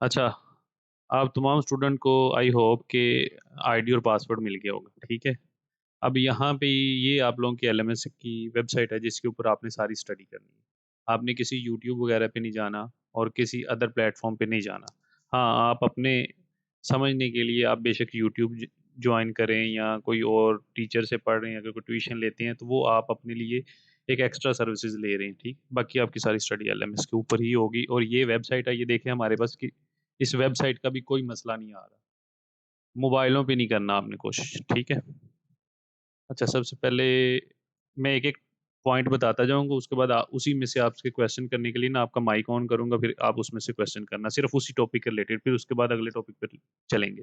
अच्छा, आप तमाम स्टूडेंट को आई होप कि आईडी और पासवर्ड मिल गया होगा, ठीक है। अब यहाँ पे ये आप लोगों की एलएमएस की वेबसाइट है जिसके ऊपर आपने सारी स्टडी करनी है। आपने किसी यूट्यूब वगैरह पे नहीं जाना और किसी अदर प्लेटफॉर्म पे नहीं जाना। हाँ, आप अपने समझने के लिए आप बेशक यूट्यूब ज्वाइन करें या कोई और टीचर से पढ़ रहे हैं, अगर कोई ट्यूशन लेते हैं तो वो आप अपने लिए एक एक्स्ट्रा सर्विसेज ले रहे हैं, ठीक। बाकी आपकी सारी स्टडी एलएमएस के ऊपर ही होगी और ये वेबसाइट है, ये देखें हमारे पास कि इस वेबसाइट का भी कोई मसला नहीं आ रहा। मोबाइलों पे नहीं करना आपने कोशिश, ठीक है। अच्छा, सबसे पहले मैं एक-एक पॉइंट बताता जाऊँगा, उसके बाद उसी में से आपसे क्वेश्चन करने के लिए ना आपका माइक ऑन करूँगा, फिर आप उसमें से क्वेश्चन करना, सिर्फ़ उसी टॉपिक के रिलेटेड, फिर उसके बाद अगले टॉपिक पे चलेंगे।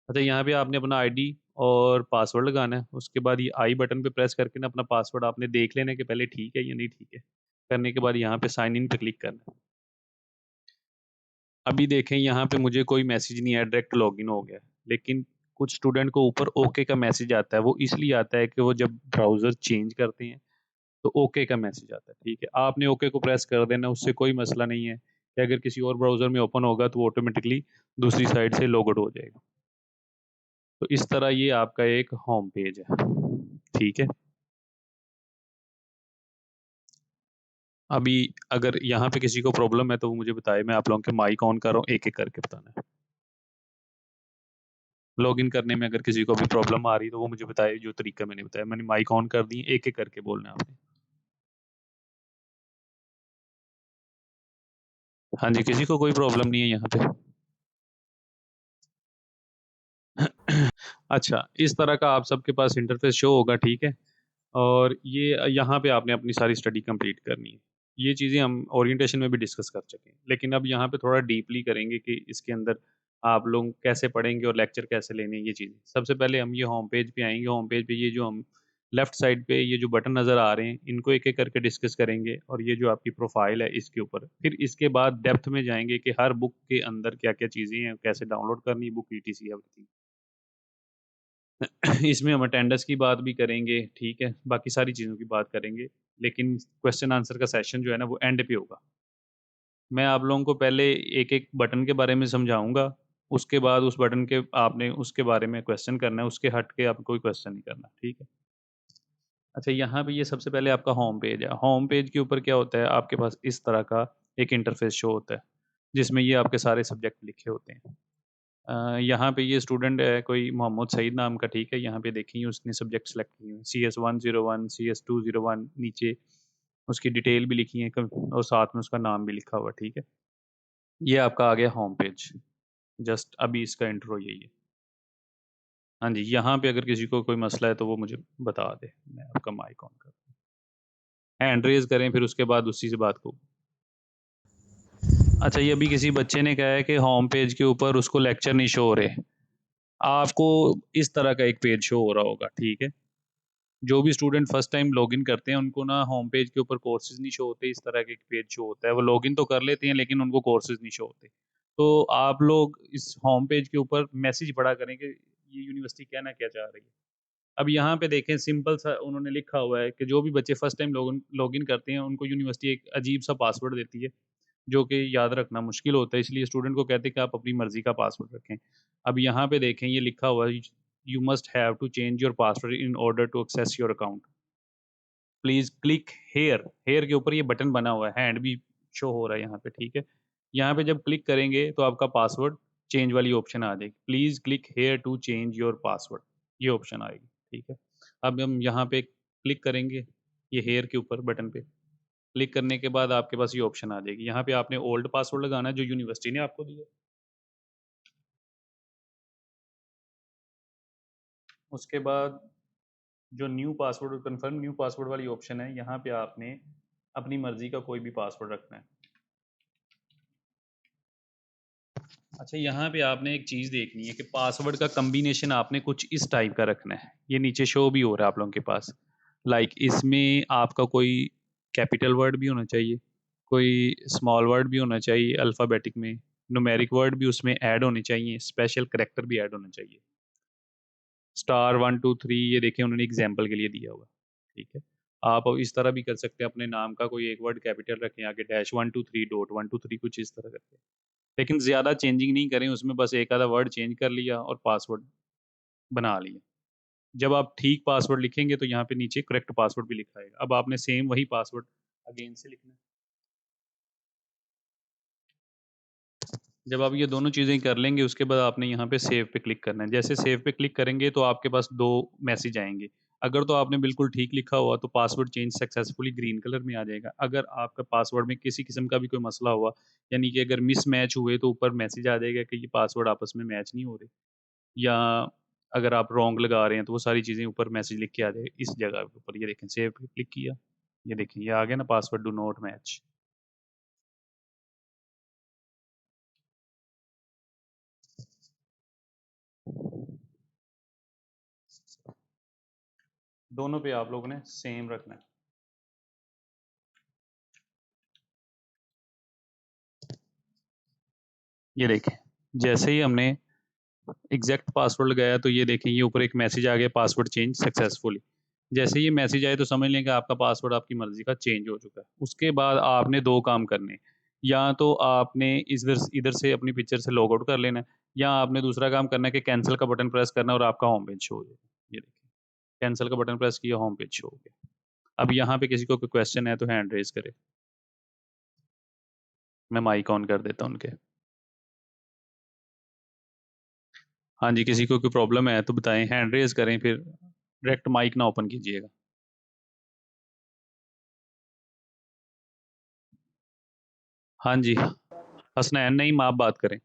अच्छा, यहाँ पे आपने अपना आईडी और पासवर्ड लगाना है, उसके बाद ये आई बटन पे प्रेस करके ना अपना पासवर्ड आपने देख लेना है कि पहले ठीक है या नहीं ठीक है। करने के बाद यहाँ पे साइन इन पे क्लिक करना है। अभी देखें यहाँ पे मुझे कोई मैसेज नहीं आया, डायरेक्ट लॉगिन हो गया। लेकिन कुछ स्टूडेंट को ऊपर ओके का मैसेज आता है, वो इसलिए आता है कि वो जब ब्राउज़र चेंज करते हैं तो ओके का मैसेज आता है, ठीक है। आपने ओके को प्रेस कर देना, उससे कोई मसला नहीं है कि अगर किसी और ब्राउज़र में ओपन होगा तो वो ऑटोमेटिकली दूसरी साइड से लॉग आउट हो जाएगा। तो इस तरह ये आपका एक होम पेज है, ठीक है। अभी अगर यहाँ पे किसी को प्रॉब्लम है तो वो मुझे बताए, मैं आप लोगों के माइक ऑन कर रहा हूँ, एक-एक करके बताना है। लॉगिन करने में अगर किसी को भी प्रॉब्लम आ रही है तो वो मुझे बताए, जो तरीका मैंने बताया। मैंने माइक ऑन कर दी, एक-एक करके बोलना है आपने। हाँ जी, किसी को कोई प्रॉब्लम नहीं है यहाँ पे? अच्छा, इस तरह का आप सबके पास इंटरफ़ेस शो होगा, ठीक है? और ये यहाँ पे आपने अपनी सारी स्टडी कंप्लीट करनी है। ये चीज़ें हम ओरिएंटेशन में भी डिस्कस कर चुके हैं। लेकिन अब यहाँ पे थोड़ा डीपली करेंगे कि इसके अंदर आप लोग कैसे पढ़ेंगे और लेक्चर कैसे लेने हैं, ये चीज़ें। सबसे पहले हम ये होम पेज पे आएँगे, होम पेज पे ये जो हम लेफ्ट साइड पे ये जो बटन नज़र आ रहे हैं, इनको एक-एक करके डिस्कस करेंगे और ये जो आपकी प्रोफ़ाइल है इसके ऊपर। फिर इसके बाद डेप्थ में जाएँगे कि हर बुक के अंदर क्या-क्या चीज़ें हैं, कैसे डाउनलोड करनी है बुक, ईटीसी एवरीथिंग। इसमें हम अटेंडेंस की बात भी करेंगे, ठीक है? बाकी सारी चीज़ों की बात करेंगे, लेकिन क्वेश्चन आंसर का सेशन जो है ना वो एंड पे होगा। मैं आप लोगों को पहले एक-एक बटन के बारे में समझाऊँगा, उसके बाद उस बटन के आपने उसके बारे में क्वेश्चन करना है, उसके हट के आप कोई क्वेश्चन नहीं करना, ठीक है? अच्छा, यहाँ पे ये सबसे पहले आपका होम पेज है। होम पेज के ऊपर क्या होता है, आपके पास इस तरह का एक इंटरफ़ेस शो होता है, जिसमें ये आपके सारे सब्जेक्ट लिखे होते हैं। यहाँ पे ये स्टूडेंट है कोई मोहम्मद सईद नाम का, ठीक है। यहाँ पे देखिए उसने सब्जेक्ट सेलेक्ट किए हैं, CS 101, CS 201, नीचे उसकी डिटेल भी लिखी है और साथ में उसका नाम भी लिखा हुआ है, ठीक है। ये आपका आ गया होम पेज। जस्ट अभी इसका इंट्रो यही है। हाँ जी, यहाँ पे अगर किसी को कोई मसला है तो वो मुझे बता दे, मैं आपका माइक ऑन कर हैंड रेज़ करें, फिर उसके बाद उसी से बात को। अच्छा, ये अभी किसी बच्चे ने कहा है कि होम पेज के ऊपर उसको लेक्चर नहीं शो हो रहे। आपको इस तरह का एक पेज शो हो रहा होगा, ठीक है। जो भी स्टूडेंट फर्स्ट टाइम लॉगिन करते हैं उनको ना होम पेज के ऊपर कोर्सेज़ नहीं शो होते, इस तरह के एक पेज शो होता है। वो लॉगिन तो कर लेते हैं लेकिन उनको कोर्सेज़ नहीं शो होते। तो आप लोग इस होम पेज के ऊपर मैसेज पढ़ा करें कि ये यूनिवर्सिटी कहना क्या चाह रही है। अब यहाँ पे देखें, सिंपल सा उन्होंने लिखा हुआ है कि जो भी बच्चे फर्स्ट टाइम लॉगिन लॉगिन करते हैं उनको यूनिवर्सिटी एक अजीब सा पासवर्ड देती है, जो कि याद रखना मुश्किल होता है, इसलिए स्टूडेंट को कहते हैं कि आप अपनी मर्ज़ी का पासवर्ड रखें। अब यहाँ पे देखें ये लिखा हुआ है, you must have to change your password in order to access your account. Please click here. Here के ऊपर ये बटन बना हुआ है, हैंड भी शो हो रहा है यहाँ पे, ठीक है। यहाँ पे जब क्लिक करेंगे तो आपका पासवर्ड चेंज वाली ऑप्शन आ जाएगी। Please click here to change your password, ये ऑप्शन आएगी, ठीक है। अब हम यहाँ पे क्लिक करेंगे, ये हेयर के ऊपर बटन पे क्लिक करने के बाद आपके पास ये ऑप्शन आ जाएगी। यहाँ पे आपने ओल्ड पासवर्ड लगाना है जो यूनिवर्सिटी ने आपको दिया है। उसके बाद जो न्यू पासवर्ड और कन्फर्म न्यू पासवर्ड वाली ऑप्शन है, यहाँ पे आपने अपनी मर्ज़ी का कोई भी पासवर्ड रखना है। अच्छा, यहाँ पे आपने एक चीज़ देखनी है कि पासवर्ड का कॉम्बिनेशन आपने कुछ इस टाइप का रखना है। ये नीचे शो भी हो रहा है आप लोगों के पास। लाइक इसमें आपका कोई कैपिटल वर्ड भी होना चाहिए, कोई स्मॉल वर्ड भी होना चाहिए अल्फ़ाबेटिक में, न्यूमेरिक वर्ड भी उसमें ऐड होने चाहिए, स्पेशल करैक्टर भी ऐड होना चाहिए। स्टार 1 2 3 ये देखिए उन्होंने एग्ज़ाम्पल के लिए दिया हुआ है, ठीक है। आप अब इस तरह भी कर सकते हैं, अपने नाम का कोई एक वर्ड कैपिटल रखें, आगे डैश 1 2 3 डॉट 1 2 3 कुछ इस तरह करके। लेकिन ज़्यादा चेंजिंग नहीं करें उसमें, बस एक आधा वर्ड चेंज कर लिया और पासवर्ड बना लिया। जब आप ठीक पासवर्ड लिखेंगे तो यहाँ पे नीचे करेक्ट पासवर्ड भी लिखा आएगा। अब आपने सेम वही पासवर्ड अगेन से लिखना है। जब आप ये दोनों चीज़ें कर लेंगे उसके बाद आपने यहाँ पे सेव पे क्लिक करना है। जैसे सेव पे क्लिक करेंगे तो आपके पास दो मैसेज आएंगे। अगर तो आपने बिल्कुल ठीक लिखा हुआ तो password change successfully green colour में आ जाएगा। अगर आपका पासवर्ड में किसी किस्म का भी कोई मसला हुआ, यानी कि अगर मिस मैच हुए, तो ऊपर मैसेज आ जाएगा कि ये पासवर्ड आपस में मैच नहीं हो रहे, या अगर आप रॉन्ग लगा रहे हैं तो वो सारी चीज़ें ऊपर मैसेज लिख के आ जाएगा इस जगह के ऊपर। ये देखें, सेव पे क्लिक किया, ये देखें ये आ गया ना, पासवर्ड डू नॉट मैच। दोनों पे आप लोगों ने सेम रखना है। ये देखें, जैसे ही हमने एग्जैक्ट पासवर्ड लगाया तो ये देखें ये ऊपर एक मैसेज आ गया, पासवर्ड चेंज सक्सेसफुली। जैसे ये मैसेज आए तो समझ लें कि आपका पासवर्ड आपकी मर्जी का चेंज हो चुका है। उसके बाद आपने दो काम करने, या तो आपने इधर इधर से अपनी पिक्चर से लॉग आउट कर लेना है, या आपने दूसरा काम करना है कि कैंसिल का बटन प्रेस करना है और आपका होम पेज शो हो जाएगा। ये देखिए, कैंसिल का बटन प्रेस किया, होम पेज शो हो गया। अब यहाँ पे किसी को कोई क्वेश्चन है तो हैंड रेज करे, मैं माइक ऑन कर देता हूँ उनके। हाँ जी, किसी को कोई प्रॉब्लम है तो बताएं, हैंड रेज करें, फिर डायरेक्ट माइक ना ओपन कीजिएगा। हाँ जी, हसनैन नहीं, आप बात करें।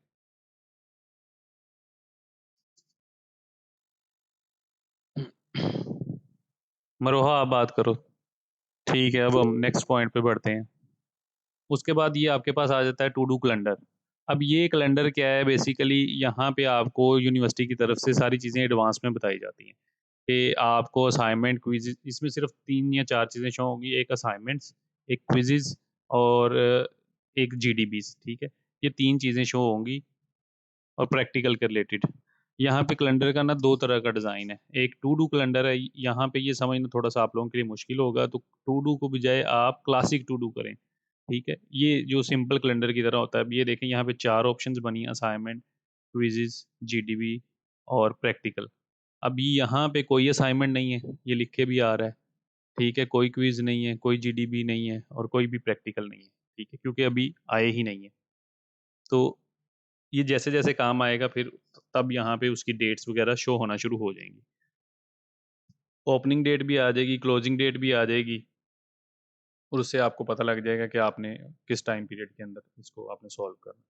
मरोहा आप बात करो। ठीक है, अब हम नेक्स्ट पॉइंट पे बढ़ते हैं। उसके बाद ये आपके पास आ जाता है टू डू कैलेंडर। अब ये कैलेंडर क्या है, बेसिकली यहाँ पे आपको यूनिवर्सिटी की तरफ से सारी चीज़ें एडवांस में बताई जाती हैं कि आपको असाइनमेंट, क्विज, इसमें सिर्फ 3 या 4 चीज़ें शो होंगी। एक असाइनमेंट्स, एक क्विजेज, और एक जीडीबीज। ठीक है, ये 3 चीज़ें शो होंगी, और प्रैक्टिकल के रिलेटेड। यहाँ पे कैलेंडर का ना दो तरह का डिज़ाइन है। एक टू डू कैलेंडर है, यहाँ पे ये समझना थोड़ा सा आप लोगों के लिए मुश्किल होगा, तो टू डू को बजाय आप क्लासिक टू डू करें। ठीक है, ये जो सिंपल कैलेंडर की तरह होता है। अब ये देखें, यहाँ पे 4 ऑप्शंस बनी है, असाइनमेंट, क्विजेज, जीडीबी और प्रैक्टिकल। अभी यहाँ पे कोई असाइनमेंट नहीं है, ये लिख के भी आ रहा है। ठीक है, कोई क्विज नहीं है, कोई जीडीबी नहीं है, और कोई भी प्रैक्टिकल नहीं है। ठीक है, क्योंकि अभी आए ही नहीं है। तो ये जैसे जैसे काम आएगा फिर तब यहाँ पे उसकी डेट्स वगैरह शो होना शुरू हो जाएंगी। ओपनिंग डेट भी आ जाएगी, क्लोजिंग डेट भी आ जाएगी, और उससे आपको पता लग जाएगा कि आपने किस टाइम पीरियड के अंदर इसको आपने सॉल्व करना।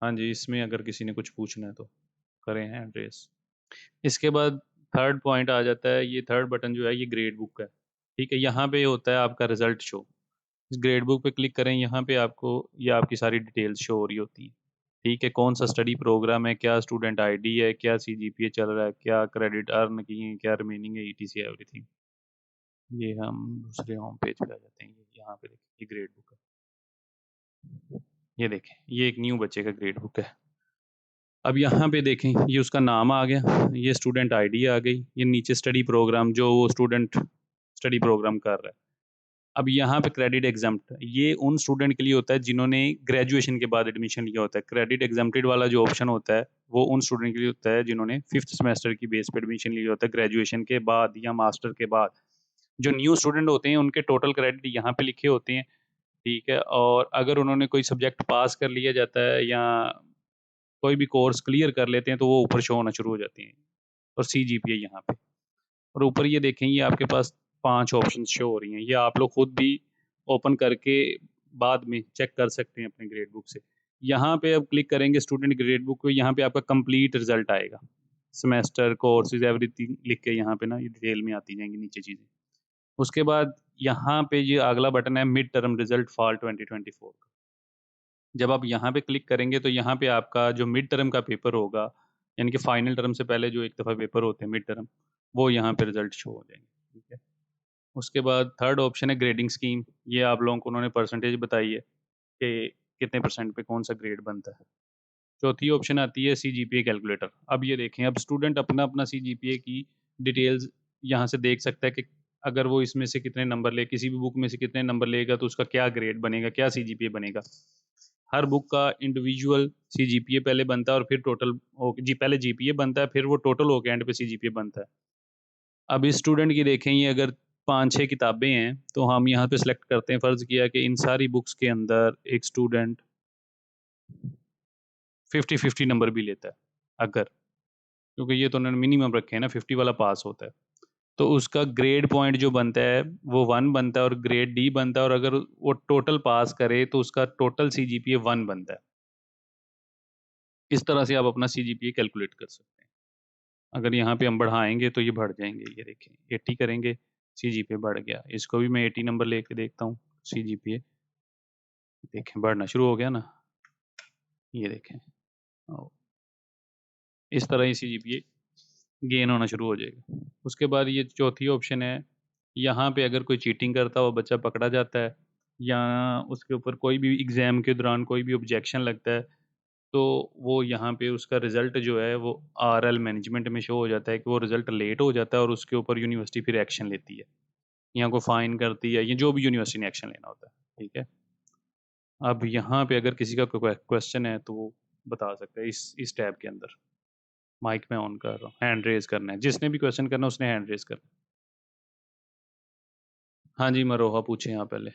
हाँ जी, इसमें अगर किसी ने कुछ पूछना है तो करें हैं एड्रेस। इसके बाद थर्ड पॉइंट आ जाता है, ये थर्ड बटन जो है ये ग्रेड बुक है। ठीक है, यहाँ पे होता है आपका रिजल्ट शो। इस ग्रेड बुक पे क्लिक करें, यहाँ पे आपको ये आपकी सारी डिटेल्स शो हो रही होती हैं। ठीक है, कौन सा स्टडी प्रोग्राम है, क्या स्टूडेंट आईडी है, क्या सीजीपीए चल रहा है, क्या क्रेडिट अर्न किए हैं, क्या रिमेनिंग है, ईटीसी एवरीथिंग। ये हम दूसरे होम पेज पे आ जाते हैं। ये यहाँ पे देखिए, ये ग्रेड बुक है। ये देखें, ये एक न्यू बच्चे का ग्रेड बुक है। अब यहाँ पे देखें, ये उसका नाम आ गया, ये स्टूडेंट आईडी आ गई, ये नीचे स्टडी प्रोग्राम जो वो स्टूडेंट स्टडी प्रोग्राम कर रहा है। अब यहाँ पे क्रेडिट एग्जाम्प्ट, ये उन स्टूडेंट के लिए होता है जिन्होंने ग्रेजुएशन के बाद एडमिशन लिया होता है। क्रेडिट एग्जाम्प्टेड वाला जो ऑप्शन होता है वो उन स्टूडेंट के लिए होता है जिन्होंने 5th सेमेस्टर की बेस पे एडमिशन लिया होता है ग्रेजुएशन के बाद या मास्टर के बाद। जो न्यू स्टूडेंट होते हैं उनके टोटल क्रेडिट यहाँ पे लिखे होते हैं। ठीक है, और अगर उन्होंने कोई सब्जेक्ट पास कर लिया जाता है या कोई भी कोर्स क्लियर कर लेते हैं तो वो ऊपर शो होना शुरू हो जाते हैं, और सी जी पी है यहाँ पे। और ऊपर ये देखें, ये आपके पास 5 ऑप्शन शो हो रही हैं, ये आप लोग खुद भी ओपन करके बाद में चेक कर सकते हैं अपने ग्रेड बुक से। यहाँ पे अब क्लिक करेंगे स्टूडेंट ग्रेड बुक पे, यहाँ पे आपका कंप्लीट रिजल्ट आएगा, सेमेस्टर, कोर्सेज, एवरीथिंग लिख के यहाँ पे ना ये डिटेल में आती जाएंगी नीचे चीज़ें। उसके बाद यहाँ पे ये अगला बटन है मिड टर्म रिजल्ट फॉल 2024 का। जब आप यहाँ पे क्लिक करेंगे तो यहाँ पे आपका जो मिड टर्म का पेपर होगा, यानी कि फाइनल टर्म से पहले जो एक दफ़ा पेपर होते हैं मिड टर्म, वो यहाँ पे रिजल्ट शो हो जाएंगे। ठीक है, उसके बाद थर्ड ऑप्शन है ग्रेडिंग स्कीम। ये आप लोगों को उन्होंने परसेंटेज बताई है कि कितने परसेंट पे कौन सा ग्रेड बनता है। चौथी ऑप्शन आती है सी जी पी ए कैलकुलेटर। अब ये देखें, अब स्टूडेंट अपना अपना सी जी पी ए की डिटेल्स यहाँ से देख सकता है कि अगर वो इसमें से कितने नंबर ले, किसी भी बुक में से कितने नंबर लेगा तो उसका क्या ग्रेड बनेगा, क्या सी जी पी ए बनेगा। हर बुक का इंडिविजुअल CGPA पहले बनता है और फिर टोटल पहले GPA बनता है, फिर वो टोटल होके एंड पे CGPA बनता है। अब इस स्टूडेंट की देखें, ये अगर 5-6 किताबें हैं तो हम यहाँ पे सिलेक्ट करते हैं, फ़र्ज़ किया कि इन सारी बुक्स के अंदर एक स्टूडेंट 50-50 नंबर भी लेता है अगर, क्योंकि ये तो उन्होंने मिनिमम रखे हैं ना, 50 वाला पास होता है, तो उसका ग्रेड पॉइंट जो बनता है वो 1 बनता है और ग्रेड D बनता है, और अगर वो टोटल पास करे तो उसका टोटल CGPA 1 बनता है। इस तरह से आप अपना CGPA कैलकुलेट कर सकते हैं। अगर यहाँ पे हम बढ़ाएंगे तो ये बढ़ जाएंगे, ये देखें 80 करेंगे, CGPA बढ़ गया। इसको भी मैं 80 नंबर लेके देखता हूँ, CGPA देखें बढ़ना शुरू हो गया ना, ये देखें इस तरह ही CGPA गेन होना शुरू हो जाएगा। उसके बाद ये चौथी ऑप्शन है, यहाँ पे अगर कोई चीटिंग करता हुआ बच्चा पकड़ा जाता है या उसके ऊपर कोई भी एग्ज़ाम के दौरान कोई भी ऑब्जेक्शन लगता है, तो वो यहाँ पे उसका रिज़ल्ट जो है वो RL मैनेजमेंट में शो हो जाता है कि वो रिज़ल्ट लेट हो जाता है, और उसके ऊपर यूनिवर्सिटी फिर एक्शन लेती है, या को फ़ाइन करती है, या जो भी यूनिवर्सिटी ने एक्शन लेना होता है। ठीक है, अब यहाँ पे अगर किसी का कोई क्वेश्चन है तो वो बता सकता है इस टैब के अंदर। माइक में ऑन कर रहा हूँ, हैंड रेज करना है, जिसने भी क्वेश्चन करना है उसने हैंड रेज करना है। हाँ जी मरोहा, पूछे यहाँ पहले।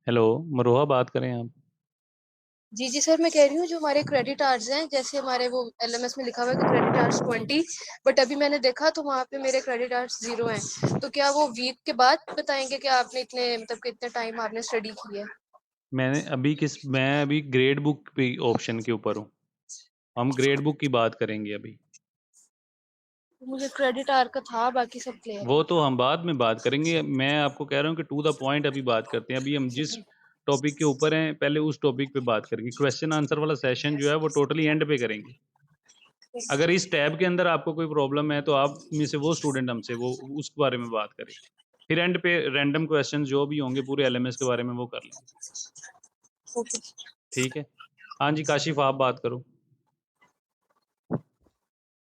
हेलो मरोहा, बात करें आप। जी जी सर, मैं कह रही हूँ जो हमारे क्रेडिट आवर्स हैं, जैसे हमारे वो LMS में लिखा हुआ है कि क्रेडिट आवर्स 20, बट अभी मैंने देखा तो वहाँ पे मेरे क्रेडिट आवर्स 0 हैं। तो क्या वो वीक के बाद बताएंगे कि आपने इतने मतलब कितने टाइम आपने स्टडी की है? मैं अभी ग्रेड बुक पे ऑप्शन के ऊपर हूँ, हम ग्रेड बुक की बात करेंगे अभी। मुझे क्रेडिट आवर का था, बाकी सब क्लियर है। वो तो हम बाद में बात करेंगे, मैं आपको कह रहा हूँ कि टू द पॉइंट अभी बात करते हैं। अभी हम जिस टॉपिक के ऊपर हैं पहले उस टॉपिक पे बात करेंगे। क्वेश्चन आंसर वाला सेशन जो है वो टोटली एंड पे करेंगे। अगर इस टैब के अंदर आपको कोई प्रॉब्लम है तो आप में से वो स्टूडेंट हमसे वो उस बारे में बात करें, फिर एंड पे रैंडम क्वेश्चन जो भी होंगे पूरे LMS के बारे में वो कर लेंगे। ओके। ठीक है, हाँ जी काशिफ आप बात करो।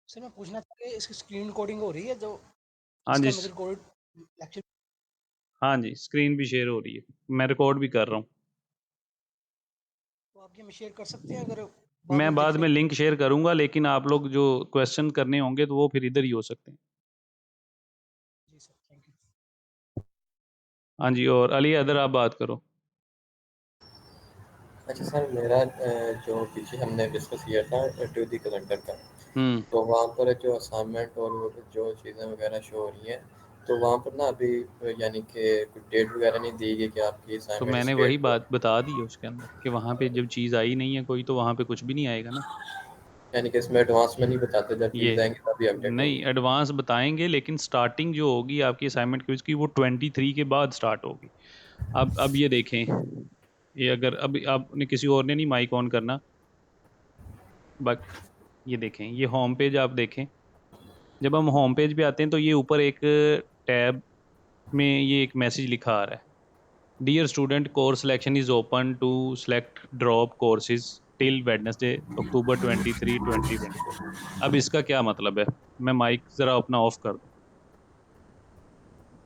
सर मैं पूछना था कि इसकी स्क्रीन रिकॉर्डिंग हो रही है जो हाँ जी इसका मतलब रिकॉर्ड लेक्चर, हाँ जी, स्क्रीन भी शेयर हो रही है, मैं रिकॉर्ड भी कर रहा हूँ। तो आप ये में शेयर कर सकते हैं अगर बाद मैं में बाद देख में लें। लिंक शेयर करूँगा, लेकिन आप लोग जो क्वेश्चन करने होंगे तो वो फिर इधर ही हो सकते हैं। जी सर, थैंक यू। हाँ जी, और अली अदर आप बात करो। अच्छा सर, मेरा जो पीछे हमने डिस्कस किया था टू दी कैलेंडर का, हम्म तो वहाँ पर जो असाइनमेंट और वो जो चीज़ें वगैरह शो हो रही हैं, तो वहाँ पर ना अभी यानी कि कोई डेट वगैरह नहीं दी गई कि आपकी तो असाइनमेंट इस मैंने वही डेट को, बात बता दी है उसके अंदर कि वहाँ पे जब चीज़ आई नहीं है कोई तो वहाँ पे कुछ भी नहीं आएगा ना। यानी कि इसमें एडवांस में नहीं बताते, जब ये चीज़ आएंगी तभी अपडेट नहीं, होगी। एडवांस बताएंगे, लेकिन स्टार्टिंग जो होगी आपकी असाइनमेंट क्विज की वो 23 के बाद स्टार्ट होगी। अब ये देखें, ये अगर अब आपने किसी और ने नहीं माइक ऑन करना, बट ये देखें, ये होम पेज आप देखें। जब हम होम पेज पे आते हैं तो ये ऊपर एक टैब में ये एक मैसेज लिखा आ रहा है, dear student, course selection is open to select drop courses till Wednesday October 23 2024। अब इसका क्या मतलब है, मैं माइक ज़रा अपना ऑफ कर दूं।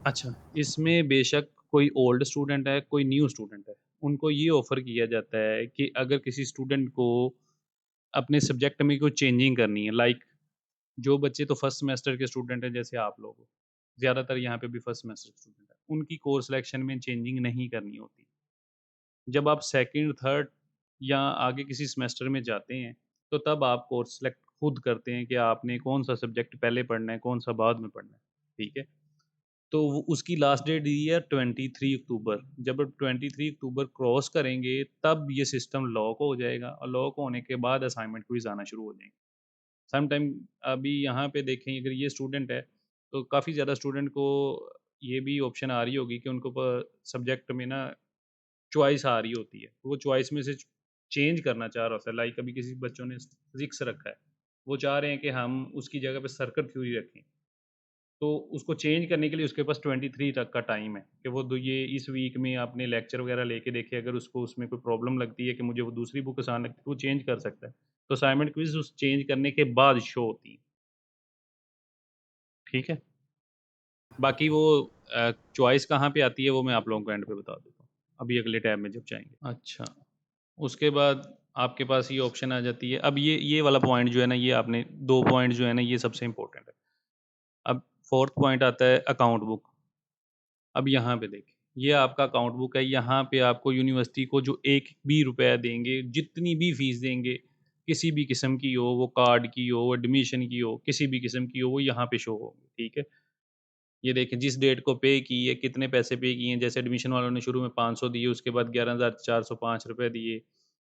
अच्छा, इसमें बेशक कोई ओल्ड स्टूडेंट है कोई न्यू स्टूडेंट है, उनको ये ऑफ़र किया जाता है कि अगर किसी स्टूडेंट को अपने सब्जेक्ट में कोई चेंजिंग करनी है, लाइक जो बच्चे तो फर्स्ट सेमेस्टर के स्टूडेंट हैं जैसे आप लोग हो, ज़्यादातर यहाँ पे भी फर्स्ट सेमेस्टर के स्टूडेंट हैं, उनकी कोर्स सिलेक्शन में चेंजिंग नहीं करनी होती। जब आप सेकंड थर्ड या आगे किसी सेमेस्टर में जाते हैं तो तब आप कोर्स सेलेक्ट खुद करते हैं कि आपने कौन सा सब्जेक्ट पहले पढ़ना है कौन सा बाद में पढ़ना है। ठीक है, तो उसकी लास्ट डेट दी है 23 अक्टूबर। जब 23 अक्टूबर क्रॉस करेंगे तब ये सिस्टम लॉक हो जाएगा, और लॉक होने के बाद असाइनमेंट क्विज आना शुरू हो जाएंगे। सम टाइम अभी यहाँ पे देखें, अगर ये स्टूडेंट है तो काफ़ी ज़्यादा स्टूडेंट को ये भी ऑप्शन आ रही होगी कि उनको सब्जेक्ट में ना चॉइस आ रही होती है, तो वो चॉइस में से चेंज करना चाह रहा होता है। लाइक अभी किसी बच्चों ने फिजिक्स रखा है, वो चाह रहे हैं कि हम उसकी जगह पे सर्किट थ्योरी रखें, तो उसको चेंज करने के लिए उसके पास 23 तक का टाइम है कि वो ये इस वीक में अपने लेक्चर वगैरह लेके देखे, अगर उसको उसमें कोई प्रॉब्लम लगती है कि मुझे वो दूसरी बुक आसान लगती है तो वो चेंज कर सकता है। तो असाइनमेंट क्विज उस चेंज करने के बाद शो होती है। ठीक है। बाकी वो चॉइस कहाँ पे आती है वो मैं आप लोगों को एंड पे बता देता हूँ, अभी अगले टैब में जब जाएंगे। अच्छा, उसके बाद आपके पास ये ऑप्शन आ जाती है। अब ये वाला पॉइंट जो है ना, ये आपने 2 पॉइंट जो है ना, ये सबसे इंपॉर्टेंट है। अब फोर्थ पॉइंट आता है अकाउंट बुक। अब यहाँ पे देखिए, ये आपका अकाउंट बुक है। यहाँ पे आपको यूनिवर्सिटी को जो एक भी रुपया देंगे, जितनी भी फीस देंगे, किसी भी किस्म की हो, वो कार्ड की हो, एडमिशन की हो, किसी भी किस्म की हो, वो यहाँ पे शो होगी। ठीक है, ये देखें जिस डेट को पे की है, कितने पैसे पे किए हैं। जैसे एडमिशन वालों ने शुरू में 500 दिए, उसके बाद 11,405 रुपये दिए,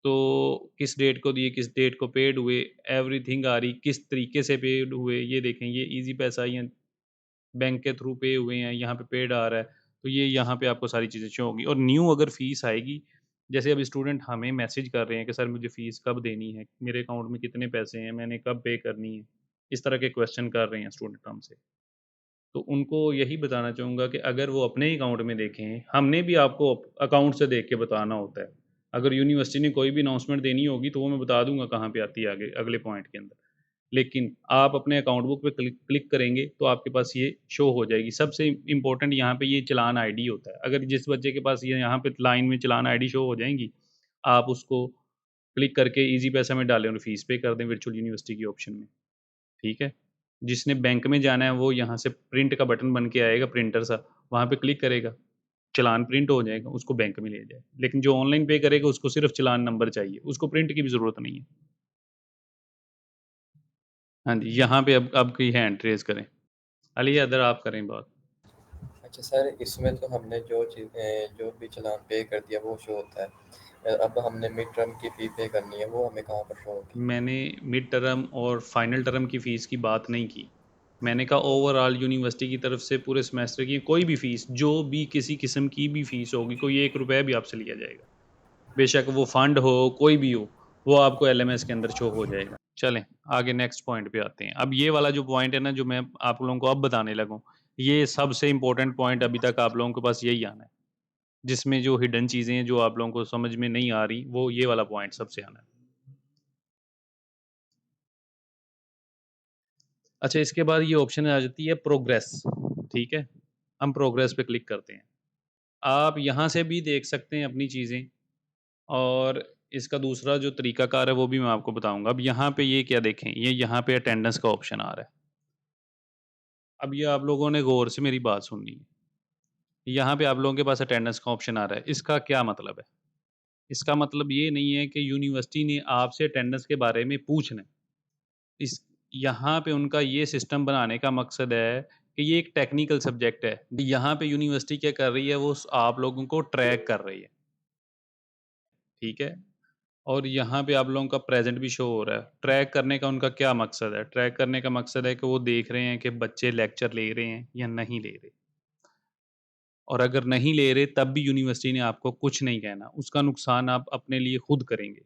तो किस डेट को दिए, किस डेट को पेड हुए, एवरीथिंग आ रही, किस तरीके से पेड हुए। ये देखें, ये इजी पैसा या बैंक के थ्रू पे हुए हैं, यहाँ पे पेड आ रहा है, तो ये यहाँ पे आपको सारी चीज़ें शो होंगी। और न्यू अगर फीस आएगी, जैसे अब स्टूडेंट हमें मैसेज कर रहे हैं कि सर मुझे फ़ीस कब देनी है, मेरे अकाउंट में कितने पैसे हैं, मैंने कब पे करनी है, इस तरह के क्वेश्चन कर रहे हैं स्टूडेंट हमसे, तो उनको यही बताना चाहूँगा कि अगर वो अपने ही अकाउंट में देखें, हमने भी आपको अकाउंट से देख के बताना होता है। अगर यूनिवर्सिटी ने कोई भी अनाउंसमेंट देनी होगी तो वो मैं बता दूंगा कहाँ पे आती है आगे अगले पॉइंट के अंदर। लेकिन आप अपने अकाउंट बुक पे क्लिक करेंगे तो आपके पास ये शो हो जाएगी। सबसे इम्पोर्टेंट यहाँ पे ये चालान आईडी होता है। अगर जिस बच्चे के पास ये यहाँ पे लाइन में चालान आईडी शो हो जाएंगी, आप उसको क्लिक करके ईजी पैसा में डालें और फीस पे कर दें वर्चुअल यूनिवर्सिटी की ऑप्शन में। ठीक है, जिसने बैंक में जाना है वो यहाँ से प्रिंट का बटन बन के आएगा, प्रिंटर सा, वहाँ पे क्लिक करेगा, चालान प्रिंट हो जाएगा, उसको बैंक में ले जाए। लेकिन जो ऑनलाइन पे करेगा उसको सिर्फ चालान नंबर चाहिए, उसको प्रिंट की भी ज़रूरत नहीं है। हाँ जी, यहाँ पे अब की हैंड रेज़ करें। अली अदर आप करें बात। अच्छा सर, इसमें तो हमने जो चीज़ें जो भी चालान पे कर दिया वो शो होता है। अब हमने मिड टर्म की फ़ी पे करनी है, वो हमें कहाँ पर शो होगी? मैंने मिड टर्म और फाइनल टर्म की फ़ीस की बात नहीं की। मैंने कहा ओवरऑल यूनिवर्सिटी की तरफ से पूरे सेमेस्टर की कोई भी फ़ीस, जो भी किसी किस्म की भी फ़ीस होगी, कोई 1 रुपया भी आपसे लिया जाएगा। बेशक वो फंड हो, कोई भी हो, वो आपको एलएमएस के अंदर शो हो जाएगा। चलें, आगे नेक्स्ट पॉइंट पे आते हैं। अब ये वाला जो पॉइंट है ना, जो मैं आप लोगों को अब बताने लगा हूँ, ये सबसे इम्पोर्टेंट पॉइंट अभी तक आप लोगों के पास यही आना है। जिसमें जो हिडन चीज़ें हैं, जो आप लोगों को समझ में नहीं आ रही, वो ये वाला पॉइंट सबसे आना है। अच्छा, इसके बाद ये ऑप्शन आ जाती है प्रोग्रेस। ठीक है, हम प्रोग्रेस पे क्लिक करते हैं। आप यहाँ से भी देख सकते हैं अपनी चीज़ें, और इसका दूसरा जो तरीकाकार है वो भी मैं आपको बताऊँगा। अब यहाँ पे ये क्या देखें, ये यहाँ पे अटेंडेंस का ऑप्शन आ रहा है। अब ये आप लोगों ने गौर से मेरी बात सुननी है। यहाँ पे आप लोगों के पास अटेंडेंस का ऑप्शन आ रहा है। इसका क्या मतलब है? इसका मतलब ये नहीं है कि यूनिवर्सिटी ने आपसे अटेंडेंस के बारे में पूछना है। इस यहाँ पे उनका ये सिस्टम बनाने का मकसद है कि ये एक टेक्निकल सब्जेक्ट है। यहाँ पे यूनिवर्सिटी क्या कर रही है, वो आप लोगों को ट्रैक कर रही है। ठीक है? और यहाँ पे आप लोगों का प्रेज़ेंट भी शो हो रहा है। ट्रैक करने का उनका क्या मकसद है? ट्रैक करने का मकसद है कि वो देख रहे हैं कि बच्चे लेक्चर ले रहे हैं या नहीं ले रहे। और अगर नहीं ले रहे तब भी यूनिवर्सिटी ने आपको कुछ नहीं कहना, उसका नुकसान आप अपने लिए खुद करेंगे।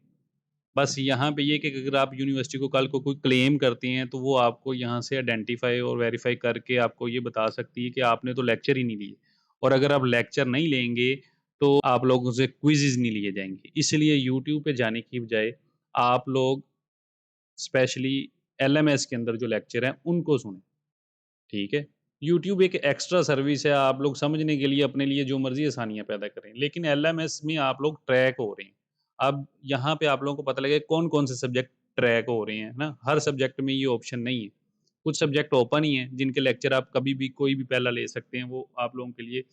बस यहाँ पे ये कि अगर आप यूनिवर्सिटी को कल को कोई क्लेम करते हैं तो वो आपको यहाँ से आइडेंटिफ़ाई और वेरीफ़ाई करके आपको ये बता सकती है कि आपने तो लेक्चर ही नहीं लिए। और अगर आप लेक्चर नहीं लेंगे तो आप लोगों से क्विज़ेज़ नहीं लिए जाएँगे। इसलिए यूट्यूब पे जाने की बजाय आप लोग स्पेशली एलएमएस के अंदर जो लेक्चर हैं उनको सुनें। ठीक है? यूट्यूब एक एक्स्ट्रा सर्विस है, आप लोग समझने के लिए अपने लिए जो मर्ज़ी आसानियाँ पैदा करें, लेकिन एलएमएस में आप लोग ट्रैक हो रहे हैं। अब यहाँ पे आप लोगों को पता लगे कौन-कौन से सब्जेक्ट ट्रैक हो रहे हैं, है ना? हर सब्जेक्ट में ये ऑप्शन नहीं है। कुछ सब्जेक्ट ओपन ही हैं, जिनके लेक्चर आप कभी भी कोई भी पहला ले सकते हैं, वो आप लोगों के लिए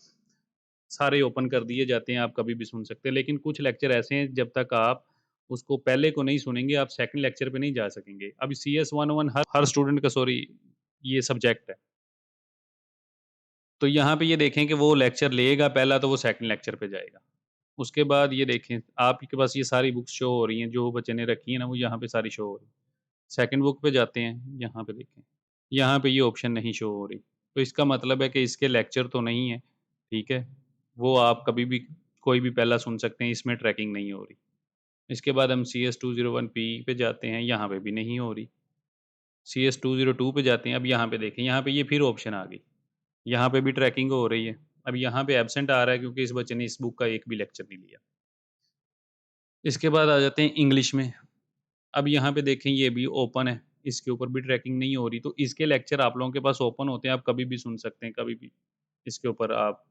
सारे ओपन कर दिए जाते हैं, आप कभी भी सुन सकते हैं। लेकिन कुछ लेक्चर ऐसे हैं, जब तक आप उसको पहले को नहीं सुनेंगे, आप सेकंड लेक्चर पे नहीं जा सकेंगे। अभी सीएस 101 हर स्टूडेंट का सॉरी ये सब्जेक्ट है। तो यहाँ पे ये देखें कि वो लेक्चर लेगा पहला, तो वो सेकंड लेक्चर पे जाएगा। उसके बाद ये देखें, आपके पास ये सारी बुक्स शो हो रही हैं, जो बच्चे ने रखी हैं ना, वो यहाँ पे सारी शो हो रही हैं। सेकंड बुक पे जाते हैं, यहाँ पे देखें, यहाँ पे ये ऑप्शन नहीं शो हो रही। तो इसका मतलब है कि इसके लेक्चर तो नहीं है, ठीक है? वो आप कभी भी कोई भी पहला सुन सकते हैं, इसमें ट्रैकिंग नहीं हो रही। इसके बाद हम CS 201P पे जाते हैं, यहाँ पे भी नहीं हो रही। CS 202 पे जाते हैं, अब यहाँ पे देखें, यहाँ पे ये फिर ऑप्शन आ गई। यहाँ पे भी ट्रैकिंग हो रही है। अब यहाँ पे एब्सेंट आ रहा है क्योंकि इस बच्चे ने इस बुक का एक भी लेक्चर नहीं लिया। इसके बाद आ जाते हैं इंग्लिश में। अब यहाँ पे देखें, ये भी ओपन है, इसके ऊपर भी ट्रैकिंग नहीं हो रही, तो इसके लेक्चर आप लोगों के पास ओपन होते हैं, आप कभी भी सुन सकते हैं, कभी भी इसके ऊपर आप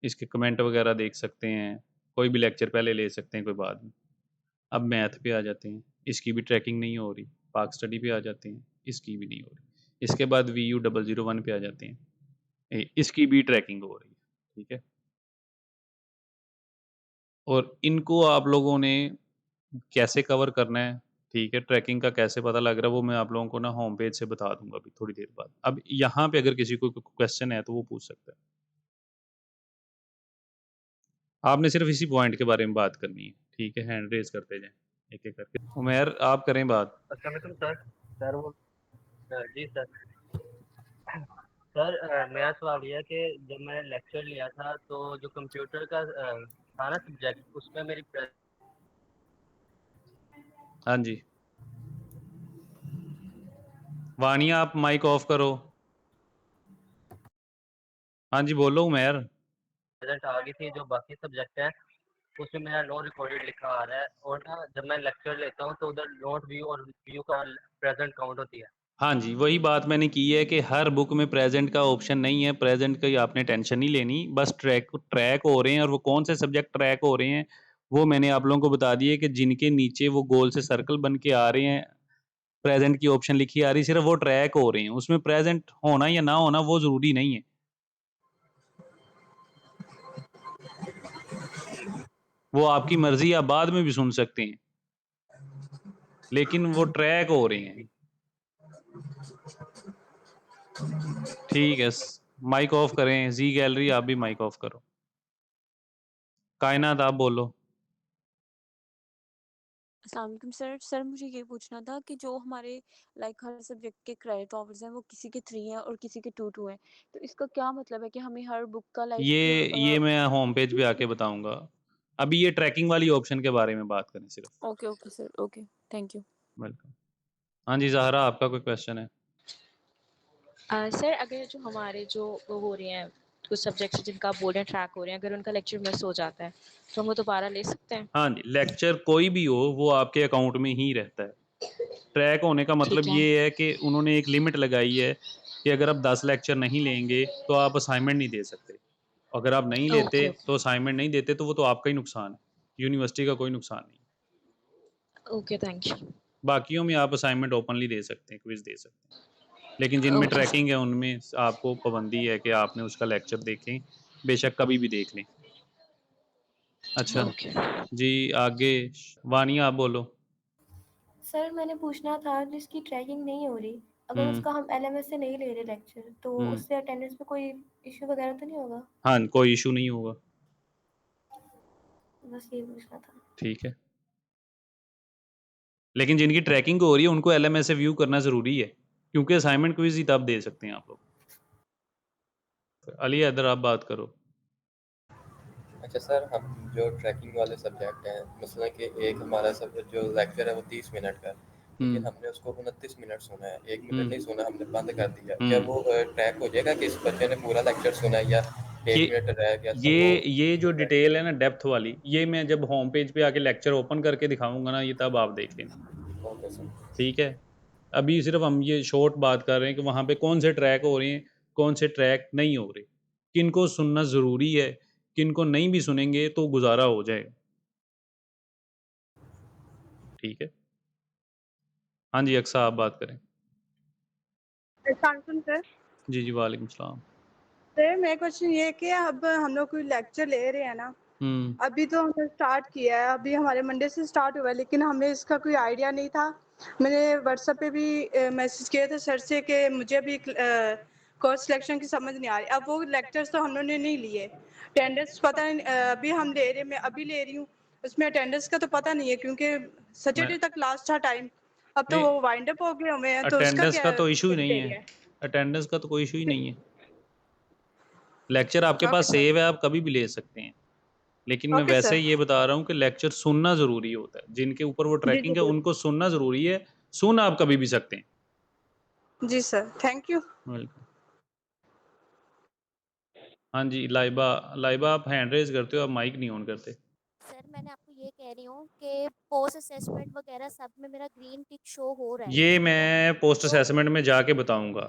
इसके कमेंट वगैरह देख सकते हैं, कोई भी लेक्चर पहले ले सकते हैं, कोई बाद में। अब मैथ पे आ जाते हैं, इसकी भी ट्रैकिंग नहीं हो रही। पाक स्टडी पे आ जाते हैं, इसकी भी नहीं हो रही। इसके बाद VU001 पे आ जाते हैं, इसकी भी ट्रैकिंग हो रही है, ठीक है। और इनको आप लोगों ने कैसे कवर करना है, ठीक है, ट्रैकिंग का कैसे पता लग रहा है, वो मैं आप लोगों को ना होम पेज से बता दूंगा अभी थोड़ी देर बाद। अब यहाँ पे अगर किसी को क्वेश्चन है तो वो पूछ सकता है। आपने सिर्फ इसी पॉइंट के बारे में बात करनी है, ठीक है। हैंड रेज करते जाएं एक एक करके। उमेर आप करें बात। अस्सलाम वालेकुम सर। सर वो जी सर। सर मेरा सवाल ये है कि जब मैंने लेक्चर लिया था तो जो कंप्यूटर का था ना सब्जेक्ट, उसमें मेरी हाँ जी, वानिया आप माइक ऑफ करो। हाँ जी बोलो उमेर। प्रेजेंट आ गई थी, जो बाकी सब्जेक्ट है उसमें मेरा नोट रिकॉर्डेड लिखा आ रहा है, और ना जब मैं लेक्चर लेता हूँ तो उधर नोट व्यू और व्यू का प्रेजेंट काउंट होती है। हाँ जी, वही बात मैंने की है कि हर बुक में प्रेजेंट का ऑप्शन नहीं है। प्रेजेंट की आपने टेंशन नहीं लेनी, बस ट्रैक ट्रैक हो रहे हैं, और वो कौन से सब्जेक्ट ट्रैक हो रहे हैं वो मैंने आप लोगों को बता दिए कि जिनके नीचे वो गोल से सर्कल बन के आ रहे हैं, प्रेजेंट की ऑप्शन लिखी आ रही, सिर्फ वो ट्रैक हो रहे हैं। उसमें प्रेजेंट होना या ना होना वो ज़रूरी नहीं है, वो आपकी मर्जी, आप बाद में भी सुन सकते हैं, लेकिन वो ट्रैक हो रहे हैं, ठीक है। माइक ऑफ करें, जी गैलरी आप भी माइक ऑफ करो। कायनात आप बोलो। अस्सलाम वालेकुम सर। सर मुझे ये पूछना था कि जो हमारे लाइक हर सब्जेक्ट के क्रेडिट आवर्स हैं वो किसी के 3 हैं और किसी के 2 हैं, तो इसका क्या मतलब है कि हमें हर बुक का ये मैं होम पेज पे आके बताऊंगा। अभी ये ट्रैकिंग वाली ऑप्शन के बारे में बात करें सिर्फ। Okay okay sir, okay, thank you. Welcome. हाँ जी ज़हरा, आपका कोई क्वेश्चन है? सर अगर जो हमारे जो वो हो रहे हैं कुछ सब्जेक्ट्स जिनका आप बोल रहे हैं ट्रैक हो रहे हैं, अगर उनका लेक्चर मिस हो जाता है तो हम वो दोबारा ले सकते हैं? हाँ जी, लेक्चर कोई भी हो वो आपके अकाउंट में ही रहता है। ट्रैक होने का मतलब ठीक है। ये है कि उन्होंने एक लिमिट लगाई है कि अगर आप 10 लेक्चर नहीं लेंगे तो आप असाइनमेंट नहीं दे सकते। अगर आप नहीं लेते ओके तो असाइनमेंट नहीं देते, तो वो तो आपका ही नुकसान है, यूनिवर्सिटी का कोई नुकसान नहीं। Okay thank you. बाकियों में आप असाइनमेंट ओपनली दे सकते हैं, क्विज दे सकते हैं, लेकिन जिनमें ओके ट्रैकिंग है उनमें आपको पाबंदी है कि आपने उसका लेक्चर देखें, बेशक कभी भी देख लें। अच्छा ओके। जी, आगे वानिया आप बोलो। सर मैंने पूछना था जिसकी ट्रैकिंग नहीं हो रही, अगर हम्म उसका हम एलएमएस से नहीं ले रहे लेक्चर, तो हम्म उससे अटेंडेंस में कोई इश्यू वगैरह तो नहीं होगा? हाँ, कोई इशू नहीं होगा, बस ये पूछना था। ठीक है। लेकिन जिनकी ट्रैकिंग हो रही है उनको LMS से व्यू करना ज़रूरी है, क्योंकि असाइनमेंट क्विज ही तब दे सकते हैं आप लोग। अली इधर आप बात करो। अच्छा सर, हम जो ट्रैकिंग वाले सब्जेक्ट हैं, मसलन कि एक हमारा सब जो लेक्चर है वो 30 मिनट का है, लेकिन हमने उसको 29 मिनट सुना है, 1 मिनट नहीं सुना, हमने बंद कर दिया, क्या वो ट्रैक हो जाएगा कि इस बच्चे ने पूरा लेक्चर सुना है या 1 ये मिनट रह गया तो वो ये जो डिटेल है ना डेप्थ वाली, ये मैं जब होम पेज पे आके लेक्चर ओपन करके दिखाऊंगा ना, ये तब आप देख लेना, ओके सर। ठीक है। अभी सिर्फ हम ये शॉर्ट बात कर रहे हैं कि वहाँ पे कौन से ट्रैक हो रहे हैं, कौन से ट्रैक नहीं हो रहे, किनको सुनना ज़रूरी है, किनको नहीं भी सुनेंगे तो गुजारा हो जाएगा, ठीक है। हाँ जी, अक्सा आप बात करें। सर जी जी, वालेकुम सलाम। सर मेरा क्वेश्चन ये है कि अब हम लोग कोई लेक्चर ले रहे हैं ना, अभी तो हमने स्टार्ट किया है, अभी हमारे मंडे से स्टार्ट हुआ है, लेकिन हमें इसका कोई आइडिया नहीं था। मैंने व्हाट्सएप पे भी मैसेज किया था सर से कि मुझे अभी कोर्स सिलेक्शन की समझ नहीं आ रही। अब वो लेक्चर्स तो हम लोगों ने नहीं लिए, अटेंडेंस पता नहीं, अभी हम ले रहे, मैं अभी ले रही हूँ, उसमें अटेंडेंस का तो पता नहीं है क्योंकि सैटरडे तक लास्ट था टाइम, अब तो नहीं, वो वाइंड अप हो गए हुए हैं, तो उसका अटेंडेंस क्या का तो इशू ही नहीं है, क्राइटेरिया है? अटेंडेंस का तो कोई इशू ही नहीं है। लेक्चर आपके ओके पास सर। सेव है, आप कभी भी ले सकते हैं, लेकिन मैं ओके वैसे सर। ये बता रहा हूँ कि लेक्चर सुनना ज़रूरी होता है, जिनके ऊपर वो जी जी ट्रैकिंग है उनको सुनना ज़रूरी है, सुन आप कभी भी सकते हैं। जी सर, थैंक यू। वेलकम। हाँ जी, लाइबा, लाइबा आप हैंड रेज करते हो, आप माइक नहीं ऑन करते। सर मैंने आपको ये कह रही हूँ कि पोस्ट असेसमेंट वगैरह सब में मेरा ग्रीन टिक शो हो रहा है, ये ठीक है। मैं पोस्ट तो असेसमेंट में जाके बताऊंगा।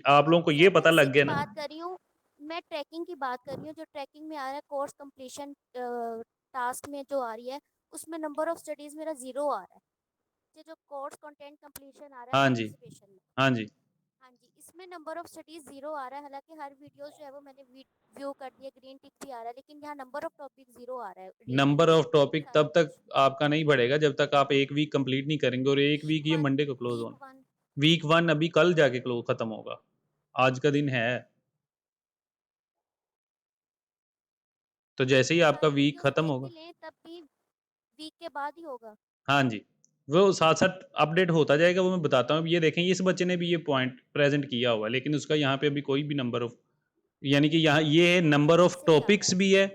आप लोगों को ये सर मैं पता उसी लग की गया ना। बात कर रही हूँ, मैं ट्रैकिंग की बात कर रही हूँ। जो ट्रैकिंग में आ रहा है कोर्स कंप्लीशन टास्क में जो आ रही है, उसमें नंबर ऑफ स्टडीज मेरा 0 आ रहा है। ये जो कोर्स कंटेंट कंप्लीशन आ रहा है हाँ जी, पार्टिसिपेशन में, हाँ जी। हाँ जी, इसमें नंबर ऑफ स्टडीज 0 आ रहा है। हालांकि हर वीडियो जो है वो मैंने व्यू कर दिया, ग्रीन टिक भी आ रहा है, लेकिन यहाँ नंबर ऑफ टॉपिक 0 आ रहा है, नंबर ऑफ टॉपिक सारा तब तक कुछ। आपका नहीं बढ़ेगा जब तक आप 1 वीक कंप्लीट नहीं करेंगे, और 1 वीक ये मंडे को क्लोज वीक होना। वन वीक 1 अभी कल जाके क्लोज खत्म होगा, आज का दिन है। तो जैसे ही आपका सारी वीक वीडियोस खत्म देख होगा, भी लें तब भी वीक के बाद ही होगा। हाँ जी, वो साथ-साथ अपडेट होता जाएगा, वो मैं बताता हूँ। अब ये देखें, इस बच्चे ने भी ये पॉइंट प्रेज़ेंट किया हुआ है, लेकिन उसका यहाँ पे अभी कोई भी नंबर ऑफ, यानी कि यहाँ ये हाँ नंबर ऑफ ऐसे ही आ रहा टॉपिक्स है। भी है,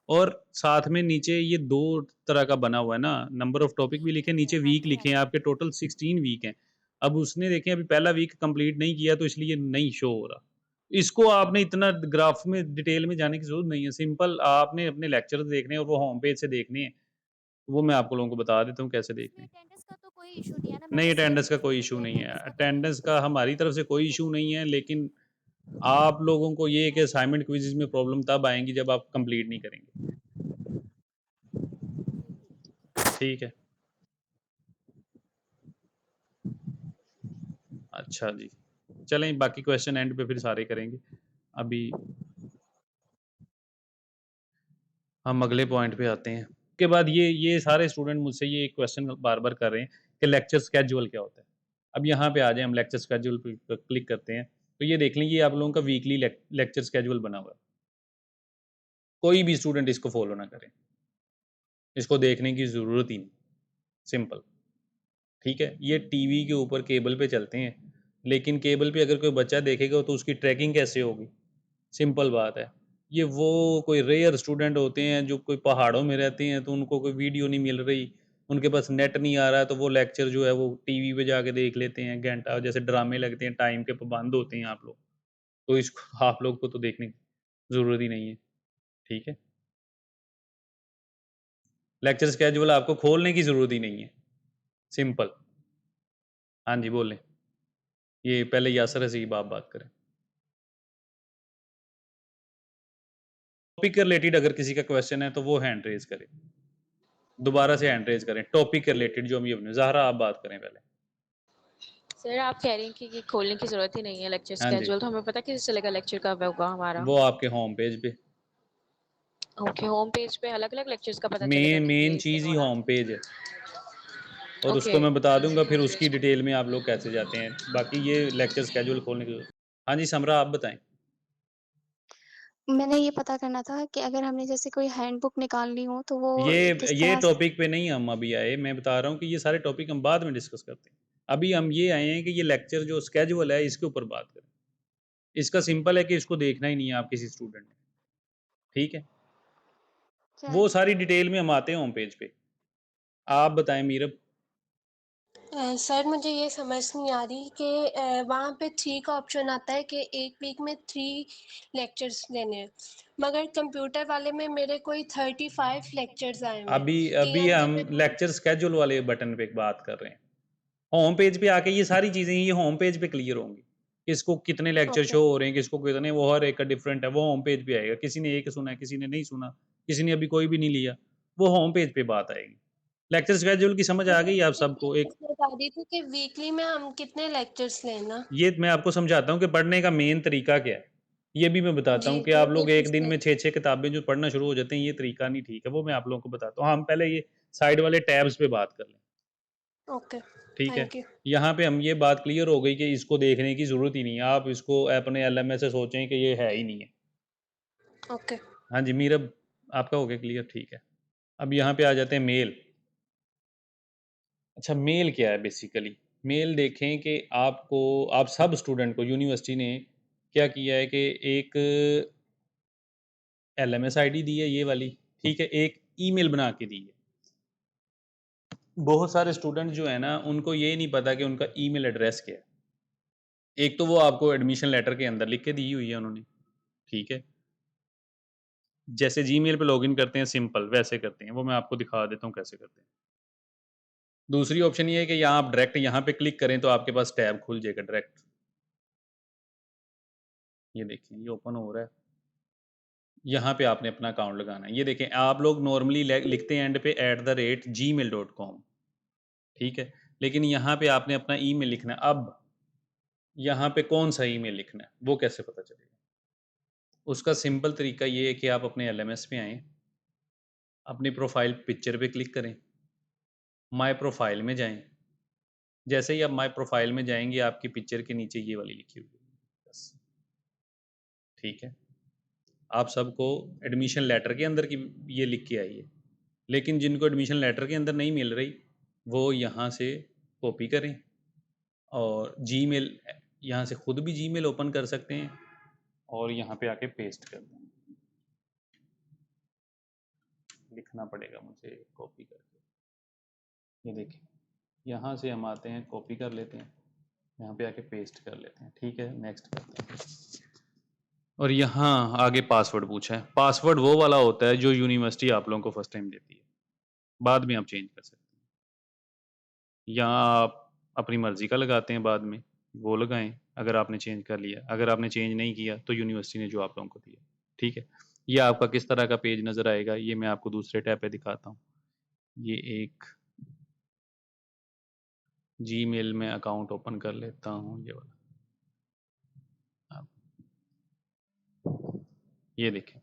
और साथ में नीचे ये 2 तरह का बना हुआ है ना, नंबर ऑफ टॉपिक वीक भी लिखे हैं, लिखे हैं, नीचे हाँ वीक जी हाँ लिखे हैं, जी। आपके टोटल 16 वीक हैं। अब उसने देखें अभी पहला वीक कंप्लीट नहीं किया, तो इसलिए नहीं शो हो रहा। इसको आपने इतना ग्राफ में डिटेल में जाने की ज़रूरत नहीं है, सिंपल आपने अपने लेक्चर्स देखने हैं और वो होम पेज से देखने हैं। वो मैं आप लोगों को बता देता हूँ कैसे देखने इसमें हैं। अटेंडेंस का तो कोई इशू नहीं है ना, मैं नहीं, बस ये अटेंडेंस का पूछ रही कोई थी इश्यू कि नहीं है। अटेंडेंस का तो कोई अटेंडेंस इशू का नहीं है। हमारी तरफ से कोई इश्यू नहीं है, लेकिन आप लोगों को ये है कि असाइनमेंट क्विज़ेज़ में प्रॉब्लम तब आएँगी जब आप कंप्लीट नहीं करेंगे। जी ठीक। ठीक है। अच्छा जी। चलें, बाकी क्वेश्चन एंड पे फिर सारे करेंगे। अभी हम अगले पॉइंट पे आते हैं। उसके बाद ये सारे स्टूडेंट मुझसे ये एक क्वेश्चन बार-बार कर रहे हैं कि लेक्चर शेड्यूल क्या होता है? अब यहाँ पे आ जाएँ, हम लेक्चर शेड्यूल पे क्लिक करते हैं। तो ये देख लें, ये आप लोगों का वीकली लेक्चर शेड्यूल बना हुआ है। कोई भी स्टूडेंट इसको फॉलो ना करे। इसको देखने की ज़रूरत ही नहीं, सिंपल। ठीक है? ये टीवी के ऊपर केबल पे चलते हैं, लेकिन केबल पे अगर कोई बच्चा देखेगा तो उसकी ट्रैकिंग कैसे होगी? सिंपल बात है। ये वो कोई रेयर स्टूडेंट होते हैं जो कोई पहाड़ों में रहते हैं, तो उनको कोई वीडियो नहीं मिल रही, उनके पास नेट नहीं आ रहा है, तो वो लेक्चर जो है वो टीवी पे जाके देख लेते हैं घंटा, जैसे ड्रामे लगते हैं, टाइम के पाबंद होते हैं आप लोग। तो इसको आप लोग को तो देखने की ज़रूरत ही नहीं है। ठीक है? लेक्चर शेड्यूल आपको खोलने की ज़रूरत ही नहीं है, सिंपल। हाँ जी, बोलें। ये पहले यासर हसीब आप बात करें। टॉपिक के रिलेटेड अगर किसी का क्वेश्चन है तो वो हैंड रेज़ करे। दोबारा से हैंड रेज़ करें, टॉपिक के रिलेटेड जो हम ये बने। ज़हरा आप बात करें पहले। सर आप कह रही हैं कि खोलने की ज़रूरत ही नहीं है लेक्चर हाँ जी, स्केड्यूल, तो हमें पता कैसे चलेगा लेक्चर कब होगा हमारा? वो आपके होम पेज पे। ओके, होम पेज पे अलग-अलग लेक्चर्स का पता चलेगा मेन कि ये मेन इस दिन चीज़ ही हो रहा होम पेज है, और ओके। उसको मैं बता दूँगा फिर उसकी डिटेल में आप लोग कैसे जाते हैं। बाकी ये लेक्चर शेड्यूल खोलने की ज़रूरत। हाँ जी, समरा आप बताएँ। मैंने ये पता करना था कि अगर हमने जैसे कोई हैंडबुक निकालनी हो तो वो किस ये तरह से। टॉपिक पे नहीं हम अभी आए, मैं बता रहा हूँ कि ये सारे टॉपिक हम बाद में डिस्कस करते हैं। अभी हम ये आए हैं कि ये लेक्चर जो शेड्यूल है इसके ऊपर बात करें। इसका सिंपल है कि इसको देखना ही नहीं है आप किसी स्टूडेंट ने, ठीक है? वो चल सारी डिटेल में हम आते हैं होम पेज पे। आप बताएँ मीरब। सर मुझे ये समझ नहीं आ रही कि वहाँ पे 3 का ऑप्शन आता है कि एक वीक में 3 लेक्चर्स लेने हैं, मगर कंप्यूटर वाले में मेरे कोई 35 लेक्चर्स आए हुए हैं। अभी अभी 3 घंटे हम में लेक्चर शेड्यूल वाले बटन पे बात कर रहे हैं। होम पेज पे आके ये सारी चीज़ें ये होम पेज पे क्लियर होंगी। किसको कितने लेक्चर ओके, शो हो रहे हैं, किसको कितने, वो हर एक का डिफरेंट है, वो होम पेज पे आएगा। किसी ने एक सुना है, किसी ने नहीं सुना, किसी ने अभी कोई भी नहीं लिया, वो होम पेज पे बात आएगी। लेक्चर शेड्यूल की समझ आ मुझे गई आप ये सबको? एक चीज़ बता दी थी कि वीकली में हम कितने लेक्चर्स लेना। ये मैं आपको समझाता हूँ कि पढ़ने का मेन तरीका क्या है। ये भी मैं बताता जी, हूँ कि तो आप ये लोग एक दिन पूछना में 6-6 किताबें जो पढ़ना शुरू हो जाते हैं, ये तरीका नहीं ठीक है, वो मैं आप लोगों को बताता हूँ। हम पहले ये साइड वाले टैब्स पे बात कर लें, ओके, ठीक है? Thank you. यहाँ पे हम ये बात क्लियर हो गई कि इसको देखने की ज़रूरत ही नहीं है, आप इसको अपने एलएमएस से सोचें कि ये है ही नहीं है। ओके, हाँ जी, मीरब आपका हो गया क्लियर, ठीक है। अब यहाँ पे आ जाते हैं मेल। अच्छा, मेल क्या है बेसिकली? मेल देखें कि आपको, आप सब स्टूडेंट को यूनिवर्सिटी ने क्या किया है कि एक एलएमएस आईडी दी है ये वाली, ठीक है? एक ईमेल बना के दी है। बहुत सारे स्टूडेंट जो है ना, उनको ये नहीं पता कि उनका ईमेल एड्रेस क्या है। एक तो वो आपको एडमिशन लेटर के अंदर लिख के दी हुई है उन्होंने, ठीक है? जैसे जीमेल पे लॉगिन करते हैं सिंपल वैसे करते हैं, वो मैं आपको दिखा देता हूँ कैसे करते हैं। दूसरी ऑप्शन ये है कि यहाँ आप डायरेक्ट यहाँ पे क्लिक करें तो आपके पास टैब खुल जाएगा डायरेक्ट। ये देखिए ये ओपन हो रहा है, यहाँ पे आपने अपना अकाउंट लगाना है। ये देखें आप लोग नॉर्मली लिखते हैं एंड पे @gmail.com, ठीक है, लेकिन यहाँ पे आपने अपना ईमेल लिखना है। अब यहाँ पे कौन सा ईमेल लिखना है वो कैसे पता चलेगा? उसका सिंपल तरीका ये है कि आप अपने LMS पे आएँ, अपनी प्रोफाइल पिक्चर पे क्लिक करें, माय प्रोफाइल में जाएं। जैसे ही आप माय प्रोफाइल में जाएंगे आपकी पिक्चर के नीचे ये वाली लिखी हुई है बस, ठीक है। आप सबको एडमिशन लेटर के अंदर की ये लिख के आई है, लेकिन जिनको एडमिशन लेटर के अंदर नहीं मिल रही वो यहाँ से कॉपी करें और जीमेल यहाँ से खुद भी जीमेल ओपन कर सकते हैं और यहाँ पे आके पेस्ट कर दें। लिखना पड़ेगा मुझे कॉपी करके, ये देखिए यहाँ से हम आते हैं कॉपी कर लेते हैं, यहाँ पे आके पेस्ट कर लेते हैं, ठीक है। नेक्स्ट करते हैं और यहाँ आगे पासवर्ड पूछा है। पासवर्ड वो वाला होता है जो यूनिवर्सिटी आप लोगों को फर्स्ट टाइम देती है, बाद में आप चेंज कर सकते हैं। यहाँ आप अपनी मर्ज़ी का लगाते हैं, बाद में वो लगाएं अगर आपने चेंज कर लिया। अगर आपने चेंज नहीं किया तो यूनिवर्सिटी ने जो आप लोगों को दिया, ठीक है। ये आपका किस तरह का पेज नज़र आएगा ये मैं आपको दूसरे टैब पे दिखाता हूँ। ये एक जीमेल में अकाउंट ओपन कर लेता हूँ, ये वाला। ये देखें,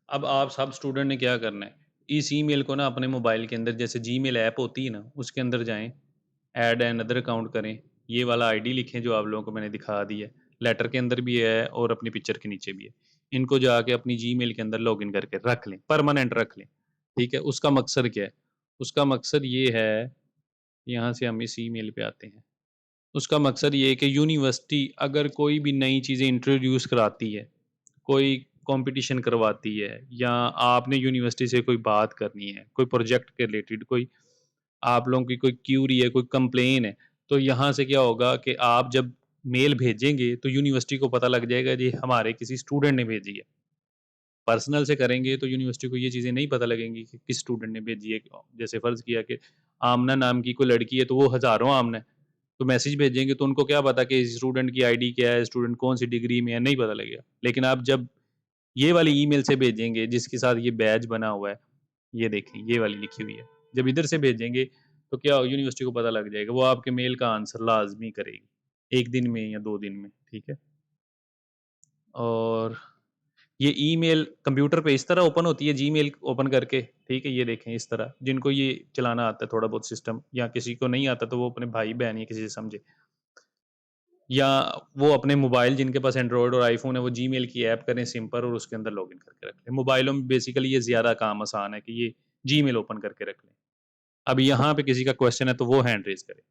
अब आप सब स्टूडेंट ने क्या करना है, इस ईमेल को ना अपने मोबाइल के अंदर, जैसे जीमेल ऐप होती है ना, उसके अंदर जाएं, ऐड एन अदर अकाउंट करें, ये वाला आईडी लिखें जो आप लोगों को मैंने दिखा दी है, लेटर के अंदर भी है और अपनी पिक्चर के नीचे भी है। इनको जाके अपनी जीमेल के अंदर लॉगिन करके रख लें, परमानेंट रख लें, ठीक है। उसका मकसद क्या है? उसका मकसद ये है, यहाँ से हम इस ईमेल पे आते हैं। उसका मकसद ये है कि यूनिवर्सिटी अगर कोई भी नई चीज़ें इंट्रोड्यूस कराती है, कोई कंपटीशन करवाती है, या आपने यूनिवर्सिटी से कोई बात करनी है, कोई प्रोजेक्ट के रिलेटेड, कोई आप लोगों की कोई क्यूरी है, कोई कंप्लेन है, तो यहाँ से क्या होगा कि आप जब मेल भेजेंगे तो यूनिवर्सिटी को पता लग जाएगा जी हमारे किसी स्टूडेंट ने भेजी है। पर्सनल से करेंगे तो यूनिवर्सिटी को ये चीज़ें नहीं पता लगेंगी कि किस स्टूडेंट ने भेजी है। जैसे फ़र्ज़ किया कि आमना नाम की कोई लड़की है तो वो हज़ारों आमना है, तो मैसेज भेजेंगे तो उनको क्या पता कि स्टूडेंट की आईडी क्या है, स्टूडेंट कौन सी डिग्री में है, नहीं पता लगेगा। लेकिन आप जब ये वाली ईमेल से भेजेंगे जिसके साथ ये बैज बना हुआ है, ये देखें ये वाली लिखी हुई है, जब इधर से भेजेंगे तो क्या यूनिवर्सिटी को पता लग जाएगा, वो आपके मेल का आंसर लाजमी करेगी 1 दिन में या 2 दिन में, ठीक है। और ये ईमेल कंप्यूटर पे इस तरह ओपन होती है जीमेल ओपन करके, ठीक है। ये देखें इस तरह, जिनको ये चलाना आता है थोड़ा बहुत सिस्टम, या किसी को नहीं आता तो वो अपने भाई बहन या किसी से समझे, या वो अपने मोबाइल जिनके पास एंड्रॉयड और आईफोन है वो जीमेल की ऐप करें सिंपल और उसके अंदर लॉगिन करके रख लें। मोबाइलों में बेसिकली ये ज़्यादा काम आसान है कि ये जीमेल ओपन करके रख लें। अब यहाँ पे किसी का क्वेश्चन है तो वो हैंड रेज करें।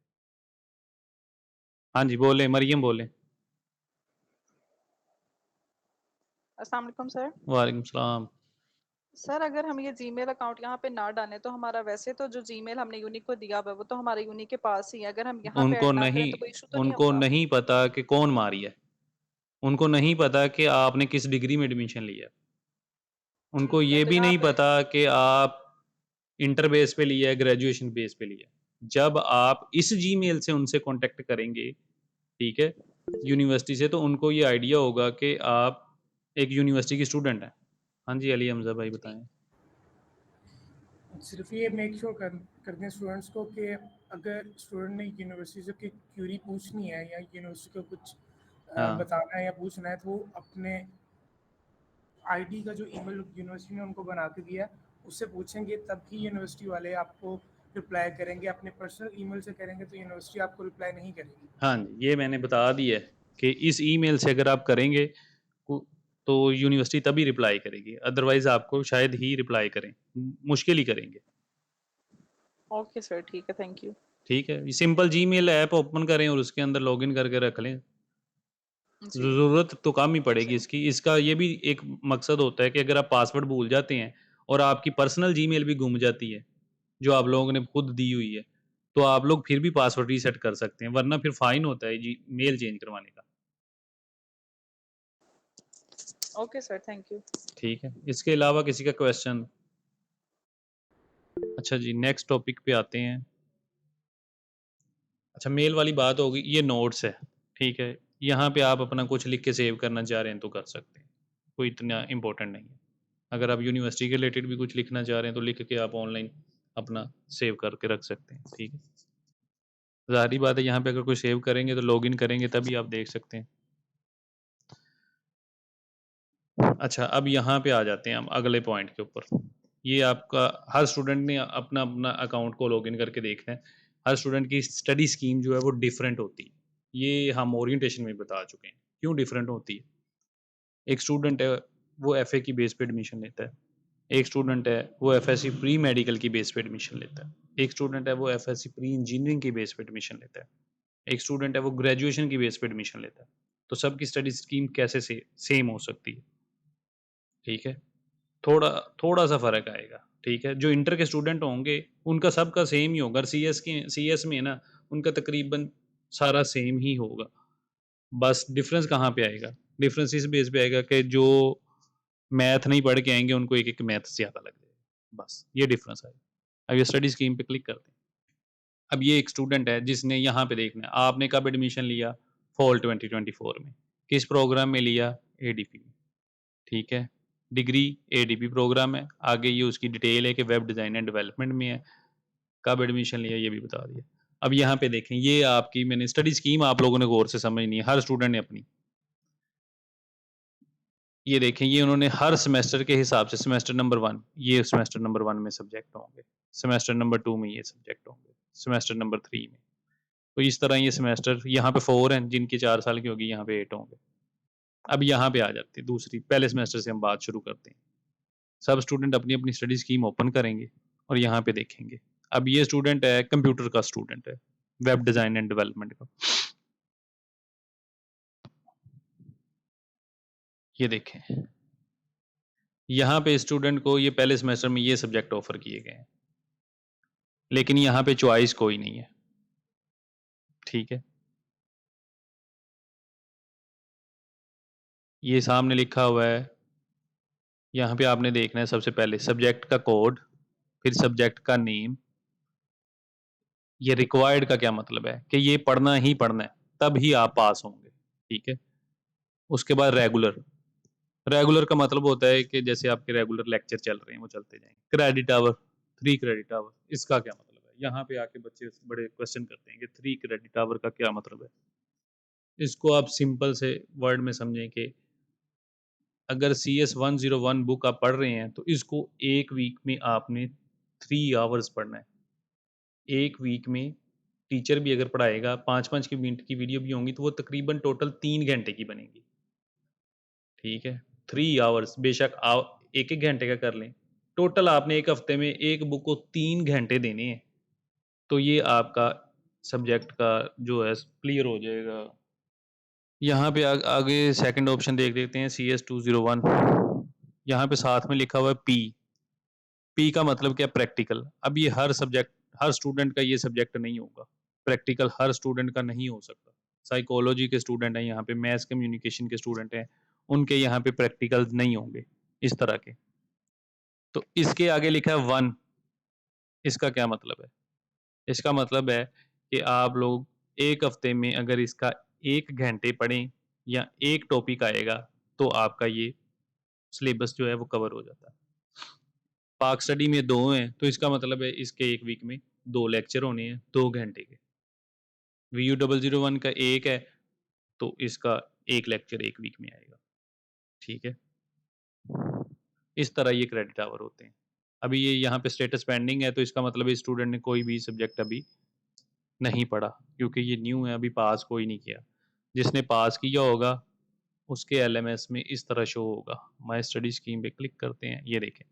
हाँ जी बोलें, मरियम बोलें। अस्सलाम वालेकुम सर। वालेकुम सलाम। सर अगर हम ये जीमेल अकाउंट यहाँ पे ना डालें तो हमारा वैसे तो जो जीमेल हमने यूनिक को दिया हुआ है वो तो हमारे यूनिक के पास ही है, अगर हम यहाँ पे उनको ऐड ना करें नहीं तो कोई इशू तो नहीं उनको होगा? नहीं पता कि कौन मारी है, उनको नहीं पता कि आपने किस डिग्री में एडमिशन लिया, उनको ठीक है ये तो भी यहाँ नहीं पे पता कि आप इंटर बेस पे लिया है, ग्रेजुएशन बेस पे लिया है। जब आप इस जीमेल से उनसे कांटेक्ट करेंगे, ठीक है, यूनिवर्सिटी से, तो उनको ये आइडिया होगा कि आप एक यूनिवर्सिटी की स्टूडेंट हैं। हाँ जी अली हमजा भाई बताएं। सिर्फ ये मेक श्योर कर दें स्टूडेंट्स को कि अगर स्टूडेंट ने यूनिवर्सिटी से कोई क्यूरी पूछनी है या यूनिवर्सिटी को कुछ हाँ बताना है या पूछना है तो वो अपने आईडी का जो ईमेल यूनिवर्सिटी ने उनको बना के दिया है उससे पूछेंगे, तब ही यूनिवर्सिटी वाले आपको रिप्लाई करेंगे। अपने पर्सनल ईमेल से करेंगे तो यूनिवर्सिटी आपको रिप्लाई नहीं करेगी। हाँ जी, ये मैंने बता दिया है कि इस ईमेल से अगर आप करेंगे तो यूनिवर्सिटी तभी रिप्लाई करेगी, अदरवाइज आपको शायद ही रिप्लाई करें, मुश्किल ही करेंगे। ओके सर ठीक है, थैंक यू। ठीक है, सिंपल जीमेल ऐप ओपन करें और उसके अंदर लॉगिन करके रख लें। जी ज़रूरत तो कम ही पड़ेगी सही। इसकी। इसका ये भी एक मकसद होता है कि अगर आप पासवर्ड भूल जाते हैं और आपकी पर्सनल जीमेल भी गुम जाती है जो आप लोगों ने खुद दी हुई है, तो आप लोग फिर भी पासवर्ड रीसेट कर सकते हैं, वरना फिर फाइन होता है जी मेल चेंज करवाने का। Okay sir, thank you. ठीक है, इसके अलावा किसी का क्वेश्चन? अच्छा जी, नेक्स्ट टॉपिक पे आते हैं। अच्छा, मेल वाली बात होगी, ये नोट्स है, ठीक है। यहाँ पे आप अपना कुछ लिख के सेव करना चाह रहे हैं तो कर सकते हैं, कोई इतना इम्पोर्टेंट नहीं है। अगर आप यूनिवर्सिटी के रिलेटेड भी कुछ लिखना चाह रहे हैं तो लिख के आप ऑनलाइन अपना सेव करके रख सकते हैं, ठीक है। ज़ाहिर बात है, यहाँ पे अगर कोई सेव करेंगे तो लॉगिन करेंगे तभी आप देख सकते हैं। अच्छा, अब यहाँ पे आ जाते हैं हम अगले पॉइंट के ऊपर। ये आपका हर स्टूडेंट ने अपना अपना अकाउंट को लॉगिन करके देखना है। हर स्टूडेंट की स्टडी स्कीम जो है वो डिफरेंट होती है, ये हम ओरिएंटेशन में बता चुके हैं क्यों डिफरेंट होती है। एक स्टूडेंट है वो एफए की बेस पे एडमिशन लेता है, एक स्टूडेंट है वो एफएससी प्री मेडिकल की बेस पे एडमिशन लेता है, एक स्टूडेंट है वो एफएससी प्री इंजीनियरिंग की बेस पे एडमिशन लेता है, एक स्टूडेंट है वो ग्रेजुएशन की बेस पे एडमिशन लेता है। तो सबकी स्टडी स्कीम कैसे से सेम हो सकती है, ठीक है। थोड़ा थोड़ा सा फ़र्क आएगा, ठीक है। जो इंटर के स्टूडेंट होंगे उनका सबका सेम ही होगा, सीएस में ना उनका तकरीबन सारा सेम ही होगा। बस डिफरेंस कहाँ पे आएगा? डिफरेंस इस बेस पे आएगा कि जो मैथ नहीं पढ़ के आएंगे उनको एक एक मैथ ज़्यादा लग जाएगा, बस ये डिफरेंस आएगा। अब ये स्टडी स्कीम पे क्लिक करते हैं। अब ये एक स्टूडेंट है जिसने यहाँ पे देखना है आपने कब एडमिशन लिया, फॉल 2024 में, किस प्रोग्राम में लिया, एडीपी में, ठीक है। डिग्री एडीपी प्रोग्राम है, आगे ये उसकी डिटेल है कि वेब डिज़ाइन एंड डेवलपमेंट में है, कब एडमिशन लिया ये भी बता दिया। अब यहाँ पे देखें, ये आपकी मैंने स्टडी स्कीम आप लोगों ने गौर से समझनी है, हर स्टूडेंट ने अपनी। ये देखें, ये उन्होंने हर सेमेस्टर के हिसाब से सेमेस्टर नंबर 1 ये सेमेस्टर नंबर 1 में सब्जेक्ट होंगे, सेमेस्टर नंबर 2 में ये सब्जेक्ट होंगे, सेमेस्टर नंबर 3 में। तो इस तरह ये सेमेस्टर यहाँ पे 4 हैं जिनकी 4 साल की होगी, यहाँ पे 8 होंगे। अब यहाँ पे आ जाते हैं दूसरी, पहले सेमेस्टर से हम बात शुरू करते हैं। सब स्टूडेंट अपनी अपनी स्टडी स्कीम ओपन करेंगे और यहाँ पे देखेंगे। अब ये स्टूडेंट है कंप्यूटर का स्टूडेंट है, वेब डिज़ाइन एंड डेवलपमेंट का। ये देखें, यहाँ पे स्टूडेंट को ये पहले सेमेस्टर में ये सब्जेक्ट ऑफर किए गए हैं, लेकिन यहाँ पे चॉइस कोई नहीं है, ठीक है। ये सामने लिखा हुआ है, यहाँ पे आपने देखना है सबसे पहले सब्जेक्ट का कोड, फिर सब्जेक्ट का नेम। ये रिक्वायर्ड का क्या मतलब है कि ये पढ़ना ही पढ़ना है, तब ही आप पास होंगे, ठीक है। उसके बाद रेगुलर, रेगुलर का मतलब होता है कि जैसे आपके रेगुलर लेक्चर चल रहे हैं वो चलते जाएंगे। क्रेडिट आवर, 3 क्रेडिट आवर, इसका क्या मतलब है? यहाँ पे आके बच्चे बड़े क्वेश्चन करते हैं कि 3 क्रेडिट आवर का क्या मतलब है। इसको आप सिंपल से वर्ड में समझें कि अगर CS 101 बुक आप पढ़ रहे हैं तो इसको एक वीक में आपने 3 आवर्स पढ़ना है। एक वीक में टीचर भी अगर पढ़ाएगा 5-5 की मिनट की वीडियो भी होंगी तो वो तकरीबन टोटल 3 घंटे की बनेगी, ठीक है। 3 आवर्स, बेशक आप एक एक घंटे का कर लें, टोटल आपने एक हफ्ते में एक बुक को 3 घंटे देने हैं, तो ये आपका सब्जेक्ट का जो है क्लियर हो जाएगा। यहाँ पे आगे सेकंड ऑप्शन देख लेते हैं, CS 201। यहाँ पे साथ में लिखा हुआ है पी का मतलब क्या? प्रैक्टिकल। अब ये हर सब्जेक्ट, हर स्टूडेंट का ये सब्जेक्ट नहीं होगा, प्रैक्टिकल हर स्टूडेंट का नहीं हो सकता। साइकोलॉजी के स्टूडेंट हैं यहाँ पे, मैथ्स कम्युनिकेशन के स्टूडेंट हैं, उनके यहाँ पे प्रैक्टिकल नहीं होंगे इस तरह के। तो इसके आगे लिखा है 1, इसका क्या मतलब है? इसका मतलब है कि आप लोग एक हफ्ते में अगर इसका 1 घंटे पढ़ें या एक टॉपिक आएगा तो आपका ये सिलेबस जो है वो कवर हो जाता है। पाक स्टडी में 2 हैं तो इसका मतलब है इसके एक वीक में 2 लेक्चर होने हैं 2 घंटे के। VU 001 का 1 है तो इसका 1 लेक्चर एक वीक में आएगा, ठीक है। इस तरह ये क्रेडिट आवर होते हैं। अभी ये यहाँ पे स्टेटस पेंडिंग है तो इसका मतलब है स्टूडेंट ने कोई भी सब्जेक्ट अभी नहीं पढ़ा, क्योंकि ये न्यू है, अभी पास कोई नहीं किया। जिसने पास किया होगा उसके LMS में इस तरह शो होगा। माय स्टडी स्कीम पे क्लिक करते हैं, ये देखें।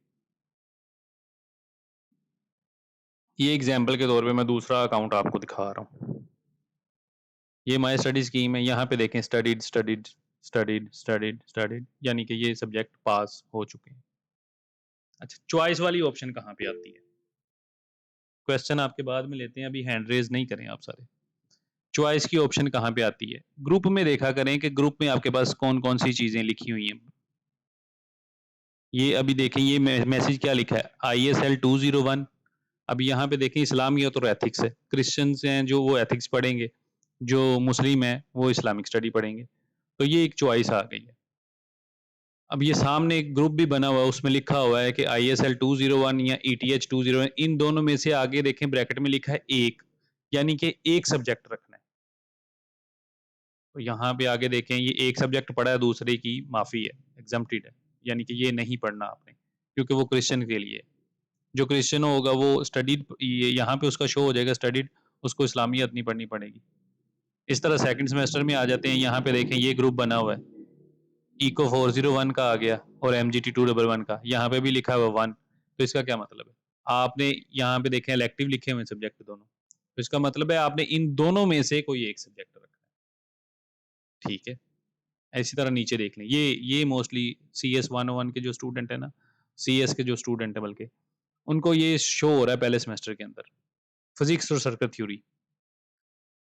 ये एग्जाम्पल के तौर पे मैं दूसरा अकाउंट आपको दिखा रहा हूँ। ये माय स्टडी स्कीम है, यहाँ पे देखें studied studied studied studied studied, यानी कि ये सब्जेक्ट पास हो चुके हैं। अच्छा, चॉइस वाली ऑप्शन कहाँ पे आती है? क्वेश्चन आपके बाद में लेते हैं, अभी हैंड रेज नहीं करें आप सारे। चॉइस की ऑप्शन कहाँ पे आती है? ग्रुप में देखा करें कि ग्रुप में आपके पास कौन कौन सी चीज़ें लिखी हुई हैं। ये अभी देखें ये मैसेज क्या लिखा है, ISL 201। अब यहाँ पे देखें इस्लामियत और एथिक्स है, क्रिश्चियंस हैं जो वो एथिक्स पढ़ेंगे, जो मुस्लिम है वो इस्लामिक स्टडी पढ़ेंगे। तो ये एक चॉइस आ गई है। अब ये सामने एक ग्रुप भी बना हुआ है, उसमें लिखा हुआ है कि ISL 201 या ETH 201, इन दोनों में से आगे देखें ब्रैकेट में लिखा है एक, यानी कि एक सब्जेक्ट रखना है। तो यहाँ पे आगे देखें ये एक सब्जेक्ट पढ़ा है, दूसरे की माफ़ी है, एग्जम्प्टेड है, यानी कि ये नहीं पढ़ना आपने, क्योंकि वो क्रिश्चियन के लिए है। जो क्रिश्चियन होगा वो स्टडीड, ये यहाँ पे उसका शो हो जाएगा स्टडीड, उसको इस्लामियत नहीं पढ़नी पड़ेगी। इस तरह सेकंड सेमेस्टर में आ जाते हैं, यहाँ पे देखें ये ग्रुप बना हुआ है, इको 401 का आ गया और MGT 211 का, यहाँ पे भी लिखा हुआ 1। तो इसका क्या मतलब है, आपने यहाँ पे देखें इलेक्टिव लिखे हुए सब्जेक्ट दोनों, तो इसका मतलब है आपने इन दोनों में से कोई एक सब्जेक्ट रखना है, ठीक है। इसी तरह नीचे देख लें, ये मोस्टली CS 101 के जो स्टूडेंट है ना, CS के जो स्टूडेंट है बल्कि, उनको ये शो हो रहा है पहले सेमेस्टर के अंदर, फिजिक्स और सर्किट थ्योरी।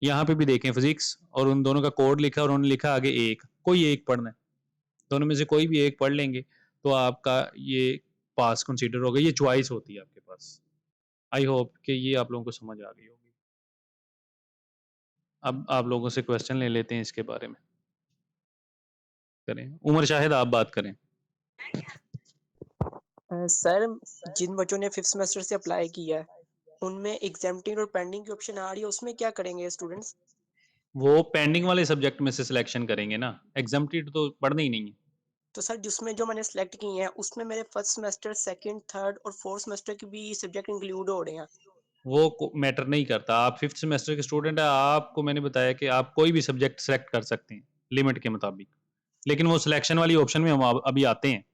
यहाँ पे भी देखें फिजिक्स, और उन दोनों का कोड लिखा और उन्होंने लिखा आगे एक, कोई एक पढ़ना है, दोनों में से कोई भी एक पढ़ लेंगे तो आपका ये पास कंसीडर होगा। ये चॉइस होती है आपके पास। आई होप कि ये आप लोगों को समझ आ गई होगी। अब आप लोगों से क्वेश्चन ले लेते हैं इसके बारे में, करें। उमर शाहिद आप बात करें। सर जिन बच्चों ने 5th सेमेस्टर से अप्लाई किया है उनमें एग्जाम्प्टिंग और पेंडिंग की ऑप्शन आ रही है, उसमें क्या करेंगे स्टूडेंट्स? वो पेंडिंग वाले सब्जेक्ट में से सिलेक्शन करेंगे ना, एग्जाम्प्टेड तो पढ़ना ही नहीं है। तो सर जिसमें जो मैंने सेलेक्ट की हैं उसमें मेरे फर्स्ट सेमेस्टर, सेकंड, थर्ड और फोर्थ सेमेस्टर के भी सब्जेक्ट इंक्लूड हो रहे हैं। वो मैटर नहीं करता, आप 5th सेमेस्टर के स्टूडेंट है, आपको मैंने बताया कि आप कोई भी सब्जेक्ट सेलेक्ट कर सकते हैं लिमिट के मुताबिक, लेकिन वो सिलेक्शन वाली ऑप्शन में हम अभी आते हैं,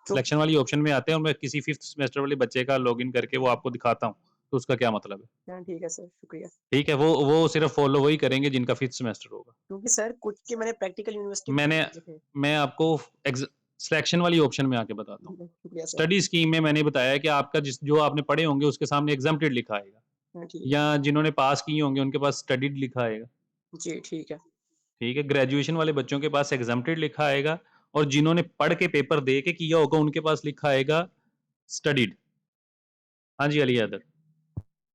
सिलेक्शन वाली ऑप्शन में आते हैं, और मैं किसी 5th सेमेस्टर वाले बच्चे का लॉगिन करके वो आपको दिखाता हूँ, तो उसका क्या मतलब है। हाँ ठीक है सर, शुक्रिया। ठीक है, वो सिर्फ फॉलो वही करेंगे जिनका 5th सेमेस्टर होगा। क्योंकि सर कुछ के मैंने प्रैक्टिकल यूनिवर्सिटी मैं आपको सिलेक्शन वाली ऑप्शन में आके बताता हूँ। शुक्रिया सर। स्टडी स्कीम में मैंने बताया कि आपका जो आपने पढ़े होंगे उसके सामने एग्जाम्प्टेड लिखा आएगा, हाँ, ठीक है। या जिन्होंने पास किए होंगे उनके पास स्टडीड लिखा आएगा। जी ठीक है। ठीक है, ग्रेजुएशन वाले बच्चों के पास एग्जाम्प्टेड लिखा आएगा, और जिन्होंने पढ़ के पेपर दे के किया होगा उनके पास लिखा आएगा स्टडीड। हाँ जी अली अदर।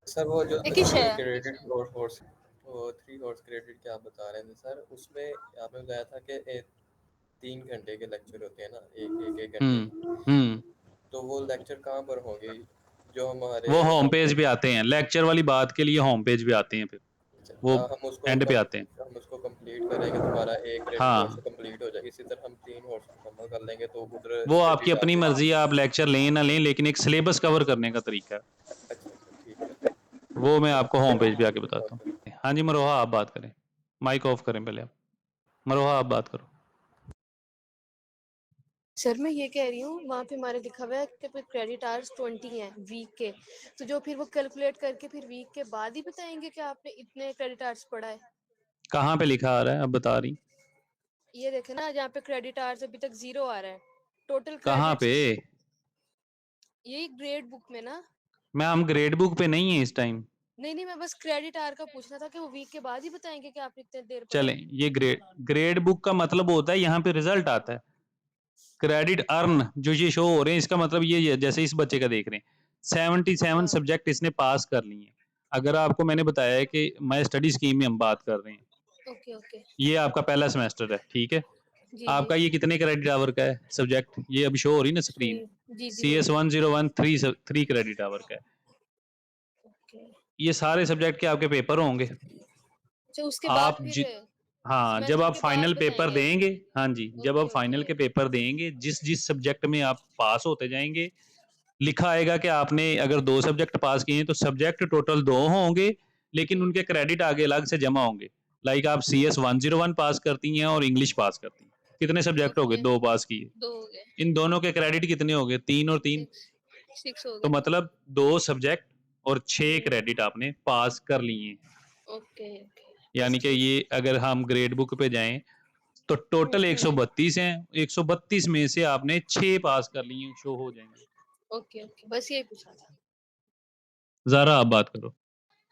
सर वो जो एक ही शय है। क्रेडिट और कोर्स, वो 3 कोर्स क्रेडिट क्या आप बता रहे थे सर, उसमें आपने बताया था कि 3 घंटे के लेक्चर होते हैं ना, एक घंटे, तो वो लेक्चर कहाँ पर होंगे जो हमारे? वो होम पेज पे आते हैं, लेक्चर वाली बात के लिए होम पेज पे आते हैं, फिर वो हम उसको एंड पे आते हैं। हम उसको कंप्लीट करेंगे तो हमारा एक क्रेडिट हाँ। कोर्स कंप्लीट हो जाएगा। इसी तरह हम 3 कोर्स मुकम्मल कर लेंगे तो उधर वो आपकी अपनी मर्जी है, आप लेक्चर लें ना लें, लेकिन एक सिलेबस कवर करने का तरीका है। अच्छा ठीक है, वो मैं आपको होम पेज पे आके बताता हूँ। हाँ जी मरोहा आप बात करें, माइक ऑफ करें पहले आप, मरोहा आप बात करो। सर मैं ये कह रही हूँ वहाँ पे हमारे लिखा हुआ है कि क्रेडिट आवर्स 20 हैं वीक के, तो जो फिर वो कैलकुलेट करके फिर वीक के बाद ही बताएंगे कि आपने इतने क्रेडिट आवर्स पढ़ा है। कहाँ पे लिखा आ रहा है, अब बता रही? ये देखे ना जहाँ पे क्रेडिट आवर्स अभी तक 0 आ रहा है टोटल कहाँ पे? यही ग्रेड बुक में ना। मैम ग्रेड बुक पे नहीं है इस टाइम। नहीं मैं बस क्रेडिट आवर का पूछना था कि वो वीक के बाद ही बताएंगे कि आपने इतने देर चलें, ये ग्रेड बुक का मतलब होता है यहाँ पे रिजल्ट आता है। क्रेडिट अर्न जो ये शो हो रहे हैं इसका मतलब ये है, जैसे इस बच्चे का देख रहे हैं 77 सब्जेक्ट इसने पास कर लिए हैं। अगर आपको मैंने बताया है कि मैं स्टडी स्कीम में हम बात कर रहे हैं, ओके ये आपका पहला सेमेस्टर है, ठीक है। आपका ये कितने क्रेडिट आवर का है सब्जेक्ट, ये अभी शो हो रही है ना स्क्रीन, CS 101 3 क्रेडिट आवर का है। ये सारे सब्जेक्ट के आपके पेपर होंगे। उसके बाद फिर हाँ जब आप फाइनल पेपर देंगे, हाँ जी जब आप फाइनल के पेपर देंगे, जिस सब्जेक्ट में आप पास होते जाएंगे, लिखा आएगा कि आपने अगर 2 सब्जेक्ट पास किए हैं तो सब्जेक्ट टोटल 2 होंगे, लेकिन उनके क्रेडिट आगे अलग से जमा होंगे। लाइक आप CS 101 पास करती हैं और इंग्लिश पास करती हैं, कितने सब्जेक्ट हो गए? 2 पास किए, 2 हो गए। इन दोनों के क्रेडिट कितने हो गए? 3 और 3 6 हो गए। तो मतलब 2 सब्जेक्ट और 6 क्रेडिट आपने पास कर लिए हैं। ओके यानी कि ये अगर हम ग्रेड बुक पे जाएं तो टोटल 132 हैं, 132 में से आपने 6 पास कर लिए, शो हो जाएंगे। ओके बस यही पूछा था। ज़ारा आप बात करो।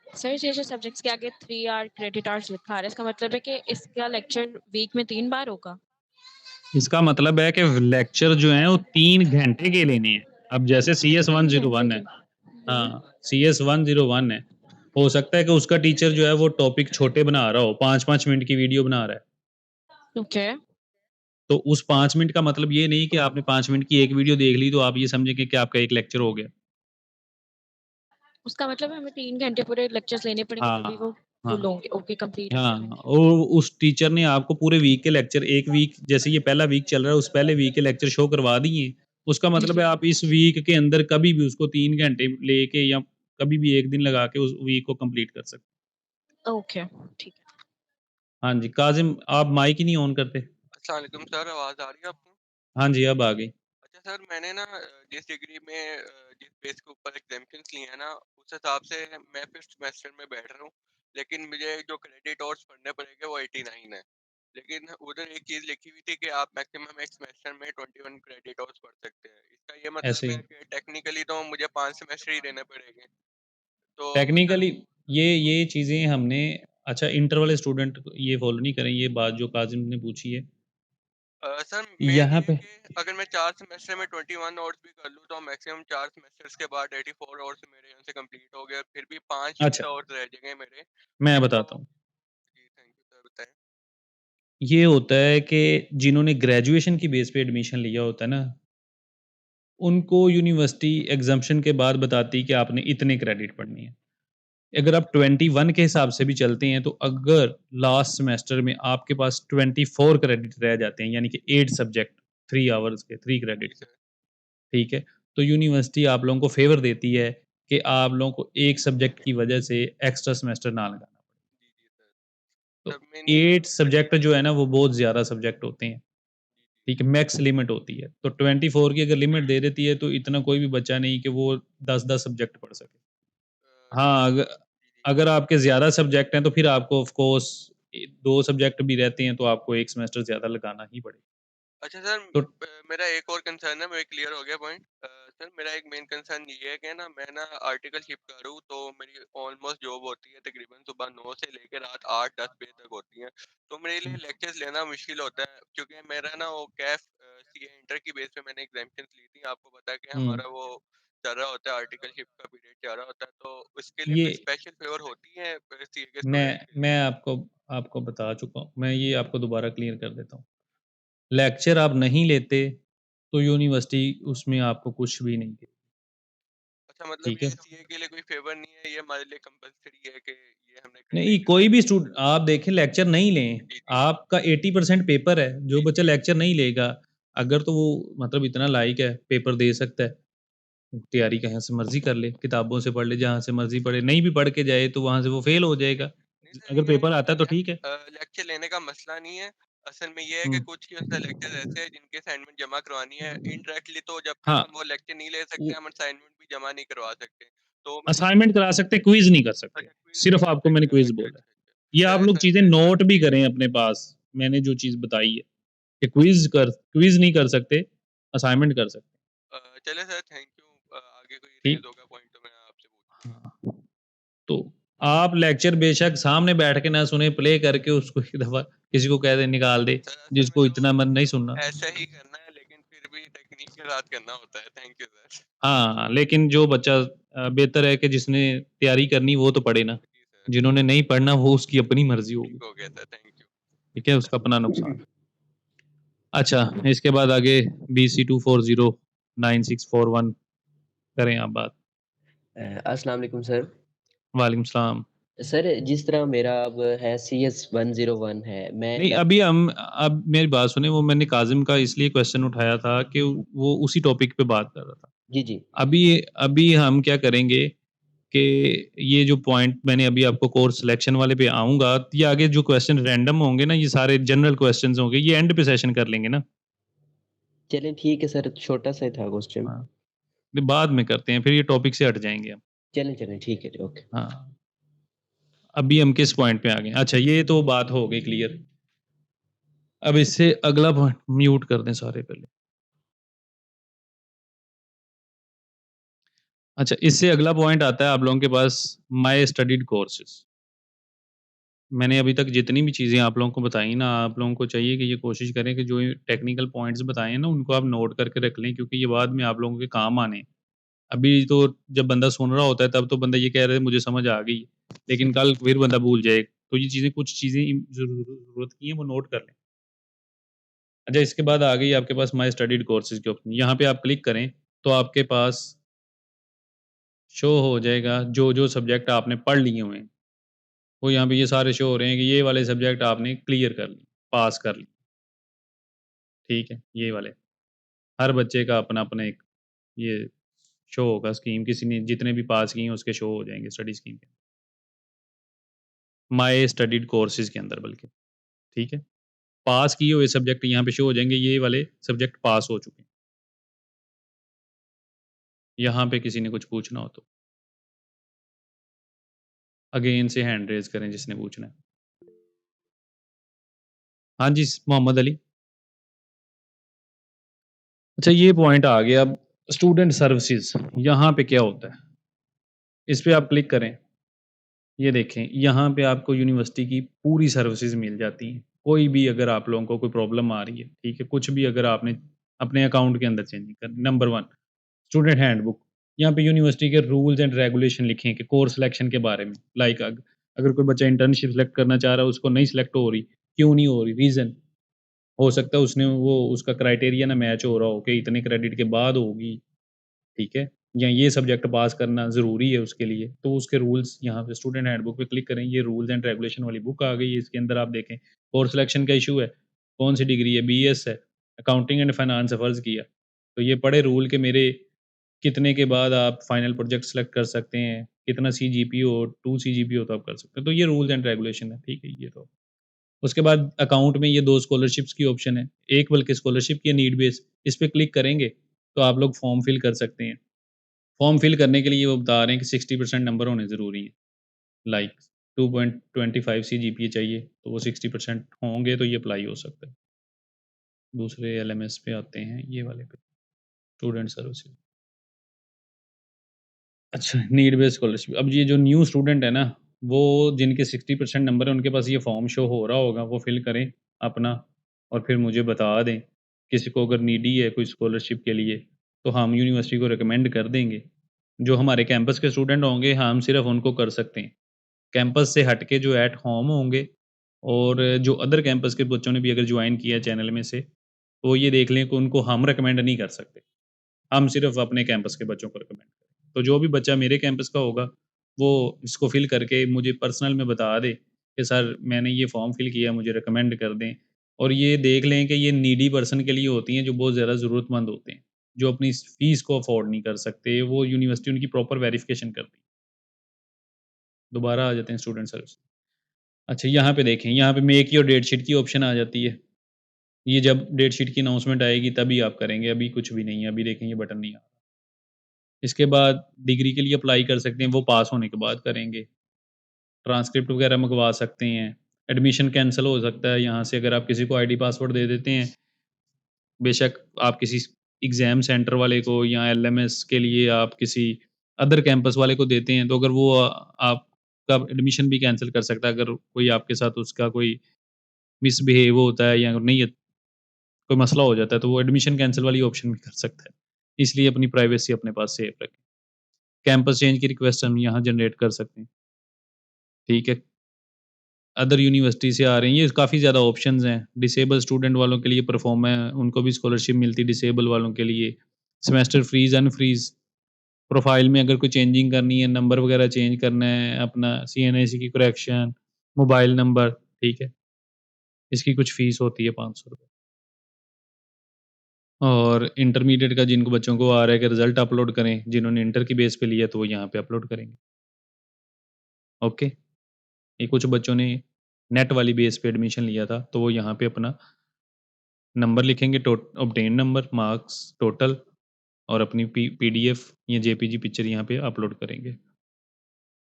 सर ये जो सब्जेक्ट्स के आगे 3 आवर क्रेडिट आवर्स लिखा आ रहा है, इसका मतलब है कि इसका लेक्चर वीक में 3 बार होगा? इसका मतलब है कि लेक्चर जो हैं वो 3 घंटे के लेने हैं। अब जैसे CS 101 है, हाँ, CS 101 है, हो सकता है कि उसका टीचर जो है वो टॉपिक छोटे बना रहा हो, 5-5 मिनट की वीडियो बना रहा है। ओके। तो उस 5 मिनट का मतलब ये नहीं कि आपने 5 मिनट की एक वीडियो देख ली तो आप ये समझेंगे कि आपका एक लेक्चर हो गया। उसका मतलब है हमें 3 घंटे पूरे लेक्चर्स लेने पड़ेंगे तभी वो हाँ, फुल होंगे। ओके, कंप्लीट हाँ, होंगे। और उस टीचर ने आपको पूरे वीक के लेक्चर, एक वीक जैसे ये पहला वीक चल रहा है, उस पहले वीक के लेक्चर शो करवा दिए। उसका मतलब है आप इस वीक के अंदर कभी भी उसको 3 घंटे लेके या कभी भी 1 दिन लगा के उस वीक को कंप्लीट कर सकते। ओके, ठीक है। हाँ जी, काज़िम आप माइक ही नहीं ऑन करते। अस्सलाम वालेकुम सर, आवाज़ आ रही है आपको? हाँ जी, अब आ गई। अच्छा सर, मैंने ना जिस डिग्री में जिस बेस के ऊपर एग्जाम्पशंस लिए हैं ना, उस हिसाब से मैं फिफ्थ सेमेस्टर में बैठ रहा हूँ, लेकिन मुझे जो क्रेडिट आवर्स पढ़ने पड़ेंगे वो 89 है। लेकिन उधर एक चीज़ लिखी हुई थी कि आप मैक्सिमम एक सेमेस्टर में 21 क्रेडिट आवर्स पढ़ सकते हैं। इसका ये ऐसे मतलब है ही। कि टेक्निकली तो मुझे 5 सेमेस्टर ही देने पड़ेंगे। तो सर टेक्निकली ये चीज़ें हमने, अच्छा इंटर वाले स्टूडेंट ये फॉलो नहीं करें, ये बात जो काज़िम ने पूछी है। सर मेन ये यहाँ है पे कि अगर मैं 4 सेमेस्टर में 21 आवर्स भी कर लूँ तो मैक्सिमम 4 सेमेस्टर्स के बाद 84 आवर्स मेरे यहाँ से कंप्लीट हो गए, फिर भी 5 अच्छा, आवर्स रह जाएंगे मेरे। मैं तो बताता हूँ। जी थैंक यू सर, बताएं। ये होता है कि जिन्होंने ग्रेजुएशन की बेस पे एडमिशन लिया होता है ना, उनको यूनिवर्सिटी एग्ज़म्पशन के बाद बताती है कि आपने इतने क्रेडिट पढ़ने हैं। अगर आप 21 के हिसाब से भी चलते हैं, तो अगर लास्ट सेमेस्टर में आपके पास 24 क्रेडिट रह जाते हैं, यानी कि 8 सब्जेक्ट 3 आवर्स के 3 क्रेडिट जी के, सर। ठीक है? तो यूनिवर्सिटी आप लोगों को फ़ेवर देती है कि आप लोगों को एक सब्जेक्ट की वजह से एक्स्ट्रा सेमेस्टर ना लगाना। जी जी सर। तो सर मेन ये 8 सब्जेक्ट जो है ना, वो बहुत ज़्यादा सब्जेक्ट होते हैं, ठीक है? मैक्स लिमिट होती है। तो 24 की अगर लिमिट दे देती है, तो इतना कोई भी बच्चा नहीं कि वो 10-10 सब्जेक्ट पढ़ सके। हाँ, जी जी अगर आपके ज़्यादा सब्जेक्ट हैं, तो फिर आपको ऑफ़ कोर्स 2 सब्जेक्ट भी रहते हैं, तो आपको 1 सेमेस्टर ज़्यादा लगाना ही पड़ेगा। अच्छा सर, तो मेरा एक और कंसर्न है, मुझे क्लियर हो गया पॉइंट। सर मेरा एक मेन कंसर्न ये है कि ना मैं ना आर्टिकलशिप कर हूँ, तो मेरी ऑलमोस्ट जॉब होती है तकरीबन सुबह 9 से लेकर रात 8-10 बजे तक होती है। तो मेरे लिए लेक्चर्स लेना मुश्किल होता है, क्योंकि मेरा ना वो कैफ सीए इंटर की बेस पे मैंने एग्जामिशंस ली थी। आपको पता है कि हुँ, हमारा वो चल रहा होता है, आर्टिकलशिप का पीरियड चल रहा होता है, तो उसके लिए ये कोई स्पेशल फेवर होती है सीए के स्टूडेंट्स मैं के लिए? मैं आपको आपको बता चुका हूँ। मैं ये आपको दोबारा क्लियर कर देता हूँ। लेक्चर आप नहीं लेते, तो यूनिवर्सिटी उसमें आपको कुछ भी नहीं देगी, अच्छा, मतलब ठीक है? ये सीए के लिए कोई फेवर नहीं है, ये हमारे लिए कंपल्सरी है कि ये हमने करना ही नहीं, करना कोई है? भी आप देखें लेक्चर नहीं लें, जी जी आपका 80% पेपर है, जो जी बच्चा लेक्चर नहीं लेगा, अगर तो वो मतलब इतना लायक है, पेपर दे सकता है, तैयारी कहाँ से मर्ज़ी कर ले, किताबों से पढ़ ले, जहाँ से मर्ज़ी पढ़े, नहीं भी पढ़ के जाए तो वहाँ से वो फ़ेल हो जाएगा। नहीं सर, अगर ये पेपर आता है तो ठीक है। लेक्चर लेने का मसला नहीं है। असल में ये है कि हुँ, कुछ ऐसे लेक्चर ऐसे हैं जिनके असाइनमेंट जमा करवानी है इनडायरेक्टली, तो जब तक हाँ, हम वो लेक्चर नहीं ले सकते, वो हम असाइनमेंट भी जमा नहीं करवा सकते। तो मैं ये असाइनमेंट करा सकते हैं, क्विज़ नहीं कर सकते। अच्छा क्विज नहीं सिर्फ़ कर आपको मैंने सकते। क्विज़ अच्छा बोला है। अच्छा अच्छा। ये आप चले लोग सर चीज़ें थैंक नोट भी करें अपने पास, मैंने जो चीज़ बताई है, कि क्विज़ नहीं कर सकते, असाइनमेंट कर सकते हैं, चले सर थैंक यू। आगे कोई रेज ठीक? होगा पॉइंट तो मैं आपसे पूछूंगा। हाँ, तो आप लेक्चर बेशक सामने बैठ के ना सुने, प्ले करके उसको एक दफ़ा किसी को कह दें निकाल दे, सर असल में जिसको तो इतना मन नहीं सुनना। ऐसा ही करना है, लेकिन फिर भी टेक्निक के साथ करना होता है। Thank you sir. हाँ, लेकिन जो बच्चा बेहतर है कि जिसने तैयारी करनी वो तो पढ़े ना, जी सर, जिन्होंने नहीं पढ़ना वो उसकी अपनी मर्ज़ी होगी, ठीक हो गया सर, थैंक यू। ठीक है? उसका अपना नुकसान। अच्छा, इसके बाद आगे BC2409641 करें आप बात। अस्सलाम वालेकुम सर। वालेकुम सलाम। सर जिस तरह मेरा अब है CS 101 है, मैं नहीं, क्या अब मेरी बात सुनिए, वो मैंने काज़िम का इसलिए क्वेश्चन उठाया था कि वो उसी टॉपिक पे बात कर रहा था। जी, जी। अभी अभी हम क्या करेंगे कि ये जो पॉइंट मैंने अभी आपको कोर्स सिलेक्शन वाले पे आऊँगा, ये आगे जो क्वेश्चन रैंडम होंगे ना, ये सारे जनरल क्वेश्चंस होंगे, ये एंड पे सेशन कर लेंगे ना। चलें ठीक है सर, छोटा-सा ही था क्वेश्चन। हाँ, नहीं, बाद में करते हैं, फिर ये टॉपिक से हट जाएँगे हम। चलें ठीक है जी, ओके। हाँ, अभी हम किस पॉइंट पे आ गए? अच्छा, ये तो बात हो गई क्लियर। अब इससे अगला पॉइंट म्यूट कर दें सारे पहले। अच्छा, इससे अगला पॉइंट आता है आप लोगों के पास माय स्टडीड कोर्सेज़। मैंने अभी तक जितनी भी चीज़ें आप लोगों को बताई ना, आप लोगों को चाहिए कि ये कोशिश करें कि जो ये टेक्निकल पॉइंट्स बताए हैं ना, उनको आप नोट करके रख लें, क्योंकि ये बाद में आप लोगों के काम आने हैं। अभी तो जब बंदा सुन रहा होता है तब तो बंदा ये कह रहा है मुझे समझ आ गई, लेकिन कल फिर बंदा भूल जाए। तो ये चीज़ें, कुछ चीज़ें ज़रूरत की हैं वो नोट कर लें। अच्छा, इसके बाद आ गई आपके पास माय स्टडीड कोर्सेज़ के ऑप्शन। यहाँ पे आप क्लिक करें तो आपके पास शो हो जाएगा जो सब्जेक्ट आपने पढ़ लिए हुए हैं। वो यहाँ पे ये सारे शो हो रहे हैं कि ये वाले सब्जेक्ट आपने क्लियर कर लिए, पास कर लिए। ठीक है, ये वाले। हर बच्चे का अपना-अपना एक ये शो होगा स्कीम, किसी ने जितने भी पास किए हैं उसके शो हो जाएँगे स्टडी स्कीम के। माय स्टडीड कोर्सेज़ के अंदर बल्कि, ठीक है? पास किए हुए सब्जेक्ट यहाँ पे शो हो जाएँगे, ये वाले सब्जेक्ट पास हो चुके हैं। यहाँ पे किसी ने कुछ पूछना हो तो अगेन से हैंड रेज़ करें जिसने पूछना है। हाँ जी, मोहम्मद अली। अच्छा, ये पॉइंट आ गया अब स्टूडेंट सर्विसेज़, यहाँ पे क्या होता है? इस पे आप क्लिक करें। ये देखें, यहाँ पे आपको यूनिवर्सिटी की पूरी सर्विसेज़ मिल जाती हैं। कोई भी अगर आप लोगों को कोई प्रॉब्लम आ रही है, ठीक है? कुछ भी अगर आपने अपने अकाउंट के अंदर चेंजिंग करनी, नंबर 1 स्टूडेंट हैंडबुक। यहाँ पे यूनिवर्सिटी के रूल्स एंड रेगुलेशन लिखे हैं कि कोर्स सिलेक्शन के बारे में। लाइक अगर कोई बच्चा इंटर्नशिप सेलेक्ट करना चाह रहा है, उसको नहीं सेलेक्ट हो रही, क्यों नहीं हो रही? रीज़न हो सकता है उसने वो उसका क्राइटेरिया ना मैच हो रहा हो कि इतने क्रेडिट के बाद होगी, ठीक है? या ये सब्जेक्ट पास करना ज़रूरी है उसके लिए, तो उसके रूल्स यहाँ पे स्टूडेंट हैंडबुक पे क्लिक करें, ये रूल्स एंड रेगुलेशन वाली बुक आ गई है, इसके अंदर आप देखें कोर्स सिलेक्शन का इश्यू है, कौन-सी डिग्री है, बीएस है, अकाउंटिंग एंड फाइनेंस है फ़र्ज़ किया, तो ये पढ़े रूल के मेरे कितने के बाद आप फाइनल प्रोजेक्ट सेलेक्ट कर सकते हैं, कितना सीजीपीओ 2 सीजीपीओ तो आप कर सकते हैं, तो ये रूल्स एंड रेगुलेशन है, ठीक है? ये तो उसके बाद अकाउंट में ये 2 स्कॉलरशिप्स की ऑप्शन है, एक बल्कि स्कॉलरशिप की है नीड बेस, इस पे क्लिक करेंगे, तो आप लोग फॉर्म फिल कर सकते हैं। फॉर्म फिल करने के लिए वो बता रहे हैं कि 60% नंबर होने ज़रूरी हैं। लाइक 2.25 सीजीपीए चाहिए, तो वो 60% होंगे तो ये अप्लाई हो सकता है। दूसरे एलएमएस पे आते हैं, ये वाले पे, स्टूडेंट सर्विसेज। अच्छा, नीड बेस्ड स्कॉलरशिप। अब ये जो न्यू स्टूडेंट है ना, वो जिनके 60% नंबर है, उनके पास ये फॉर्म शो हो रहा होगा, वो फिल करें अपना और फिर मुझे बता दें। किसी को अगर नीडी है कोई स्कॉलरशिप के लिए, तो हम यूनिवर्सिटी को रिकमेंड कर देंगे। जो हमारे कैंपस के स्टूडेंट होंगे, हम सिर्फ़ उनको कर सकते हैं। कैंपस से हट के जो एट होम होंगे और जो अदर कैंपस के बच्चों ने भी अगर जॉइन किया है चैनल में से, तो ये देख लें कि उनको हम रिकमेंड नहीं कर सकते। हम सिर्फ़ अपने कैंपस के बच्चों को रिकमेंड करें। तो जो भी बच्चा मेरे कैंपस का होगा, वो इसको फ़िल करके मुझे पर्सनल में बता दे कि सर मैंने ये फ़ॉर्म फ़िल किया, मुझे रिकमेंड कर दें। और ये देख लें कि ये नीडी पर्सन के लिए होती हैं जो बहुत ज़्यादा ज़रूरतमंद होते हैं, जो अपनी फ़ीस को अफ़ोर्ड नहीं कर सकते, वो यूनिवर्सिटी उनकी प्रॉपर वेरिफ़िकेशन करती है। दोबारा आ जाते हैं स्टूडेंट सर्विस। अच्छा, यहाँ पे देखें, यहाँ पे मेक योर डेट शीट की ऑप्शन आ जाती है। ये जब डेट शीट की अनाउंसमेंट आएगी तभी आप करेंगे, अभी कुछ भी नहीं है। अभी देखें ये बटन नहीं आ रहा। इसके बाद डिग्री के लिए अप्लाई कर सकते हैं, वो पास होने के बाद करेंगे। ट्रांसक्रिप्ट वगैरह मँगवा सकते हैं। एडमिशन कैंसल हो सकता है यहाँ से अगर आप किसी को आईडी पासवर्ड दे देते हैं। बेशक आप किसी एग्ज़ाम सेंटर वाले को या एलएमएस के लिए आप किसी अदर कैंपस वाले को देते हैं, तो अगर वो आपका एडमिशन भी कैंसल कर सकता है, अगर कोई आपके साथ उसका कोई मिसबिहेव होता है या नहीं, कोई मसला हो जाता है, तो वो एडमिशन कैंसल वाली ऑप्शन भी कर सकता है। इसलिए अपनी प्राइवेसी अपने पास सेफ रखें। कैंपस चेंज की रिक्वेस्ट हम यहाँ जनरेट कर सकते हैं। ठीक है। अदर यूनिवर्सिटी से आ रही हैं, ये काफ़ी ज़्यादा ऑप्शंस हैं। डिसेबल स्टूडेंट वालों के लिए परफॉर्म है, उनको भी स्कॉलरशिप मिलती है डिसेबल वालों के लिए। सेमेस्टर फ्रीज़, अनफ्रीज़, प्रोफाइल में अगर कोई चेंजिंग करनी है, नंबर वगैरह चेंज करना है, अपना सीएनआईसी की करेक्शन, मोबाइल नंबर, ठीक है। इसकी कुछ फ़ीस होती है ₹500। और इंटरमीडिएट का जिनको बच्चों को आ रहा है कि रिज़ल्ट अपलोड करें, जिन्होंने इंटर की बेस पे लिया तो वो यहाँ पे अपलोड करेंगे। ओके। ये कुछ बच्चों ने नेट वाली बेस पे एडमिशन लिया था, तो वो यहाँ पे अपना नंबर लिखेंगे, ऑब्टेन नंबर, मार्क्स, टोटल और अपनी पीडीएफ या जेपीजी पिक्चर यहाँ पे अपलोड करेंगे।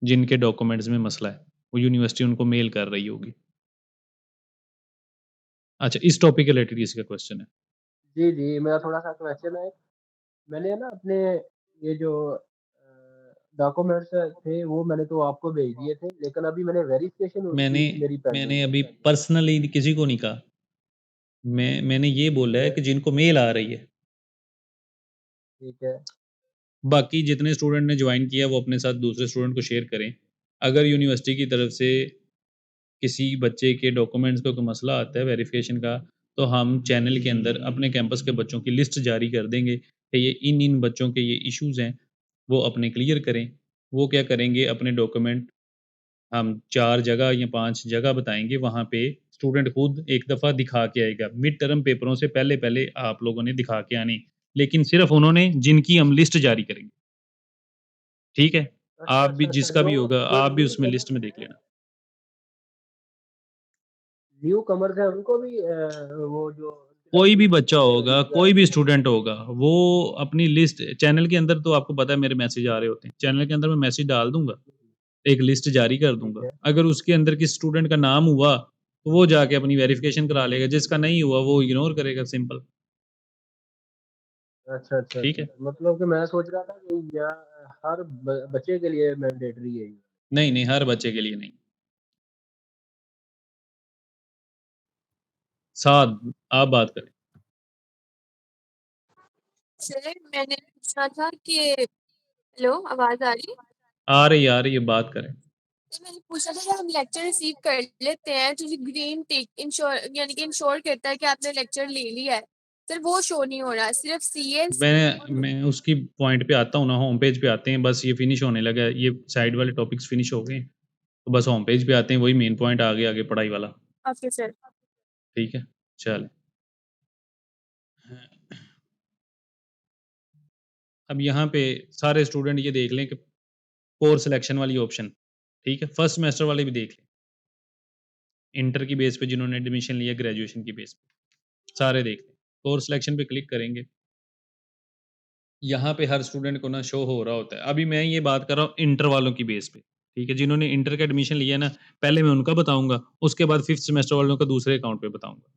जिनके डॉक्यूमेंट्स में मसला है, वो यूनिवर्सिटी उनको मेल कर रही होगी। अच्छा, इस टॉपिक के रिलेटेड किसी का क्वेश्चन है? जी, मेरा थोड़ा-सा क्वेश्चन है। मैंने ना अपने ये जो डॉक्यूमेंट्स थे वो मैंने तो आपको भेज दिए थे, लेकिन अभी मैंने वेरिफिकेशन मैंने की मेरी पेंडिंग मैंने है। अभी पर्सनली किसी को नहीं कहा। मैंने ये बोला है ठीक कि है, जिनको मेल आ रही है, ठीक है। बाकी जितने स्टूडेंट ने ज्वाइन किया वो अपने साथ दूसरे स्टूडेंट को शेयर करें। अगर यूनिवर्सिटी की तरफ से किसी बच्चे के डॉक्यूमेंट्स का कोई मसला आता है वेरिफिकेशन का, तो हम चैनल के अंदर अपने कैंपस के बच्चों की लिस्ट जारी कर देंगे कि ये इन बच्चों के ये इश्यूज़ हैं, वो अपने क्लियर करें। वो क्या करेंगे, अपने डॉक्यूमेंट हम 4 जगह या 5 जगह बताएँगे, वहाँ पे स्टूडेंट खुद एक दफ़ा दिखा के आएगा। मिड टर्म पेपरों से पहले-पहले आप लोगों ने दिखा के आनी, लेकिन सिर्फ़ उन्होंने जिनकी हम लिस्ट जारी करेंगे, ठीक है? अच्छा, आप भी अच्छा, अच्छा, जिसका जो भी होगा, जो आप भी न्यू उसमें लिस्ट में देख लेना। न्यू कमर्स हैं उनको भी वो जो कोई भी बच्चा उनके होगा, वीज़ा कोई भी स्टूडेंट होगा, वो अपनी लिस्ट चैनल के अंदर, तो आपको पता है मेरे मैसेज आ रहे होते हैं। चैनल के अंदर मैं मैसेज डाल दूँगा, एक लिस्ट जारी कर ठीक दूँगा। है। अगर उसके अंदर किसी स्टूडेंट का नाम हुआ, तो वो जाके अपनी वेरिफ़िकेशन करा लेगा, जिसका नहीं हुआ वो इग्नोर करेगा, सिंपल। अच्छा, अच्छा, ठीक अच्छा। है? मतलब कि मैं सोच रहा था कि हर बच्चे के लिए मैंडेटरी है ये। नहीं, नहीं, हर बच्चे के लिए नहीं। साद, आप बात करें। सर मैंने पूछना था कि हेलो, आवाज़ आ रही है? आ रही है, बात करें। तो मैंने पूछा था कि हम लेक्चर रिसीव कर लेते हैं तो ग्रीन टिक इंश्योर यानी कि इंश्योर करता है कि आपने लेक्चर ले लिया है। सर वो शो नहीं हो रहा, सिर्फ सीएस मैं उसकी पॉइंट पे आता हूँ ना, होम पेज पे आते हैं, बस ये फिनिश होने लगा है, ये साइड वाले टॉपिक्स फिनिश हो गए हैं, तो बस होम पेज पे आते हैं, वही मेन पॉइंट आगे पढ़ाई वाला। Okay sir. ठीक है? चलें। अब यहाँ पे सारे स्टूडेंट ये देख लें कि कोर्स सिलेक्शन वाली ऑप्शन, ठीक है? फर्स्ट सेमेस्टर वाले भी देख लें। इंटर की बेस पे जिन्होंने एडमिशन लिया, ग्रेजुएशन की बेस पे, सारे देख लें। कोर्स सिलेक्शन पे क्लिक करेंगे। यहाँ पे हर स्टूडेंट को ना शो हो रहा होता है। अभी मैं ये बात कर रहा हूँ इंटर वालों की बेस पे, ठीक है? जिन्होंने इंटर का एडमिशन लिया है ना, पहले मैं उनका बताऊँगा, उसके बाद 5th सेमेस्टर वालों का दूसरे अकाउंट पे बताऊँगा।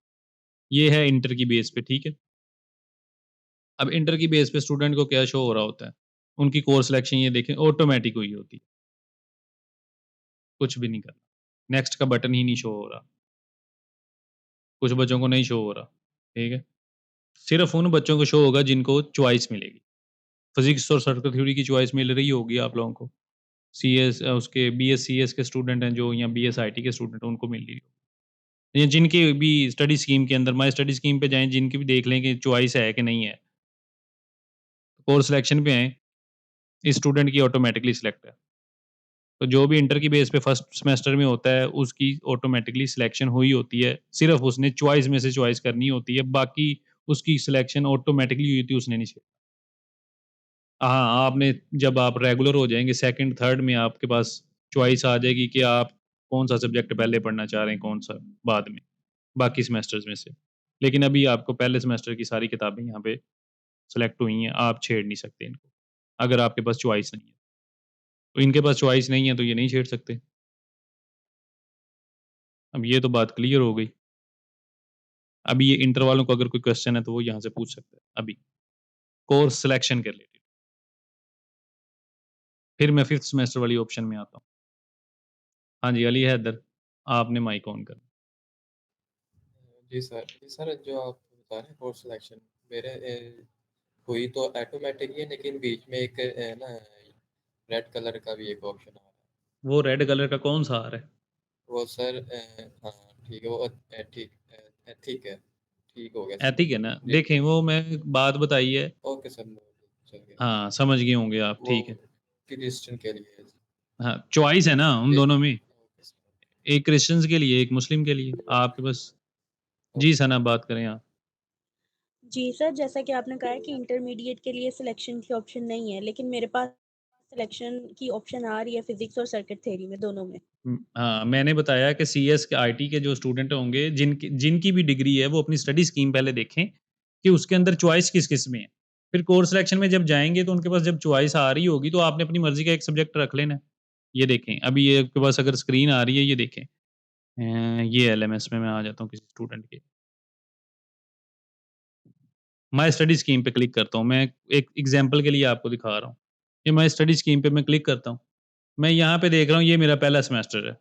ये है इंटर की बेस पे, ठीक है? अब इंटर की बेस पे स्टूडेंट को क्या शो हो रहा होता है? उनकी कोर्स सिलेक्शन ये देखें, ऑटोमैटिक हुई होती है। कुछ भी नहीं करना। नेक्स्ट का बटन ही नहीं शो हो रहा। कुछ बच्चों को नहीं शो हो रहा, ठीक है? सिर्फ़ उन बच्चों को शो होगा जिनको चॉइस मिलेगी। फिज़िक्स और सर्किट थ्योरी की चॉइस मिल रही होगी आप लोगों को। सीएस उसके बीएस सीएस के स्टूडेंट हैं जो, या बीएस आईटी के स्टूडेंट हैं, उनको मिल रही हो। या जिनकी भी स्टडी स्कीम के अंदर, माय स्टडी स्कीम पे जाएँ, जिनकी भी देख लें कि चॉइस है कि नहीं है। कोर्स सिलेक्शन पे आएँ, इस स्टूडेंट की ऑटोमैटिकली सिलेक्ट है। तो जो भी इंटर की बेस पे फर्स्ट सेमेस्टर में होता है, उसकी ऑटोमैटिकली सिलेक्शन हुई होती है। सिर्फ़ उसने चॉइस में से चॉइस करनी होती है, बाकी उसकी सिलेक्शन ऑटोमैटिकली हुई थी, उसने नहीं छेड़ा। हाँ, आपने जब आप रेगुलर हो जाएँगे, सेकंड, थर्ड में आपके पास चॉइस आ जाएगी कि आप कौन-सा सब्जेक्ट पहले पढ़ना चाह रहे हैं, कौन-सा बाद में, बाकी सेमेस्टर्स में से। लेकिन अभी आपको पहले सेमेस्टर की सारी किताबें यहाँ पे सेलेक्ट हुई हैं, आप छेड़ नहीं सकते इनको, अगर आपके पास चॉइस नहीं है। तो इनके पास चॉइस नहीं है, तो ये नहीं छेड़ सकते। अब ये तो बात क्लियर हो गई। अभी ये इंटर वालों को अगर कोई क्वेश्चन है, तो वो यहाँ से पूछ सकते हैं अभी, कोर्स सिलेक्शन के रिलेटेड। फिर मैं 5th सेमेस्टर वाली ऑप्शन में आता हूँ। हाँ जी, अली हैदर, आपने माइक ऑन करना। जी सर, जो आप बता रहे हैं कोर्स सिलेक्शन, मेरे हुई तो ऑटोमेटिक ही है, लेकिन बीच में एक ना रेड कलर का भी एक ऑप्शन आ रहा है। वो रेड कलर का कौन-सा आ रहा है? वो सर हाँ, ठीक है, वो ठीक है, ठीक हो गया सर। एथिक है ना? जी, देखें, वो मैं बात बताई है। ओके सर, चल गया। हाँ, समझ गए होंगे आप, वो ठीक है। क्रिश्चियन के लिए है। हाँ, चॉइस है ना उन जी, दोनों में, ओके सर, एक क्रिश्चियंस के लिए, एक मुस्लिम के लिए, आपके बस। जी, ओके। सना बात करें आप। जी सर, जैसा कि आपने कहा है कि इंटरमीडिएट के लिए सिलेक्शन की ऑप्शन नहीं है, लेकिन मेरे पास सिलेक्शन की ऑप्शन आ रही है फिज़िक्स और सर्किट थ्योरी में, दोनों में। हाँ, मैंने बताया कि सीएस के आईटी के जो स्टूडेंट होंगे, जिनकी जिनकी भी डिग्री है, वो अपनी स्टडी स्कीम पहले देखें कि उसके अंदर चॉइस किस-किस में है। फिर कोर्स सिलेक्शन में जब जाएँगे, तो उनके पास जब चॉइस आ रही होगी, तो आपने अपनी मर्ज़ी का एक सब्जेक्ट रख लेना है। ये देखें, अभी ये आपके पास अगर स्क्रीन आ रही है, ये देखें। ये एलएमएस में मैं आ जाता हूँ किसी स्टूडेंट के। माय स्टडी स्कीम पे क्लिक करता हूँ। मैं एक एग्ज़ाम्पल के लिए आपको दिखा रहा हूँ। ये माई स्टडी स्कीम पे मैं क्लिक करता हूँ, मैं यहाँ पे देख रहा हूँ ये मेरा पहला सेमेस्टर है।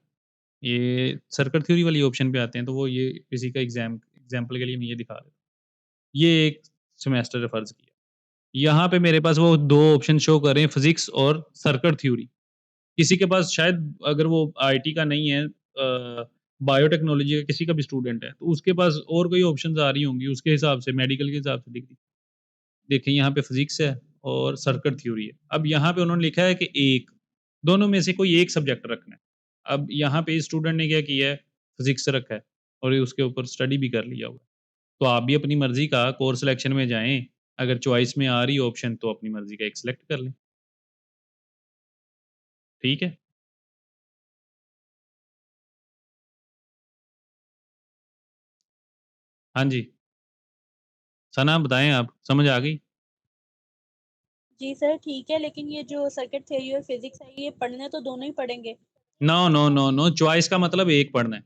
ये सर्किट थ्योरी वाली ऑप्शन पे आते हैं तो वो ये किसी का एग्जाम्पल के लिए मैं ये दिखा रहा हूँ। ये एक सेमेस्टर है फ़र्ज़ किया। यहाँ पे मेरे पास वो 2 ऑप्शन शो कर रहे हैं फिज़िक्स और सर्किट थ्योरी। किसी के पास शायद अगर वो आईटी का नहीं है बायोटेक्नोलॉजी का किसी का भी स्टूडेंट है, तो उसके पास और कोई ऑप्शंस आ रही होंगी उसके हिसाब से मेडिकल के हिसाब से डिग्री। देखें यहाँ पे फिज़िक्स है और सर्किट थ्योरी है। अब यहाँ पे उन्होंने लिखा है कि एक, दोनों में से कोई एक सब्जेक्ट रखना है। अब यहाँ पे इस स्टूडेंट ने क्या किया है, फिज़िक्स रखा है और ये उसके ऊपर स्टडी भी कर लिया हुआ है। तो आप भी अपनी मर्ज़ी का कोर्स सिलेक्शन में जाएँ, अगर चॉइस में आ रही है ऑप्शन तो अपनी मर्ज़ी का एक सिलेक्ट कर लें। ठीक है? हाँ जी। सना बताएँ आप, समझ आ गई? जी सर, ठीक है, लेकिन ये जो सर्किट थ्योरी और फिज़िक्स है, ये पढ़ने तो दोनों ही पड़ेंगे। No, no, no, no, choice का मतलब एक पढ़ना है।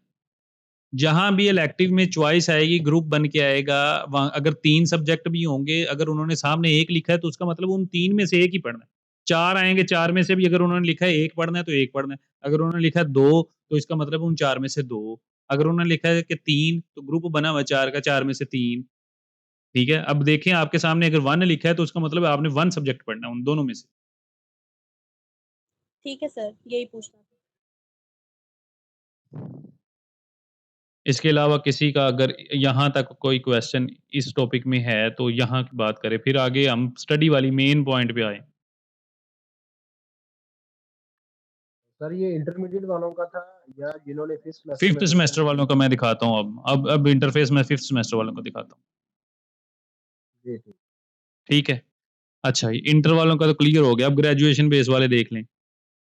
जहाँ भी इलेक्टिव में चॉइस आएगी, ग्रुप बन के आएगा, वहाँ अगर 3 सब्जेक्ट भी होंगे, अगर उन्होंने सामने 1 लिखा है, तो उसका मतलब उन 3 में से 1 ही पढ़ना है। 4 आएँगे, 4 में से भी अगर उन्होंने लिखा है 1 पढ़ना है, तो 1 पढ़ना है। अगर उन्होंने लिखा है 2, तो इसका मतलब उन 4 में से 2। अगर उन्होंने लिखा है कि 3, तो ग्रुप बना हुआ है 4 का, 4 में से 3, ठीक है? अब देखें आपके सामने अगर 1 लिखा है, तो उसका मतलब आपने 1 सब्जेक्ट पढ़ना है, उन दोनों में से। ठीक है सर, यही पूछना था। इसके अलावा किसी का अगर यहाँ तक कोई क्वेश्चन इस टॉपिक में है, तो यहाँ की बात करें, फिर आगे हम स्टडी वाली मेन पॉइंट पे आएँ। सर ये इंटरमीडिएट वालों का था या जिन्होंने फिफ्थ सेमेस्टर में 5th सेमेस्टर वालों का मैं दिखाता हूँ अब इंटरफ़ेस मैं 5th सेमेस्टर वालों को दिखाता हूँ। जी, जी। ठीक है? अच्छा, इंटर वालों का तो क्लियर हो गया, अब ग्रेजुएशन बेस वाले देख लें।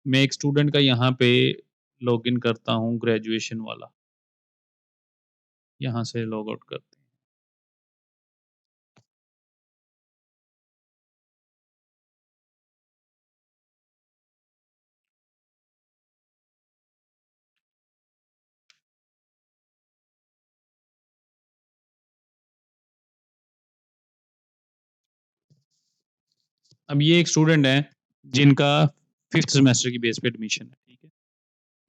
मैं एक स्टूडेंट का यहाँ पे लॉगिन करता हूँ ग्रेजुएशन वाला। यहाँ से लॉग आउट करते हैं। अब ये एक स्टूडेंट है, जिनका 5th सेमेस्टर की बेस पे एडमिशन है, ठीक है?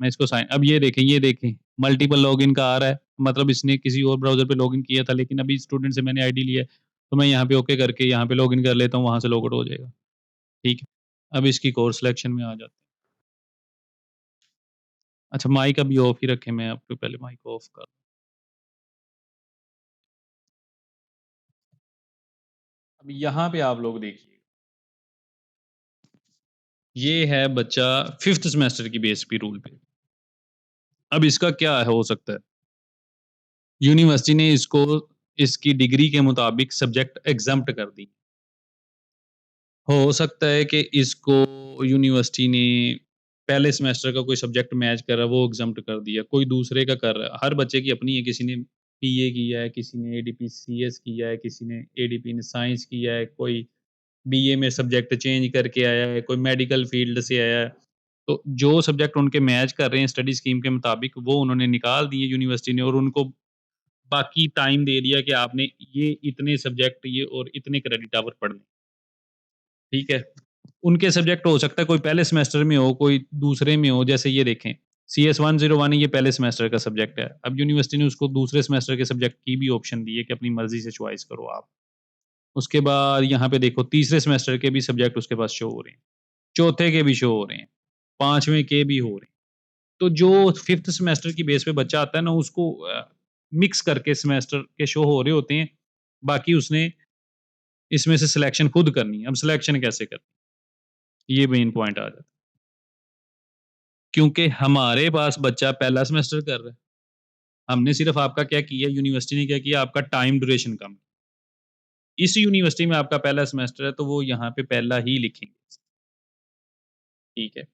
मैं इसको साइन अब ये देखें, मल्टीपल लॉगिन का आ रहा है, मतलब इसने किसी और ब्राउज़र पे लॉगिन किया था, लेकिन अभी स्टूडेंट से मैंने आईडी लिया है, तो मैं यहाँ पे ओके करके यहाँ पे लॉगिन कर लेता हूँ, वहाँ से लॉग आउट हो जाएगा, ठीक है? अब इसकी कोर्स सिलेक्शन में आ जाते हैं। अच्छा, माइक अभी ऑफ ही रखें, मैं आपको पहले माइक ऑफ कर अब यहाँ पे आप लोग देखिए। ये है बच्चा 5th सेमेस्टर की बेस पे रूल पे। अब इसका क्या हो सकता है? यूनिवर्सिटी ने इसको इसकी डिग्री के मुताबिक सब्जेक्ट एग्ज़म्प्ट कर दी। हो सकता है कि इसको यूनिवर्सिटी ने पहले सेमेस्टर का कोई सब्जेक्ट मैच कर रहा है, वो एग्ज़म्प्ट कर दिया, कोई दूसरे का कर रहा है। हर बच्चे की अपनी है, किसी ने पीए किया है, किसी ने एडीपी सीएस किया है, किसी ने एडीपी ने साइंस किया है, कोई बीए में सब्जेक्ट चेंज करके आया है, कोई मेडिकल फील्ड से आया है। तो जो सब्जेक्ट उनके मैच कर रहे हैं स्टडी स्कीम के मुताबिक, वो उन्होंने निकाल दिए यूनिवर्सिटी ने और उनको बाकी टाइम दे दिया कि आपने ये इतने सब्जेक्ट ये और इतने क्रेडिट आवर पढ़ने। ठीक है? उनके सब्जेक्ट हो सकता है कोई पहले सेमेस्टर में हो, कोई दूसरे में हो, जैसे ये देखें CS 101 ये पहले सेमेस्टर का सब्जेक्ट है। अब यूनिवर्सिटी ने उसको दूसरे सेमेस्टर के सब्जेक्ट की भी ऑप्शन दी है कि अपनी मर्ज़ी से चॉइस करो आप। उसके बाद यहाँ पे देखो तीसरे सेमेस्टर के भी सब्जेक्ट उसके पास शो हो रहे हैं, चौथे के भी शो हो रहे हैं, 5वें के भी हो रहे हैं। तो जो 5th सेमेस्टर की बेस पे बच्चा आता है ना, उसको मिक्स करके सेमेस्टर के शो हो रहे होते हैं, बाकी उसने इसमें से सिलेक्शन खुद करनी है। अब सिलेक्शन कैसे करनी है? ये मेन पॉइंट आ जाता है। क्योंकि हमारे पास बच्चा पहला सेमेस्टर कर रहा है, हमने सिर्फ आपका क्या किया, यूनिवर्सिटी ने क्या किया, आपका टाइम ड्यूरेशन कम। इस यूनिवर्सिटी में आपका पहला सेमेस्टर है, तो वो यहाँ पे पहला ही लिखेंगे। ठीक है?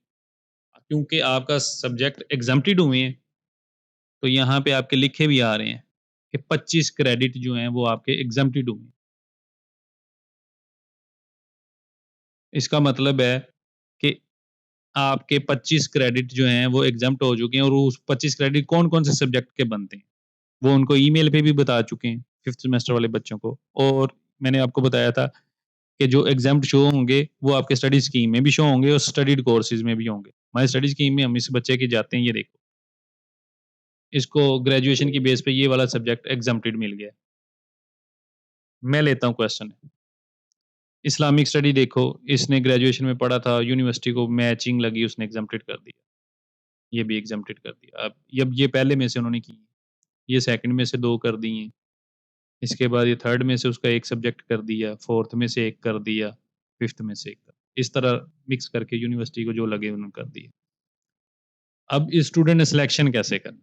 क्योंकि आपका सब्जेक्ट एग्ज़म्प्टेड हुए हैं, तो यहाँ पे आपके लिखे भी आ रहे हैं कि 25 क्रेडिट जो हैं वो आपके एग्ज़म्प्टेड हुए हैं। इसका मतलब है कि आपके 25 क्रेडिट जो हैं वो एग्ज़म्प्ट हो चुके हैं और उस 25 क्रेडिट कौन-कौन से सब्जेक्ट के बनते हैं, वो उनको ईमेल पे भी बता चुके हैं 5th सेमेस्टर वाले बच्चों को। और मैंने आपको बताया था कि जो एग्जाम्प्ट शो होंगे वो आपके स्टडी स्कीम में भी शो होंगे और स्टडीड कोर्सेज में भी होंगे। हमारी स्टडी स्कीम में हम इस बच्चे के जाते हैं, ये देखो इसको ग्रेजुएशन की बेस पे ये वाला सब्जेक्ट एग्जाम्प्टेड मिल गया। मैं लेता हूँ क्वेश्चन, इस्लामिक स्टडी देखो, इसने ग्रेजुएशन में पढ़ा था, यूनिवर्सिटी को मैचिंग लगी, उसने एग्जाम्प्टेड कर दिया, ये भी एग्जाम्प्टेड कर दिया। अब ये पहले में से उन्होंने की, ये सेकंड में से 2 कर दिए, इसके बाद ये थर्ड में से उसका एक सब्जेक्ट कर दिया, फोर्थ में से एक कर दिया, फिफ्थ में से एक कर, इस तरह मिक्स करके यूनिवर्सिटी को जो लगे उन्होंने कर दिया। अब इस स्टूडेंट ने सिलेक्शन कैसे करनी?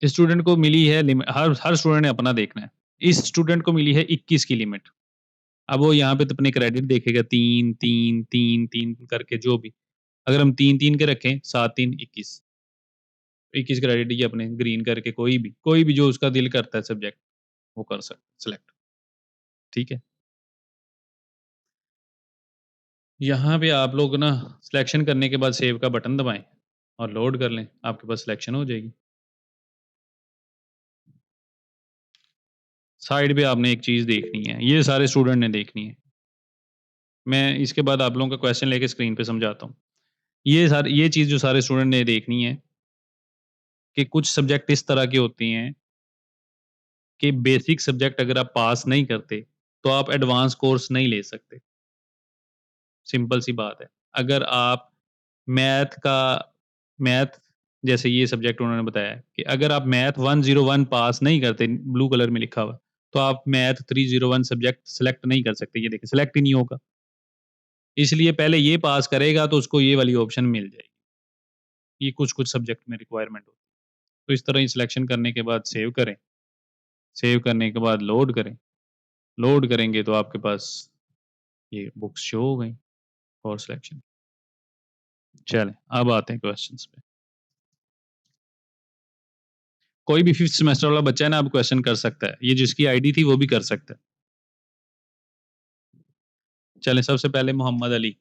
इस स्टूडेंट को मिली है लिमिट, हर स्टूडेंट ने अपना देखना है। इस स्टूडेंट को मिली है 21 की लिमिट। अब वो यहाँ पे तो अपने क्रेडिट देखेगा 3 3 3 3 करके, जो भी, अगर हम 3 3 के रखें 7 3 21 21 क्रेडिट ये अपने ग्रीन करके कोई भी जो उसका दिल करता है सब्जेक्ट वो कर सकते सिलेक्ट। ठीक है, यहाँ पे आप लोग ना सिलेक्शन करने के बाद सेव का बटन दबाएं और लोड कर लें, आपके पास सिलेक्शन हो जाएगी। साइड पे आपने एक चीज़ देखनी है, ये सारे स्टूडेंट ने देखनी है। मैं इसके बाद आप लोगों का क्वेश्चन लेके स्क्रीन पे समझाता हूँ। ये चीज़ जो सारे स्टूडेंट ने देखनी है कि कुछ सब्जेक्ट इस तरह के होते हैं कि बेसिक सब्जेक्ट अगर आप पास नहीं करते तो आप एडवांस कोर्स नहीं ले सकते। सिंपल सी बात है। अगर आप मैथ जैसे ये सब्जेक्ट उन्होंने बताया कि अगर आप मैथ 101 पास नहीं करते, ब्लू कलर में लिखा हुआ, तो आप मैथ 301 सब्जेक्ट सेलेक्ट नहीं कर सकते। ये देखिए सेलेक्ट ही नहीं होगा, इसलिए पहले ये पास करेगा तो उसको ये वाली ऑप्शन मिल जाएगी। ये कुछ सब्जेक्ट में रिक्वायरमेंट होती है। तो इस तरह ही सिलेक्शन करने के बाद सेव करें, सेव करने के बाद लोड करें, लोड करेंगे तो आपके पास ये बुक्स शो हो गई फॉर सिलेक्शन। चलें अब आते हैं क्वेश्चंस पे। कोई भी 5th सेमेस्टर वाला बच्चा है ना, अब क्वेश्चन कर सकता है, ये जिसकी आईडी थी वो भी कर सकता है। चलें सबसे पहले मोहम्मद अली।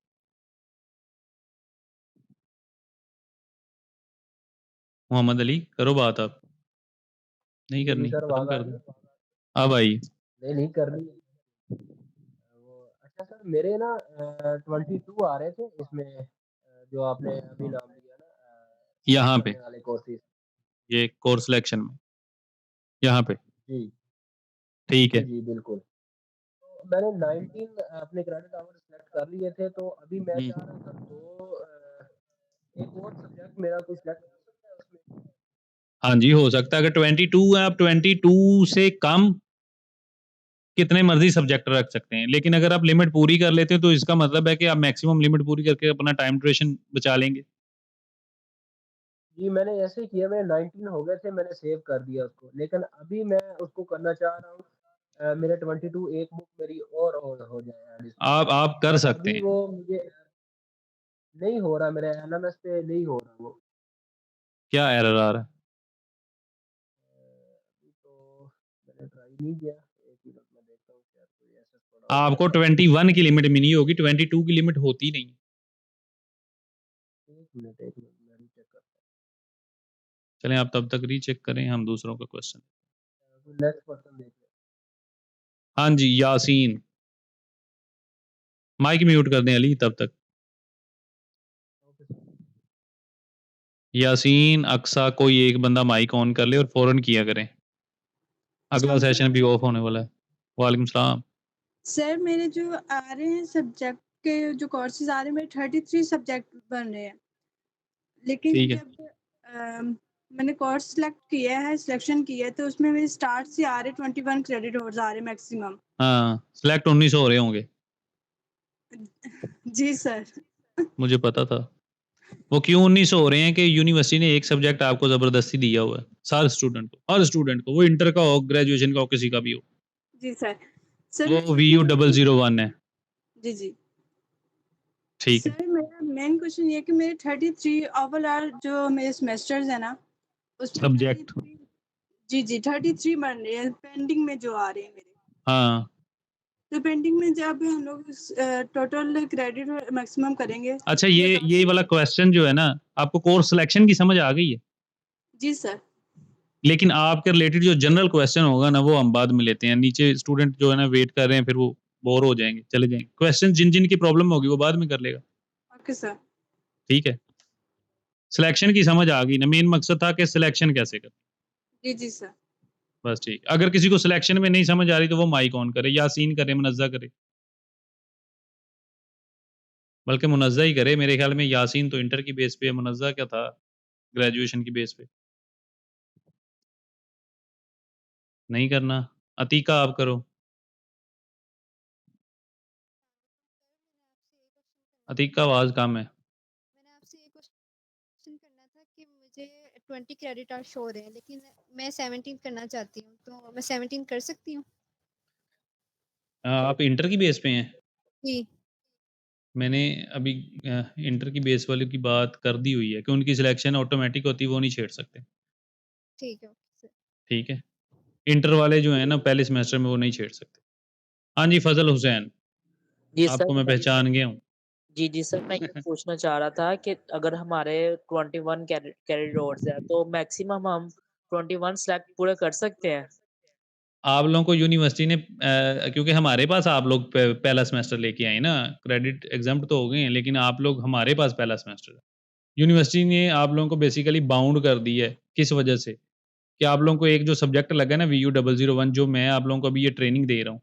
मोहम्मद अली करो बात, आप नहीं करनी, सर खत्म आवाज आ कर रही दो। है? अब आई नहीं कर रही वो। अच्छा सर मेरे ना 22 आ रहे थे इसमें जो आपने अभी नाम लिया ना यहाँ पे करने वाले कोर्सेज, ये कोर्स सिलेक्शन में यहाँ पे जी ठीक है। जी बिल्कुल। तो मैंने 19 अपने क्रेडिट आवर सेलेक्ट कर लिए थे, तो अभी मैं चाह रहा था तो एक और सब्जेक्ट मेरा कोई सेलेक्ट कर सकता है उसमें? हाँ जी हो सकता है, अगर 22 है आप 22 से कम कितने मर्जी सब्जेक्ट रख सकते हैं, लेकिन अगर आप लिमिट पूरी कर लेते हैं तो इसका मतलब है कि आप मैक्सिमम लिमिट पूरी करके अपना टाइम ड्यूरेशन बचा लेंगे। जी मैंने ऐसे ही किया, मेरे 19 हो गए थे, मैंने सेव कर दिया उसको, लेकिन अभी मैं उसको करना चाह रहा हूँ मेरे 22 एक बुक मेरी और हो जाए। आप कर सकते अभी हैं। वो मुझे नहीं हो रहा, मेरे एलएमएस पे नहीं हो रहा वो। क्या एरर आ रहा है? तो मैंने ट्राई नहीं किया, एक मिनट में देखता हूँ शायद कोई ऐसा थोड़ा आपको 21 की लिमिट मिली होगी, 22 की लिमिट होती नहीं। एक मिनट मैं रीचेक करता चलें आप तब तक रीचेक करें, हम दूसरों का क्वेश्चन। हूँ। नेक्स्ट पर्सन देख लें। हाँ जी यासीन, माइक म्यूट कर दें अली तब तक। यासीन अक्सा कोई एक बंदा माइक ऑन कर ले और फौरन किया करें, अगला सेशन भी ऑफ होने वाला है। वालेकुम सलाम। सर मेरे जो आ रहे हैं सब्जेक्ट के जो कोर्सेज आ रहे हैं, मेरे 33 सब्जेक्ट बन रहे हैं, लेकिन ठीक है। जब मैंने कोर्स सेलेक्ट किया है, सिलेक्शन किया है, तो उसमें मेरे स्टार्ट से आ रहे 21 क्रेडिट आवर्स आ रहे मैक्सिमम। हाँ सिलेक्ट 19 हो रहे होंगे। जी सर। मुझे पता था। वो क्यों 19 हो रहे हैं कि यूनिवर्सिटी ने एक सब्जेक्ट आपको जबरदस्ती दिया हुआ है, सारे स्टूडेंट को, हर स्टूडेंट को, वो इंटर का हो, ग्रेजुएशन का हो, किसी का भी हो। जी सर। सर वो VU001 है। जी जी ठीक है। सर मेरा मेन क्वेश्चन ये है कि मेरे 33 ओवरऑल जो मेरे सेमेस्टर्स है ना, उसमें सब्जेक्ट जी 33 बन रहे हैं, पेंडिंग में जो आ रहे हैं मेरे। हाँ तो पेंडिंग में जब हम लोग टोटल क्रेडिट मैक्सिमम करेंगे। अच्छा, ये वाला क्वेश्चन जो है ना, आपको कोर्स सिलेक्शन की समझ आ गई है? जी सर। लेकिन आपके रिलेटेड जो जनरल क्वेश्चन होगा ना, वो हम बाद में लेते हैं। नीचे स्टूडेंट जो है ना वेट कर रहे हैं, फिर वो बोर हो जाएंगे, चले जाएंगे। क्वेश्चन जिन जिन की प्रॉब्लम होगी वो बाद में कर लेगा, ओके सर। ठीक है। सिलेक्शन की समझ आ गई ना, मेन मकसद था कि सिलेक्शन कैसे कर, जी जी सर। बस ठीक। अगर किसी को सिलेक्शन में नहीं समझ आ रही तो वो माइक ऑन करे, यासीन करे, मुनज़्ज़ा करे, बल्कि मुनज़्ज़ा ही करे। मेरे ख्याल में यासीन तो इंटर की बेस पे है, मुनज़्ज़ा क्या था ग्रेजुएशन की बेस पे। नहीं करना, अतीका आप करो। अतीका आवाज़ कम है। मैंने आपसे ये क्वेश्चन करना था कि मुझे 20 क्रेडिट आवर शो हो रहे हैं, लेकिन मैं 17 करना चाहती हूँ, तो मैं 17 कर सकती हूँ? आप इंटर की बेस पे हैं? जी। मैंने अभी इंटर की बेस वालों की बात कर दी हुई है कि उनकी सिलेक्शन ऑटोमेटिक होती है, वो नहीं छेड़ सकते, ठीक है, ओके सर। ठीक है। इंटर वाले जो हैं ना पहले सेमेस्टर में वो नहीं छेड़ सकते। हाँ जी, फजल हुसैन, जी सर, आपको मैं पहचान गया हूँ। जी सर, मैं ये पूछना चाह रहा था कि अगर हमारे 21 कैरेट ओवर्स हैं तो मैक्सिमम हम 21 सेलेक्ट पूरे कर सकते हैं? आप लोगों को यूनिवर्सिटी ने क्योंकि हमारे पास आप लोग पहला सेमेस्टर लेके आए ना, क्रेडिट एग्जाम्प्ट तो हो गए हैं, लेकिन आप लोग हमारे पास पहला सेमेस्टर है। यूनिवर्सिटी ने आप लोगों को बेसिकली बाउंड कर दी है, किस वजह से कि आप लोगों को एक जो सब्जेक्ट लगा है ना VU 001, जो मैं आप लोगों को अभी ये ट्रेनिंग दे रहा हूँ,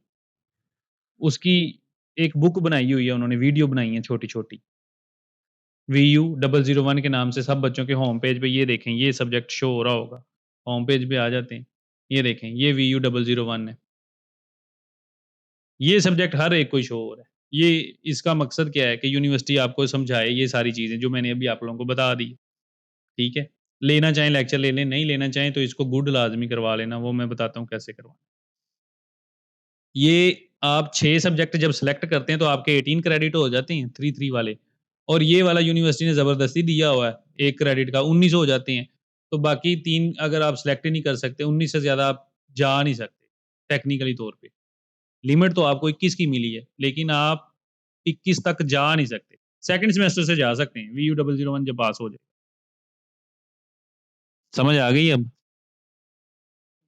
उसकी एक बुक बनाई हुई है उन्होंने, वीडियो बनाई है छोटी छोटी, VU 001 के नाम से। सब बच्चों के होम पेज पे ये देखें, ये सब्जेक्ट शो हो रहा होगा, होम पेज पे आ जाते हैं, ये देखें, ये VU 001 है, ये सब्जेक्ट हर एक को शो हो रहा है। ये इसका मकसद क्या है कि यूनिवर्सिटी आपको समझाए ये सारी चीज़ें जो मैंने अभी आप लोगों को बता दी, ठीक है। लेना चाहें लेक्चर ले लें, नहीं लेना चाहें तो इसको गुड लाजमी करवा लेना, वो मैं बताता हूँ कैसे करवाना। ये आप 6 सब्जेक्ट जब सेलेक्ट करते हैं तो आपके 18 क्रेडिट हो जाते हैं 3-3 वाले, और ये वाला यूनिवर्सिटी ने ज़बरदस्ती दिया हुआ है 1 क्रेडिट का 19 हो जाते हैं। तो बाकी 3 अगर आप सेलेक्ट ही नहीं कर सकते, 19 से ज़्यादा आप जा नहीं सकते टेक्निकली तौर पे। लिमिट तो आपको 21 की मिली है, लेकिन आप 21 तक जा नहीं सकते। सेकंड सेमेस्टर से जा सकते हैं, VU 001 जब पास हो जाए। समझ आ गई अब?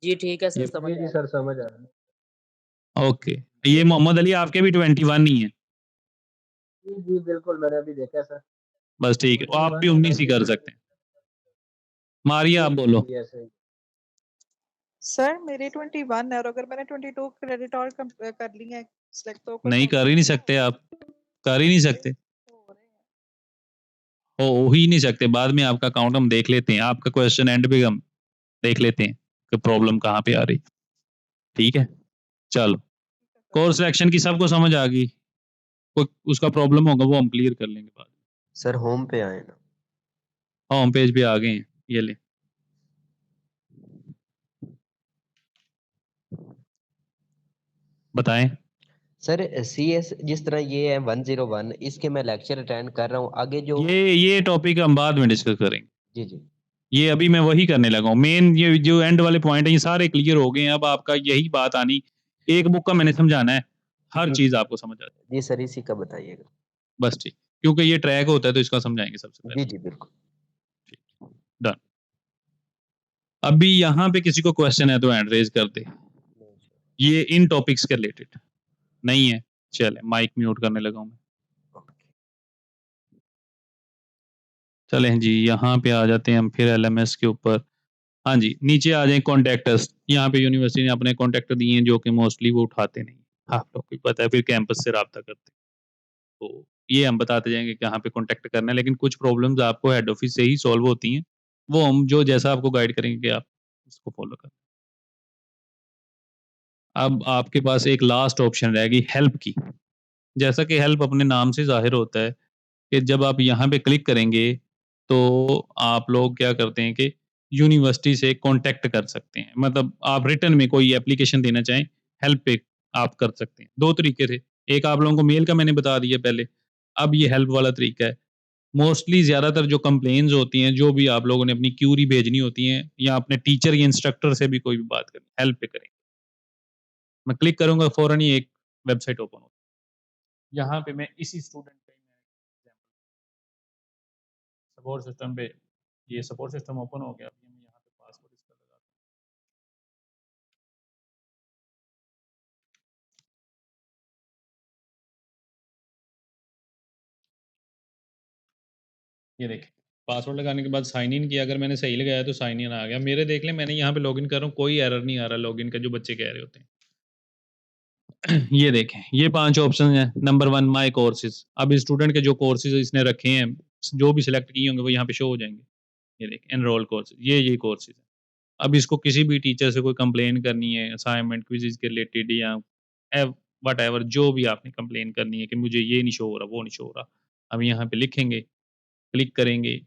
जी ठीक है सर, समझ जी आ जी गया। सर, समझ आ रहा है। ओके, ये मोहम्मद अली आपके भी 21 ही है। जी जी बिल्कुल, मैंने अभी देखा सर। बस ठीक है, आप भी 19 ही कर सकते हैं। मारिया जी आप जी बोलो। जी ऐसे ही। सर मेरे 21 है और अगर मैंने 22 क्रेडिट और कर ली है सिलेक्ट, तो कोई नहीं कर ही प्रॉब्लम नहीं नहीं सकते होगी? आप, कर ही नहीं सकते, हो ही नहीं सकते। बाद में आपका अकाउंट हम देख लेते हैं, आपका क्वेश्चन एंड पे हम देख लेते हैं कि प्रॉब्लम कहाँ पे आ रही, ठीक है। चलो, कोर्स सिलेक्शन की सबको समझ आ गई, कोई उसका प्रॉब्लम होगा वो हम क्लियर कर लेंगे बाद में। सर होम पे आए ना। होम पेज पे आ गए हैं, ये ले। बताएं। सर CS जिस तरह ये है 101, इसके मैं लेक्चर अटेंड कर रहा हूँ, आगे जो ये टॉपिक हम बाद में डिस्कस करेंगे। जी जी ये अभी मैं वही करने लगा हूँ, मेन ये जो एंड वाले पॉइंट है ये सारे क्लियर हो गए हैं। अब आपका यही बात आनी, एक बुक का मैंने समझाना है, हर जी चीज आपको समझ आ जाए, जी सर, इसी का बताइएगा। बस ठीक। क्योंकि ये ट्रैक होता है तो इसका समझाएंगे सबसे पहले। जी जी बिल्कुल। डन। अभी यहाँ पे किसी को क्वेश्चन है तो हैंड रेज कर दे, ये इन टॉपिक्स के रिलेटेड नहीं है। चले, माइक म्यूट करने लगा हूँ मैं। चलें जी, यहाँ पे आ जाते हैं हम फिर LMS के ऊपर। हाँ जी, नीचे आ जाएं कॉन्टैक्टस। यहाँ पे यूनिवर्सिटी ने अपने कॉन्टैक्ट दिए हैं जो कि मोस्टली वो उठाते नहीं, आप लोग को पता है, फिर कैंपस से रब्ता करते हैं। तो ये हम बताते जाएंगे कि कहाँ पे कॉन्टैक्ट करना है, लेकिन कुछ प्रॉब्लम्स आपको हेड ऑफिस से ही सॉल्व होती हैं, वो हम जो जैसा आपको गाइड करेंगे कि आप उसको फॉलो करें। अब आपके पास एक लास्ट ऑप्शन रहेगी हेल्प की। जैसा कि हेल्प अपने नाम से ज़ाहिर होता है कि जब आप यहाँ पे क्लिक करेंगे तो आप लोग क्या करते हैं कि यूनिवर्सिटी से कॉन्टैक्ट कर सकते हैं। मतलब आप रिटर्न में कोई एप्लीकेशन देना चाहें, हेल्प पे आप कर सकते हैं। 2 तरीके थे, एक आप लोगों को मेल का मैंने बता दिया पहले, अब ये हेल्प वाला तरीका है। मोस्टली ज़्यादातर जो कंप्लेंट्स होती हैं, जो भी आप लोगों ने अपनी क्यूरी भेजनी होती हैं या अपने टीचर या इंस्ट्रक्टर से भी कोई भी बात करनी, हेल्प पे करेंगे। मैं क्लिक करूँगा फ़ौरन ही एक वेबसाइट ओपन होगी। यहाँ पे मैं इसी स्टूडेंट का ही मैं सपोर्ट सिस्टम पे, ये सपोर्ट सिस्टम ओपन हो गया। अभी मैं यहाँ पे पासवर्ड इसका लगाता हूँ। ये देखें पासवर्ड लगाने के बाद साइन इन किया, अगर मैंने सही लगाया तो साइन इन आ गया। मेरे देख लें, मैंने यहाँ पे लॉगिन कर रहा हूँ, कोई एरर नहीं आ रहा लॉगिन का जो बच्चे कह रहे होते हैं। ये देखें, ये 5 ऑप्शन हैं। Number 1 my courses. अब स्टूडेंट के जो कोर्सेज़ इसने रखे हैं, जो भी सिलेक्ट किए होंगे वो यहाँ पे शो हो जाएँगे। ये देखें एनरोल कोर्सेज़, ये कोर्सेज़ हैं। अब इसको किसी भी टीचर से कोई कंप्लेन करनी है असाइनमेंट, क्विज़ के रिलेटेड या व्हाटएवर जो भी आपने कंप्लेन करनी है कि मुझे ये नहीं शो हो रहा, वो नहीं शो हो रहा। अब यहाँ पे लिखेंगे, क्लिक करेंगे,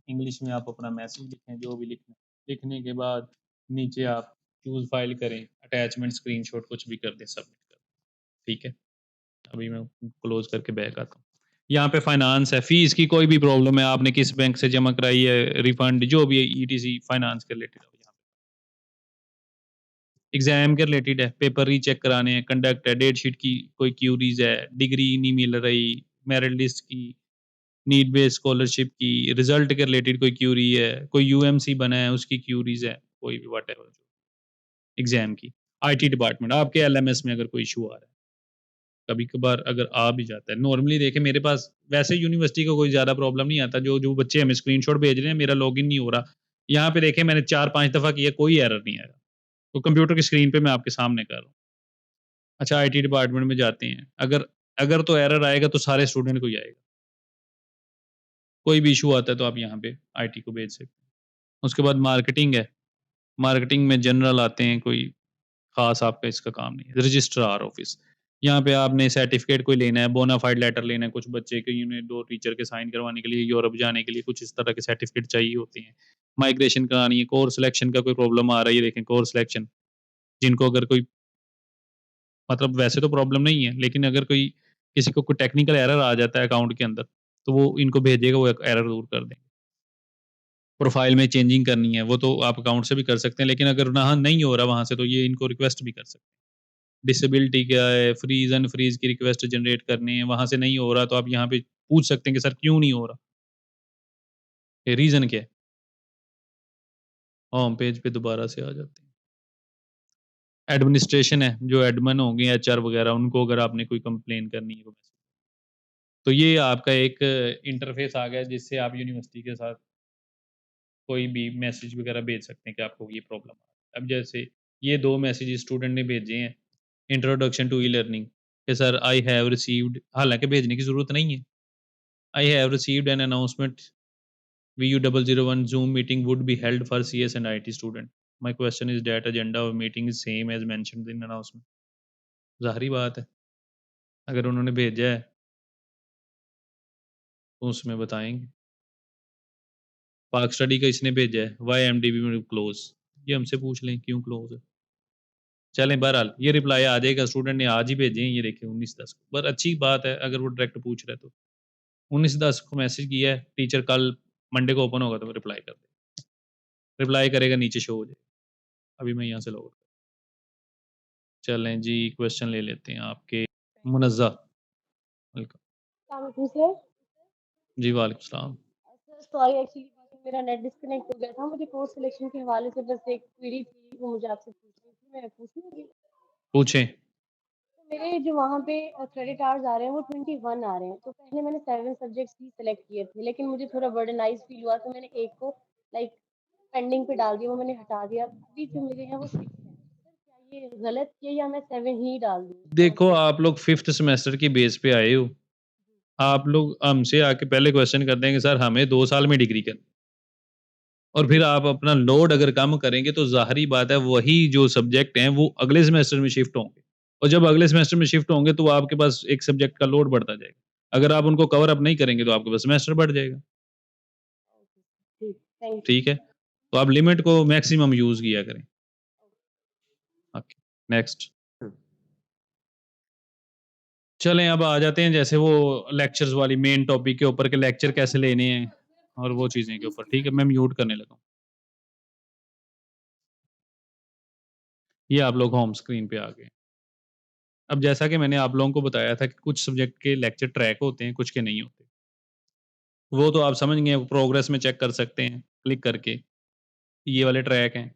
इंग्लिश में आप अपना मैसेज लिखें जो भी लिखना है। लिखने के बाद नीचे आप चूज़ फाइल करें, अटैचमेंट, स्क्रीनशॉट कुछ भी कर दें, सबमिट कर दें। ठीक है? अभी मैं क्लोज़ करके बैक आता हूँ। यहाँ पे फाइनेंस है, फ़ीस की कोई भी प्रॉब्लम है, आपने किस बैंक से जमा कराई है, रिफंड जो भी है, ईटीसी फाइनेंस के रिलेटेड है यहाँ पे। एग्ज़ाम के रिलेटेड है, पेपर रीचेक कराने हैं, कंडक्ट है, डेट शीट की कोई क्यूरीज़ है, डिग्री नहीं मिल रही, मेरिट लिस्ट की, नीड बेस्ड स्कॉलरशिप की, रिज़ल्ट के रिलेटेड कोई क्यूरी है, कोई यूएमसी बना है उसकी क्यूरीज़ है, कोई भी व्हाटएवर एग्ज़ाम की। आईटी डिपार्टमेंट, आपके एलएमएस में अगर कोई इश्यू आ रहा है, कभी-कभार अगर आ भी जाता है। नॉर्मली देखिए मेरे पास वैसे यूनिवर्सिटी का कोई ज़्यादा प्रॉब्लम नहीं आता, जो बच्चे हमें स्क्रीनशॉट भेज रहे हैं, मेरा लॉगिन नहीं हो रहा। यहाँ पे देखें मैंने 4-5 दफ़ा किया, कोई एरर नहीं आया। तो कंप्यूटर की स्क्रीन पे मैं आपके सामने कर रहा हूँ। अच्छा आईटी डिपार्टमेंट में जाते हैं, अगर अगर तो एरर आएगा तो सारे स्टूडेंट को ही आएगा। कोई भी इश्यू आता है तो आप यहाँ पे आईटी को भेज सकते हैं। उसके बाद मार्केटिंग है, मार्केटिंग में जनरल आते हैं, कोई ख़ास आपका इसका काम नहीं है। रजिस्ट्रार ऑफिस, यहाँ पे आपने सर्टिफिकेट कोई लेना है, बोनाफाइड लेटर लेना है, कुछ बच्चे के यूनिट 2 टीचर के साइन करवाने के लिए, यूरोप जाने के लिए कुछ इस तरह के सर्टिफिकेट चाहिए होते हैं। माइग्रेशन करानी है, कोर्स सिलेक्शन का कोई प्रॉब्लम आ रहा है, ये देखें कोर्स सिलेक्शन, जिनको अगर कोई मतलब वैसे तो प्रॉब्लम नहीं है, लेकिन अगर कोई किसी को कोई टेक्निकल एरर आ जाता है अकाउंट के अंदर, तो वो इनको भेजेगा, वो एक एरर दूर कर देंगे। प्रोफाइल में चेंजिंग करनी है, वो तो आप अकाउंट से भी कर सकते हैं, लेकिन अगर वहाँ नहीं हो रहा वहाँ से, तो ये इनको रिक्वेस्ट भी कर सकते हैं। डिसेबिलिटी क्या है, फ्रीज़ अनफ्रीज़ की रिक्वेस्ट जनरेट करनी है, वहाँ से नहीं हो रहा तो आप यहाँ पे पूछ सकते हैं कि सर क्यों नहीं हो रहा? ये रीज़न क्या है? होम पेज पे दोबारा से आ जाते हैं। एडमिनिस्ट्रेशन है, जो एडमिन होंगे एचआर वगैरह, उनको अगर आपने कोई कंप्लेन करनी है तो ये आपका एक इंटरफ़ेस आ गया जिससे आप यूनिवर्सिटी के साथ कोई भी मैसेज वगैरह भेज सकते हैं कि आपको ये प्रॉब्लम आ रही है। अब जैसे ये 2 मैसेज स्टूडेंट ने भेजे हैं, इंट्रोडक्शन टू ई-लर्निंग कि सर आई हैव रिसीव्ड, हालाँकि भेजने की ज़रूरत नहीं है। I have received an announcement VU001 Zoom meeting would be held for CS and IT student. My question is that agenda of meeting is same as mentioned in announcement. ज़ाहिरी बात है, अगर उन्होंने भेजा है तो उसमें बताएँगे। पाक स्टडी का इसने भेजा है, वाई एमडीबी में क्लोज़, ये हमसे पूछ लें क्यों क्लोज़ है। चलें बहरहाल ये रिप्लाई आ जाएगा, स्टूडेंट ने आज ही भेजे हैं, ये देखिए 19/10 को। पर अच्छी बात है अगर वो डायरेक्ट पूछ रहा है तो। 19/10 को मैसेज किया है, टीचर कल मंडे को ओपन होगा तो रिप्लाई कर देगा। रिप्लाई करेगा नीचे शो हो जाएगा। अभी मैं यहाँ से लॉग आउट चलें जी, क्वेश्चन ले लेते हैं आपके। मुनज़्ज़ा वेलकम। सर जी वालेकुम सलाम। सॉरी एक्चुअली मेरा नेट डिस्कनेक्ट हो गया था। मुझे कोर्स सिलेक्शन के हवाले से बस एक क्वेरी थी, वो मुझे आपसे पूछनी थी, मैं पूछूंगी? पूछें। तो मेरे जो वहाँ पे क्रेडिट आवर्स आ रहे हैं वो 21 आ रहे हैं। तो पहले मैंने 7 सब्जेक्ट्स ही सिलेक्ट किए थे, लेकिन मुझे थोड़ा बर्डनाइज फील हुआ तो मैंने एक को लाइक पेंडिंग पे डाल दिया, वो मैंने हटा दिया। अभी जो मेरे हैं वो 6 हैं। सर क्या ये गलत किया या मैं 7 ही डाल दूँ? देखो आप लोग 5th सेमेस्टर के बेस पे आए हो। आप लोग हमसे आके पहले क्वेश्चन कर देंगे सर हमें 2 साल में डिग्री करनी। और फिर आप अपना लोड अगर कम करेंगे तो ज़ाहिरी बात है वही जो सब्जेक्ट हैं वो अगले सेमेस्टर में शिफ्ट होंगे। और जब अगले सेमेस्टर में शिफ्ट होंगे तो आपके पास एक सब्जेक्ट का लोड बढ़ता जाएगा। अगर आप उनको कवर अप नहीं करेंगे तो आपके पास सेमेस्टर बढ़ जाएगा। ठीक, थैंक यू। ठीक है? तो आप लिमिट को मैक्सिमम यूज़ किया करें। Okay, next. चलें अब आ जाते हैं जैसे वो लेक्चर्स वाली मेन टॉपिक के ऊपर के लेक्चर कैसे लेने हैं और वो चीज़ें के ऊपर। ठीक है, मैं म्यूट करने लगा हूँ। ये आप लोग होम स्क्रीन पे आ गए। अब जैसा कि मैंने आप लोगों को बताया था कि कुछ सब्जेक्ट के लेक्चर ट्रैक होते हैं, कुछ के नहीं होते। वो तो आप समझ गए, प्रोग्रेस में चेक कर सकते हैं क्लिक करके। ये वाले ट्रैक हैं,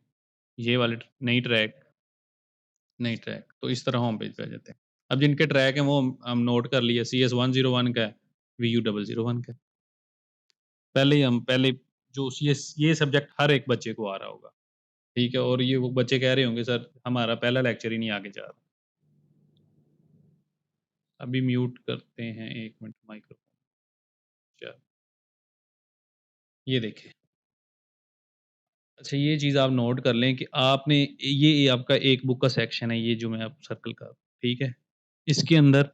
ये वाले नहीं ट्रैक, नहीं ट्रैक। तो इस तरह होम पेज पे आ जाते हैं। अब जिनके ट्रैक हैं वो हम नोट कर लिए। CS 101 का है, VU001 का है। पहले जो ये सब्जेक्ट हर एक बच्चे को आ रहा होगा, ठीक है, और ये वो बच्चे कह रहे होंगे सर हमारा पहला लेक्चर ही नहीं आगे जा रहा। अभी म्यूट करते हैं 1 मिनट माइक्रोफोन। चल ये देखें, अच्छा ये चीज़ आप नोट कर लें कि आपने ये आपका एक बुक का सेक्शन है, ये जो मैं आप सर्कल कर, ठीक है, इसके अंदर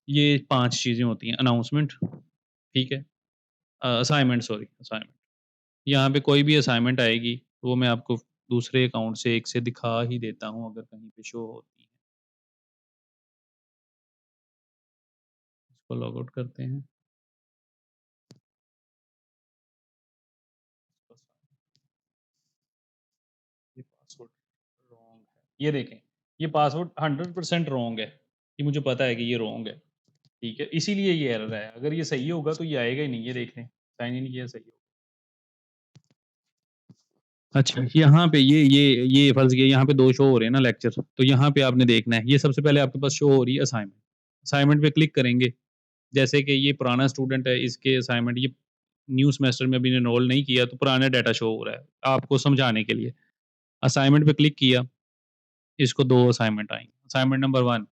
ये 5 चीज़ें होती हैं। अनाउंसमेंट, ठीक है, असाइनमेंट, सॉरी असाइनमेंट, यहाँ पे कोई भी असाइनमेंट आएगी तो वो मैं आपको दूसरे अकाउंट से एक से दिखा ही देता हूँ अगर कहीं पे शो होती है। इसको लॉग आउट करते हैं। ये पासवर्ड रॉन्ग है, ये देखें, ये पासवर्ड 100% रॉन्ग है, ये मुझे पता है कि ये रॉन्ग है, ठीक है, इसीलिए ये एरर है। अगर ये सही होगा तो ये आएगा ही नहीं। ये देख लें, साइन इन किया, सही होगा। अच्छा यहाँ पे ये फर्ज किया, यहाँ पे 2 शो हो रहे हैं ना लेक्चर, तो यहाँ पे आपने देखना है, ये सबसे पहले आपके पास शो हो रही है असाइनमेंट। असाइनमेंट पे क्लिक करेंगे, जैसे कि ये पुराना स्टूडेंट है, इसके असाइनमेंट ये न्यू सेमेस्टर में अभी इनरोल नहीं किया तो पुराना डाटा शो हो रहा है आपको समझाने के लिए। असाइनमेंट पे क्लिक किया, इसको 2 असाइनमेंट आएंगे। असाइनमेंट नंबर 1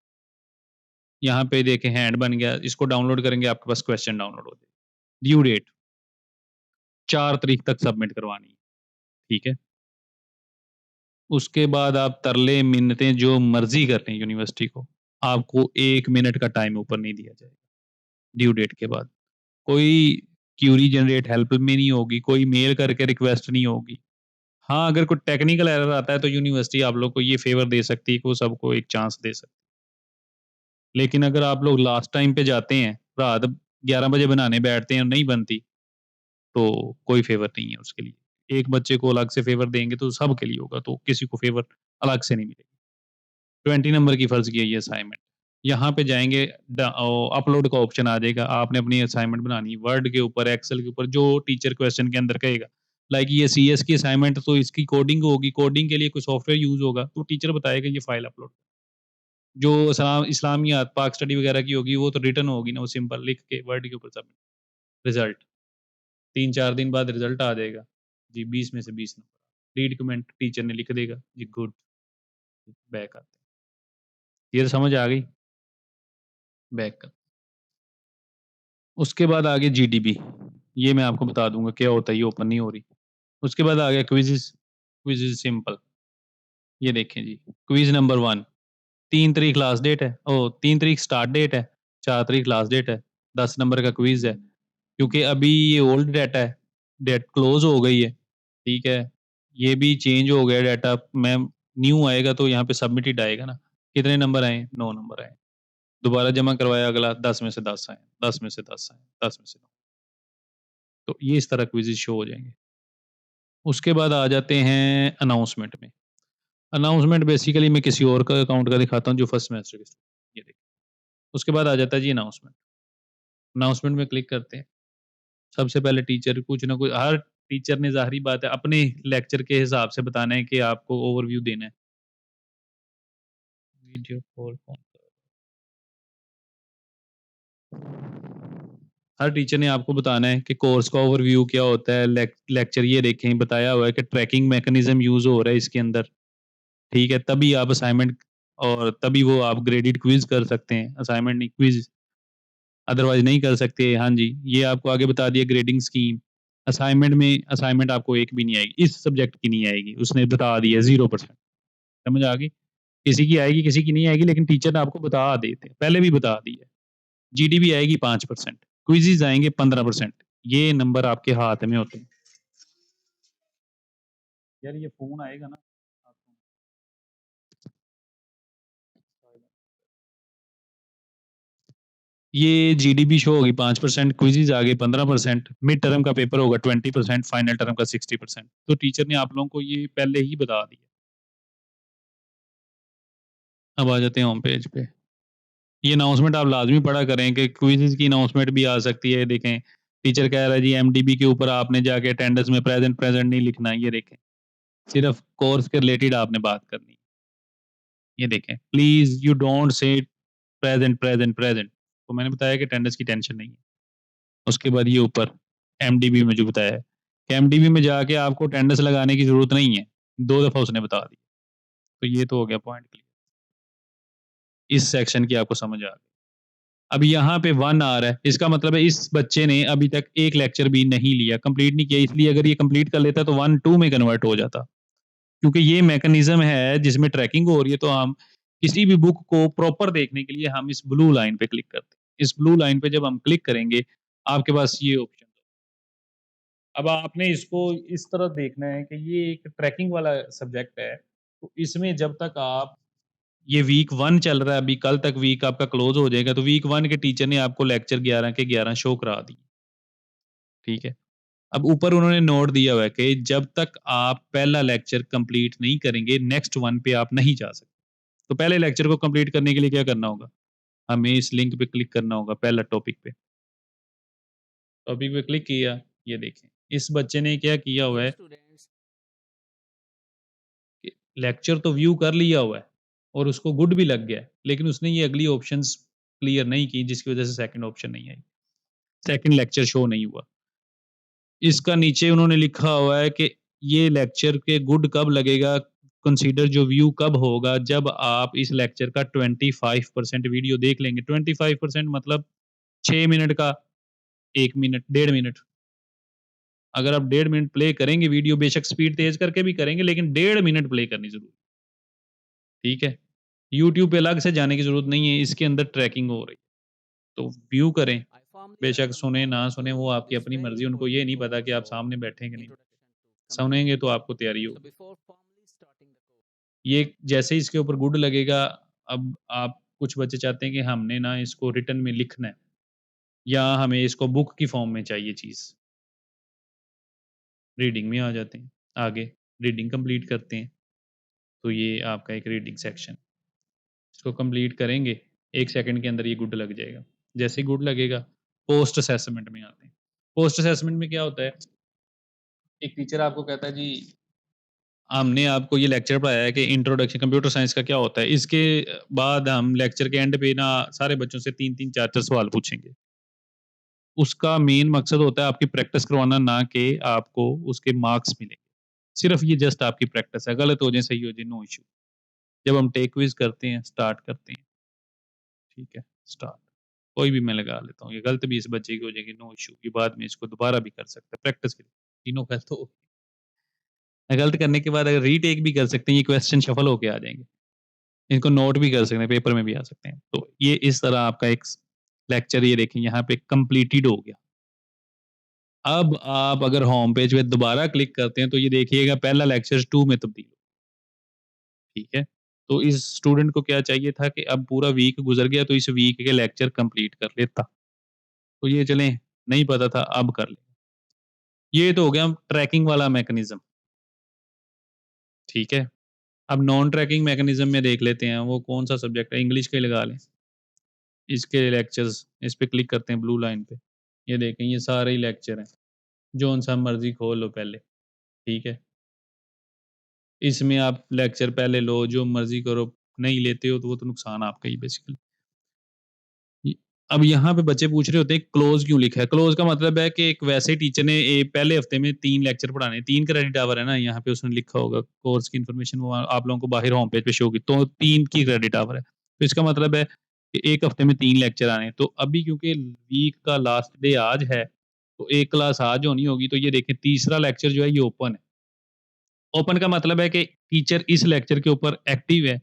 यहाँ पे देखें हैंड बन गया, इसको डाउनलोड करेंगे, आपके पास क्वेश्चन डाउनलोड हो जाए। ड्यू डेट 4 तारीख तक सबमिट करवानी है, ठीक है। उसके बाद आप तरले मिन्नतें जो मर्जी करते हैं यूनिवर्सिटी को, आपको 1 मिनट का टाइम ऊपर नहीं दिया जाएगा ड्यू डेट के बाद। कोई क्यूरी जनरेट हेल्प में नहीं होगी, कोई मेल करके रिक्वेस्ट नहीं होगी। हाँ, अगर कोई टेक्निकल एरर आता है तो यूनिवर्सिटी आप लोग को ये फेवर दे सकती है कि वो सबको एक चांस दे सकती है। लेकिन अगर आप लोग लास्ट टाइम पे जाते हैं, रात 11 बजे बनाने बैठते हैं और नहीं बनती, तो कोई फेवर नहीं है उसके लिए। एक बच्चे को अलग से फेवर देंगे तो सबके लिए होगा, तो किसी को फेवर अलग से नहीं मिलेगी। 20 नंबर की फर्ज की है ये असाइनमेंट। यहाँ पे जाएँगे, अपलोड का ऑप्शन आ जाएगा, आपने अपनी असाइनमेंट बनानी है वर्ड के ऊपर, एक्सेल के ऊपर, जो टीचर क्वेश्चन के अंदर कहेगा। लाइक ये सीएस की असाइनमेंट तो इसकी कोडिंग होगी, कोडिंग के लिए कोई सॉफ्टवेयर यूज़ होगा, तो टीचर बताएगा ये फाइल अपलोड। जो इस्लामियात, पाक स्टडी वगैरह की होगी वो तो रिटन होगी ना, वो सिंपल लिख के वर्ड के ऊपर सबमिट। रिजल्ट 3-4 दिन बाद रिजल्ट आ जाएगा जी, 20 में से 20 नंबर। रीड कमेंट टीचर ने लिख देगा जी, गुड, बैक आते हैं। ये तो समझ आ गई, बैक कर। उसके बाद आगे जीडीबी, ये मैं आपको बता दूंगा क्या होता है, ये ओपन नहीं हो रही। उसके बाद आ गया क्विज़। क्विज़ सिंपल, ये देखें जी, क्विज़ नंबर 1 3 तारीख लास्ट डेट है, 3 तारीख स्टार्ट डेट है, 4 तारीख लास्ट डेट है, 10 नंबर का क्विज़ है। क्योंकि अभी ये ओल्ड डाटा है, डेट क्लोज हो गई है, ठीक है, ये भी चेंज हो गया डाटा, मैं न्यू आएगा तो यहाँ पे सबमिटेड आएगा ना। कितने नंबर आए? 9 नंबर आए। दोबारा जमा करवाया, अगला 10 में से 10 आए, 10 में से 10 आए, 10 में से 9। तो ये इस तरह क्विज़ेस शो हो जाएंगे। उसके बाद आ जाते हैं अनाउंसमेंट में। अनाउंसमेंट बेसिकली मैं किसी और का अकाउंट का दिखाता हूँ जो फर्स्ट सेमेस्टर के स्टूडेंट, ये देखिए। उसके बाद आ जाता है जी अनाउंसमेंट। अनाउंसमेंट में क्लिक करते हैं। सबसे पहले टीचर कुछ ना कुछ, हर टीचर ने ज़ाहिरी बात है अपने लेक्चर के हिसाब से बताना है कि आपको ओवरव्यू देना है। वीडियो कॉल कौन कर हर टीचर ने आपको बताना है कि कोर्स का ओवरव्यू क्या होता है। लेक्चर ये देखें, बताया हुआ है कि ट्रैकिंग मैकेनिज्म यूज़ हो रहा है इसके अंदर, ठीक है, तभी आप असाइनमेंट और तभी वो आप ग्रेडेड क्विज़ कर सकते हैं, असाइनमेंट नहीं क्विज़, अदरवाइज़ नहीं कर सकते। हाँ जी, ये आपको आगे बता दिया ग्रेडिंग स्कीम। असाइनमेंट में असाइनमेंट आपको एक भी नहीं आएगी, इस सब्जेक्ट की नहीं आएगी, उसने बता दिया 0%। समझ आ गई? किसी की आएगी, किसी की नहीं आएगी, लेकिन टीचर ने आपको बता देते, पहले भी बता दिया। जीडीबी आएगी 5%, क्विज़ेज़ आएँगे 15%, ये नंबर आपके हाथ में होते हैं। यार ये फ़ोन आएगा ना ये जीडीबी शो होगी 5%, क्विज़ेज़ आ गए 15%, मिड टर्म का पेपर होगा 20%, फाइनल टर्म का 60%। तो टीचर ने आप लोगों को ये पहले ही बता दिया। अब आ जाते हैं होम पेज पे। ये अनाउंसमेंट आप लाज़मी पढ़ा करें कि क्विज़ेज़ की अनाउंसमेंट भी आ सकती है। देखें, टीचर कह रहा है जी एमडीबी के ऊपर आपने जाके अटेंडेंस में प्रेज़ेंट नहीं लिखना है, ये देखें। सिर्फ़ कोर्स के रिलेटेड आपने बात करनी है। ये देखें, please you don't say present. तो मैंने बताया कि अटेंडेंस की टेंशन नहीं है। उसके बाद ये ऊपर एमडीबी में जो बताया है कि एमडीबी में जाके आपको अटेंडेंस लगाने की ज़रूरत नहीं है, 2 दफ़ा उसने बता दी। तो ये तो हो गया पॉइंट क्लियर। इस सेक्शन की आपको समझ आ गई। अब यहाँ पे 1 आ रहा है, इसका मतलब है इस बच्चे ने अभी तक एक लेक्चर भी नहीं लिया, कंप्लीट नहीं किया, इसलिए अगर ये कंप्लीट कर लेता तो 1 2 में कन्वर्ट हो जाता। क्योंकि ये मैकेनिज्म है जिसमें ट्रैकिंग हो रही है, तो हम किसी भी बुक को प्रॉपर देखने के लिए हम इस ब्लू लाइन पे क्लिक करते हैं। इस ब्लू लाइन पे जब हम क्लिक करेंगे, आपके पास ये ऑप्शन, अब आपने इसको इस तरह देखना है कि ये एक ट्रैकिंग वाला सब्जेक्ट है, तो इसमें जब तक आप, ये वीक 1 चल रहा है, अभी कल तक वीक आपका क्लोज हो जाएगा, तो वीक 1 के टीचर ने आपको लेक्चर 11 के 11 शो करा दिए, ठीक है। अब ऊपर उन्होंने नोट दिया हुआ है कि जब तक आप पहला लेक्चर कंप्लीट नहीं करेंगे, नेक्स्ट 1 पे आप नहीं जा सकते। तो पहले लेक्चर को कंप्लीट करने के लिए क्या करना होगा? हमें इस लिंक पे क्लिक करना होगा, पहला टॉपिक पे। टॉपिक पे क्लिक किया, ये देखें इस बच्चे ने क्या किया हुआ है, लेक्चर तो व्यू कर लिया हुआ है और उसको गुड भी लग गया है, लेकिन उसने ये अगली ऑप्शंस क्लियर नहीं की, जिसकी वजह से सेकंड ऑप्शन नहीं आई, सेकंड लेक्चर शो नहीं हुआ। इसका नीचे उन्होंने लिखा हुआ है कि ये लेक्चर के गुड कब लगेगा, कंसीडर जो व्यू कब होगा, जब आप इस लेक्चर का 25% वीडियो देख लेंगे। 25% मतलब 6 मिनट का 1 मिनट, 1.5 मिनट। अगर आप 1.5 मिनट प्ले करेंगे वीडियो, बेशक स्पीड तेज करके भी करेंगे, लेकिन 1.5 मिनट प्ले करनी ज़रूरी, ठीक है। यूट्यूब पे अलग से जाने की ज़रूरत नहीं है, इसके अंदर ट्रैकिंग हो रही है, तो व्यू करें, बेशक सुने ना सुने वो आपकी अपनी मर्ज़ी, उनको ये नहीं पता कि आप सामने बैठे हैं कि नहीं। सुनेंगे तो आपको तैयारी होगी। ये जैसे ही इसके ऊपर गुड लगेगा, अब आप कुछ बच्चे चाहते हैं कि हमने ना इसको रिटन में लिखना है, या हमें इसको बुक की फॉर्म में चाहिए चीज़। रीडिंग में आ जाते हैं, आगे रीडिंग कंप्लीट करते हैं, तो ये आपका एक रीडिंग सेक्शन, इसको कंप्लीट करेंगे 1 सेकंड के अंदर ये गुड लग जाएगा। जैसे ही गुड लगेगा, पोस्ट असेसमेंट में आते हैं। पोस्ट असेसमेंट में क्या होता है, एक टीचर आपको कहता है जी हमने आपको ये लेक्चर पढ़ाया है कि इंट्रोडक्शन कंप्यूटर साइंस का क्या होता है, इसके बाद हम लेक्चर के एंड पे ना सारे बच्चों से 3-3 4-4 सवाल पूछेंगे। उसका मेन मकसद होता है आपकी प्रैक्टिस करवाना, ना कि आपको उसके मार्क्स मिलेंगे। सिर्फ ये जस्ट आपकी प्रैक्टिस है, गलत हो जाए सही हो जाए नो इश्यू। जब हम टेक क्विज करते हैं, स्टार्ट करते हैं, ठीक है, स्टार्ट कोई भी मैं लगा लेता हूँ, ये गलत भी इस बच्चे की हो जाएगी नो इश्यू, ये बाद में इसको दोबारा भी कर सकता है प्रैक्टिस के लिए, तीनों गलत हो गलत करने के बाद अगर रीटेक भी कर सकते हैं, ये क्वेश्चन शफल होके आ जाएंगे, इनको नोट भी कर सकते हैं, पेपर में भी आ सकते हैं। तो ये इस तरह आपका एक लेक्चर, ये देखें यहाँ पे कंप्लीटेड हो गया। अब आप अगर होम पेज पे दोबारा क्लिक करते हैं, तो ये देखिएगा पहला लेक्चर 2 में तब्दील, ठीक है। तो इस स्टूडेंट को क्या चाहिए था कि अब पूरा वीक गुजर गया, तो इस वीक के लेक्चर कंप्लीट कर लेता, तो ये चलें नहीं पता था, अब कर ले। ये तो हो गया ट्रैकिंग वाला मैकेनिज्म, ठीक है। अब नॉन ट्रैकिंग मैकेनिज्म में देख लेते हैं, वो कौन सा सब्जेक्ट है, इंग्लिश के लगा लें, इसके लेक्चर्स, इस पे क्लिक करते हैं ब्लू लाइन पे, ये देखें ये सारे ही लेक्चर हैं, जो सा मर्जी खोल लो पहले, ठीक है। इसमें आप लेक्चर पहले लो, जो मर्जी करो, नहीं लेते हो तो वो तो नुकसान आपका ही बेसिकली। अब यहाँ पे बच्चे पूछ रहे होते हैं क्लोज क्यों लिखा है। क्लोज का मतलब है कि एक वैसे टीचर ने पहले हफ्ते में 3 लेक्चर पढ़ाने, 3 क्रेडिट आवर है ना, यहाँ पे उसने लिखा होगा कोर्स की इन्फॉर्मेशन, वो आप लोगों को बाहर होम पेज पे शो होगी, तो 3 की क्रेडिट आवर है, तो इसका मतलब है कि एक हफ्ते में 3 लेक्चर आने। तो अभी क्योंकि वीक का लास्ट डे आज है, तो एक क्लास आज होनी होगी, तो ये देखें तीसरा लेक्चर जो है ये ओपन है। ओपन का मतलब है कि टीचर इस लेक्चर के ऊपर एक्टिव है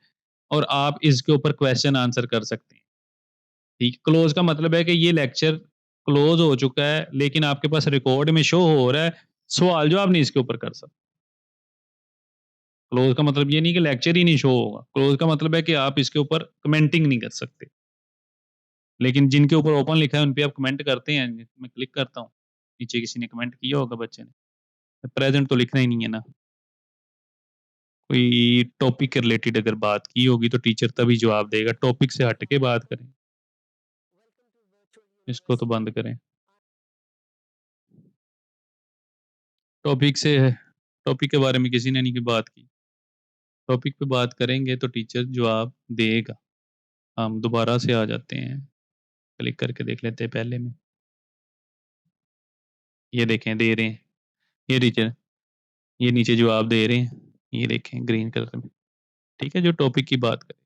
और आप इसके ऊपर क्वेश्चन आंसर कर सकते हैं, ठीक। क्लोज का मतलब है कि ये लेक्चर क्लोज हो चुका है, लेकिन आपके पास रिकॉर्ड में शो हो रहा है, सवाल जवाब नहीं इसके ऊपर कर सकते। क्लोज का मतलब ये नहीं कि लेक्चर ही नहीं शो होगा, क्लोज का मतलब है कि आप इसके ऊपर कमेंटिंग नहीं कर सकते, लेकिन जिनके ऊपर ओपन लिखा है उन पे आप कमेंट करते हैं। मैं क्लिक करता हूँ, नीचे किसी ने कमेंट किया होगा बच्चे ने, प्रेजेंट तो लिखना ही नहीं है ना, कोई टॉपिक के रिलेटेड अगर बात की होगी तो टीचर तभी जवाब देगा, टॉपिक से हट के बात करें। इसको तो बंद करें, टॉपिक से, टॉपिक के बारे में किसी ने नहीं की बात की, टॉपिक पे बात करेंगे तो टीचर जवाब देगा। हम दोबारा से आ जाते हैं, क्लिक करके देख लेते हैं पहले में। ये देखें दे रहे हैं, ये टीचर ये नीचे जवाब दे रहे हैं, ये देखें ग्रीन कलर में, ठीक है, जो टॉपिक की बात करें।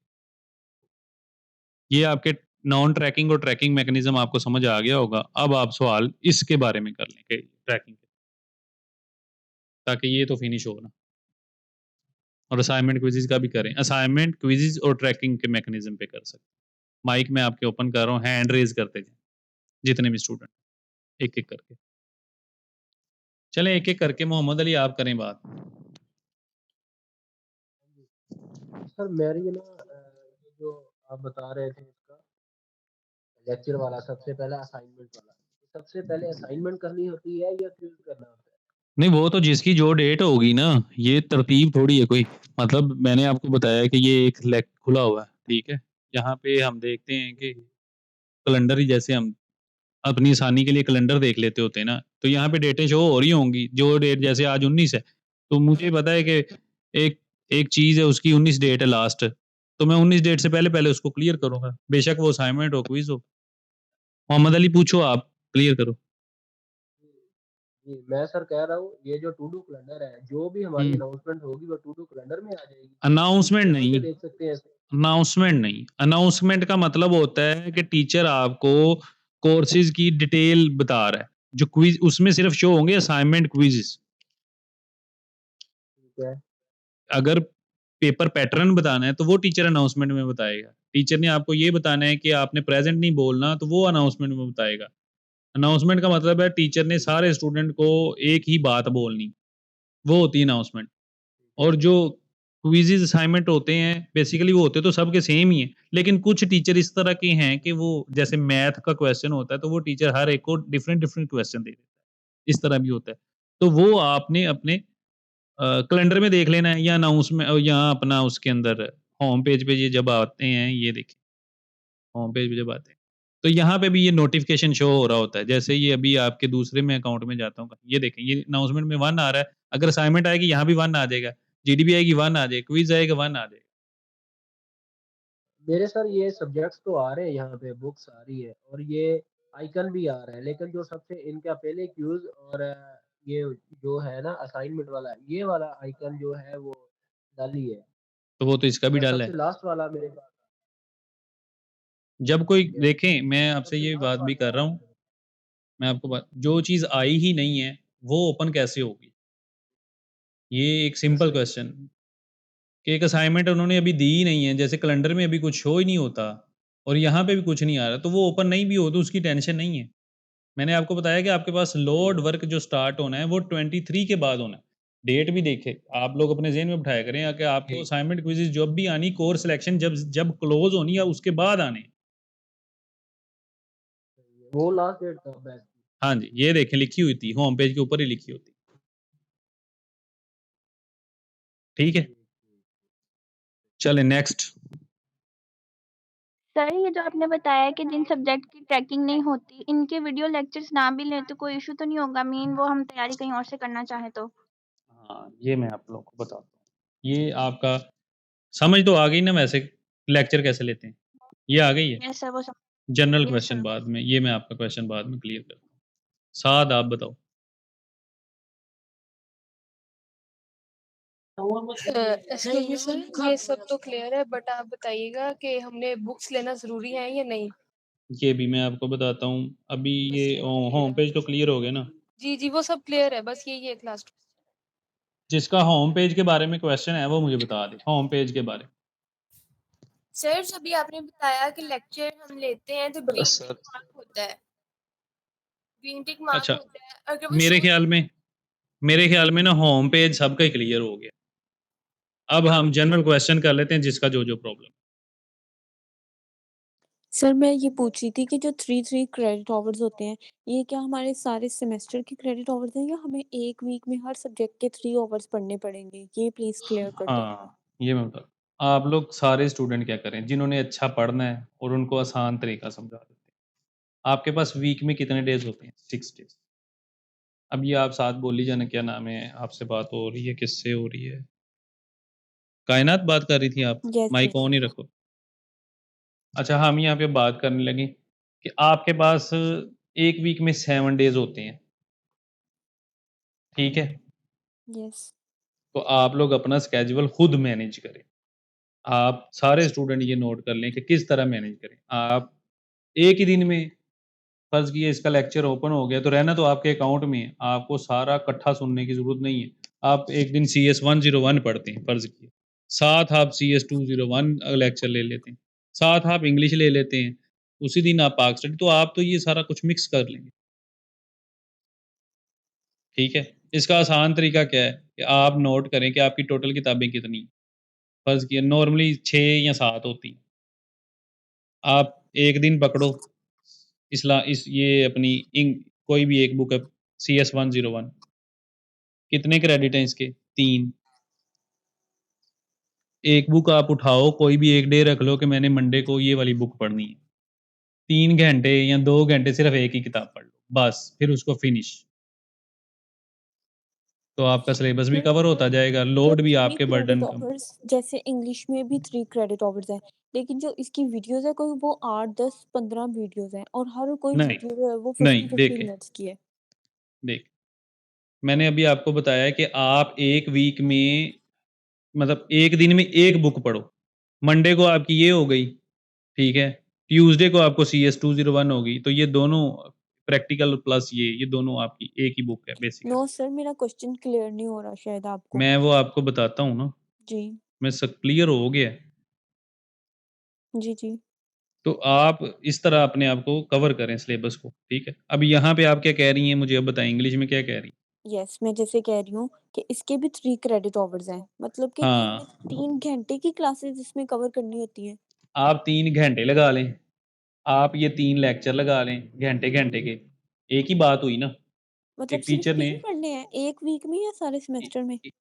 ये आपके नॉन ट्रैकिंग और ट्रैकिंग मैकेनिज्म आपको समझ आ गया होगा। अब आप सवाल इसके बारे में कर लें कि ट्रैकिंग, ताकि ये तो फिनिश हो ना। और असाइनमेंट क्विज़िज़ का भी करें। असाइनमेंट क्विज़िज़ और ट्रैकिंग के मैकेनिज्म पे कर सकते हैं। माइक मैं आपके ओपन कर रहा हूँ, हैंड रेज़ करते जाएँ, जितने भी स्टूडेंट, एक-एक करके। चलें एक-एक करके मोहम्मद अली आप करें बात। सर मेरी ना ये जो आप बता रहे थे इसका लेक्चर वाला, सबसे पहला असाइनमेंट वाला, सबसे पहले असाइनमेंट करनी होती है या क्विज़ करना होता है? नहीं, वो तो जिसकी जो डेट होगी ना, ये तरतीब थोड़ी है कोई। मतलब मैंने आपको बताया कि ये एक खुला हुआ है, ठीक है? यहाँ पे हम देखते हैं कि कैलेंडर ही, जैसे हम अपनी आसानी के लिए कैलेंडर देख लेते होते हैं ना, तो यहाँ पे डेटें शो हो रही होंगी। जो डेट जैसे आज 19 है, तो मुझे पता है कि एक एक चीज़ है उसकी 19 डेट है लास्ट, तो मैं 19 डेट से पहले-पहले उसको क्लियर करूँगा, बेशक वो असाइनमेंट हो, क्विज़ हो। मोहम्मद अली पूछो आप, क्लियर करो। जी, मैं सर कह रहा हूँ ये जो टू डू कैलेंडर है, जो भी हमारी अनाउंसमेंट होगी वो टू डू कैलेंडर में आ जाएगी। अनाउंसमेंट वहाँ नहीं, से देख सकते हैं। अनाउंसमेंट नहीं। अनाउंसमेंट का मतलब होता है कि टीचर आपको कोर्सेज़ की डिटेल बता रहा है। जो क्विज़ उसमें सिर्फ शो होंगे असाइनमेंट क्विज़ेज़। ठीक है। अगर पेपर पैटर्न बताना है तो वो टीचर अनाउंसमेंट में बताएगा। टीचर ने आपको ये बताना है कि आपने प्रेज़ेंट नहीं बोलना, तो वो अनाउंसमेंट में बताएगा। अनाउंसमेंट का मतलब है टीचर ने सारे स्टूडेंट को एक ही बात बोलनी, वो होती है अनाउंसमेंट। और जो क्विज़ेज़ असाइनमेंट होते हैं, बेसिकली वो होते तो सबके सेम ही हैं, लेकिन कुछ टीचर इस तरह के हैं कि वो, जैसे मैथ का क्वेश्चन होता है, तो वो टीचर हर एक को डिफरेंट क्वेश्चन दे देता है। इस तरह भी होता है। तो वो आपने अपने कैलेंडर में देख लेना है, या यहाँ अपना उसके अंदर होम पेज पे ये जब आते हैं, ये देखिए, होम पेज पे जब आते हैं, तो यहाँ पे भी ये नोटिफ़िकेशन शो हो रहा होता है। जैसे ये अभी आपके दूसरे में अकाउंट में जाता हूँ, ये देखें, ये अनाउंसमेंट में 1 आ रहा है, अगर असाइनमेंट आएगी यहाँ भी 1 आ जाएगा, जीडीबी आएगी 1 आ जाएगा, क्विज़ आएगा 1 आ जाएगा। मेरे सर ये सब्जेक्ट्स तो आ रहे हैं, यहाँ पे बुक्स आ रही है और ये आइकन भी आ रहा है, लेकिन जो सबसे इनका पहले क्यूज और ये जो है ना असाइनमेंट वाला, ये वाला आइकन जो है वो डाली है, तो वो तो इसका भी और डाला सबसे है। लास्ट वाला मेरे पास। जब कोई देखें, मैं आपसे सबसे ये लास्ट बात भी वाली कर रहा हूँ, मैं आपको बात, जो चीज़ आई ही नहीं है, वो ओपन कैसे होगी? ये एक सिंपल क्वेश्चन, कि एक असाइनमेंट उन्होंने अभी दी ही नहीं है, जैसे कैलेंडर में अभी कुछ शो ही नहीं होता और यहाँ पे भी कुछ नहीं आ रहा, तो वो ओपन नहीं भी हो तो उसकी टेंशन नहीं है। मैंने आपको बताया कि आपके पास लोड वर्क जो स्टार्ट होना है वो 23 के बाद होना है। डेट भी देखे आप लोग अपने ज़हन में बिठाया करें कि आपको असाइनमेंट क्विज़ेज़ जब भी आनी, कोर्स सिलेक्शन जब जब क्लोज़ होनी है उसके बाद आने। वो लास्ट डेट कब है? हाँ जी, ये देखें लिखी हुई थी, होम पेज के ऊपर ही लिखी होती। ठीक है? चलें नेक्स्ट। सर ये जो आपने बताया कि जिन सब्जेक्ट की ट्रैकिंग नहीं होती, इनके वीडियो लेक्चर्स ना भी लें तो कोई इशू तो नहीं होगा? मीन वो हम तैयारी कहीं और से करना चाहें तो? हाँ, ये मैं आप लोगों को बताता हूँ। ये आपका समझ तो आ गई ना वैसे, लेक्चर कैसे लेते हैं? ये आ गई है? यस सर, वो सब जनरल यस क्वेश्चन सर। बाद में, ये मैं आपका क्वेश्चन बाद में क्लियर करता हूँ। साद आप बताओ। एक्सक्यूज मी सर, ये सब तो क्लियर है, बट आप बताइएगा कि हमने बुक्स लेना ज़रूरी है या नहीं? ये भी मैं आपको बताता हूँ। अभी ये होम पेज तो क्लियर हो गया ना? जी, जी, वो सब क्लियर है, बस यही एक लास्ट। जिसका होम पेज के बारे में क्वेश्चन है वो मुझे बता दे, होम पेज के बारे में। सर अभी आपने बताया कि लेक्चर हम लेते हैं तो ग्रीन टिक मार्क होता है। ग्रीन टिक मार्क अच्छा, होता है, अगर वो मेरे ख्याल में ना होम पेज सबका ही क्लियर हो गया। अब हम जनरल क्वेश्चन कर लेते हैं जिसका जो प्रॉब्लम। सर मैं ये पूछ रही थी कि जो 3 क्रेडिट आवर्स होते हैं, ये क्या हमारे सारे सेमेस्टर के क्रेडिट आवर्स हैं या हमें 1 वीक में हर सब्जेक्ट के 3 आवर्स पढ़ने पड़ेंगे? ये प्लीज़ क्लियर कर दो। हाँ, ये मैं बता, आप लोग सारे स्टूडेंट क्या करें, जिन्होंने अच्छा पढ़ना है और उनको आसान तरीका समझा देते हैं। आपके पास वीक में कितने डेज़ होते हैं? 6 डेज़। अब ये आप साथ बोल लीजिए ना, क्या नाम है, आपसे बात हो रही है, किससे हो रही है? कायनात बात कर रही थी आप? Yes mike yes. ऑन ही रखो। अच्छा, हम यहाँ पे बात करने लगे कि आपके पास 1 वीक में 7 डेज़ होते हैं। ठीक है? यस। तो आप लोग अपना स्केड्यूल खुद मैनेज करें। आप सारे स्टूडेंट ये नोट कर लें कि किस तरह मैनेज करें। आप एक ही दिन में फ़र्ज़ कीजिए इसका लेक्चर ओपन हो गया तो रहना तो आपके अकाउंट में है, आपको सारा इकट्ठा सुनने की ज़रूरत नहीं है। आप एक दिन CS 101 पढ़ते हैं फ़र्ज़ कीजिए, साथ आप CS 201 लेक्चर ले लेते हैं, साथ आप इंग्लिश ले लेते हैं, उसी दिन आप पाक स्टडी, तो आप तो ये सारा कुछ मिक्स कर लेंगे। ठीक है? इसका आसान तरीका क्या है कि आप नोट करें कि आपकी टोटल किताबें कितनी हैं। फ़र्ज़ कीजिए नॉर्मली 6 या 7 होती हैं। आप एक दिन पकड़ो इस ये अपनी कोई भी एक बुक है CS 101 कितने क्रेडिट हैं इसके? 3। एक बुक आप उठाओ, कोई भी एक डे रख लो कि मैंने मंडे को ये वाली बुक पढ़नी है। 3 घंटे या 2 घंटे सिर्फ़ एक ही किताब पढ़ लो, बस फिर उसको फिनिश। तो आपका सिलेबस भी सर कवर होता जाएगा, जो लोड भी 3 आपके क्रेडिट बर्डन कम। आवर्स जैसे इंग्लिश में भी 3 क्रेडिट आवर्स हैं, लेकिन जो इसकी वीडियोज़ है कोई वो 8, 10, 15 वीडियोज़ हैं और हर कोई नहीं, वीडियो जो है वो नहीं, 50-50 देखें, मिनट्स की है। मैंने अभी आपको बताया है कि आप 1 वीक में मतलब 1 दिन में 1 बुक पढ़ो। मंडे को आपकी ये हो गई, ठीक है? ट्यूसडे को आपको CS 201 होगी, तो ये दोनों प्रैक्टिकल प्लस ये दोनों आपकी एक ही बुक है बेसिकली। नो सर मेरा क्वेश्चन क्लियर नहीं हो रहा शायद आपको। मैं वो आपको बताता हूँ ना, जी। मैं सब क्लियर हो गया है। जी, जी। तो आप इस तरह अपने आप को कवर करें सिलेबस को, ठीक है? अब यहाँ पे आप क्या कह रही हैं मुझे अब बताएँ इंग्लिश में क्या कह रही हैं? यस, मैं जैसे कह रही हूँ कि इसके भी 3 क्रेडिट आवर्स हैं, मतलब कि हाँ, हमें 3 घंटे की क्लासेस इसमें कवर करनी होती हैं। आप 3 घंटे लगा लें, आप ये 3 लेक्चर लगा लें घंटे-घंटे के, एक ही बात हुई ना। मतलब एक सिर्फ टीचर ने 3 पढ़ने हैं, 1 वीक में या सारे ए सेमेस्टर में? ए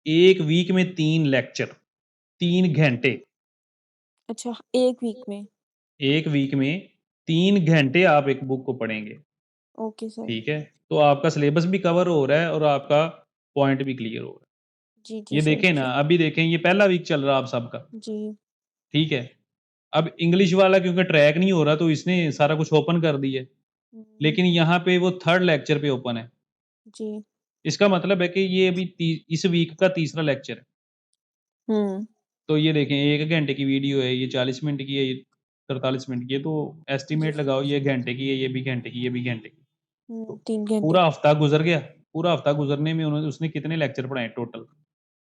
1 वीक में 3 लेक्चर, 3 घंटे। अच्छा, 1 वीक में। 1 वीक में 3 घंटे आप एक बुक को पढ़ेंगे, ओके सर। ठीक है? तो आपका सिलेबस भी कवर हो रहा है और आपका पॉइंट भी क्लियर हो रहा जी, है। जी ये सर। देखें ना, अभी देखें ये पहला वीक चल रहा है आप सबका, जी। ठीक है? अब इंग्लिश वाला क्योंकि ट्रैक नहीं हो रहा तो इसने सारा कुछ ओपन कर दिया है, हुँ। लेकिन यहाँ पे वो 3rd लेक्चर पे ओपन है। जी। इसका मतलब है कि ये अभी इस वीक का तीसरा लेक्चर है। हुँ। तो ये देखें 1 घंटे की वीडियो है, ये 40 मिनट की है, ये 43 मिनट की है, तो जी एस्टीमेट सर। लगाओ ये घंटे की है, ये भी घंटे की, ये भी घंटे की। तो 3 घंटे पूरा की। हफ्ता गुज़र गया, पूरा हफ्ता गुज़रने में उसने कितने लेक्चर पढ़ाए टोटल?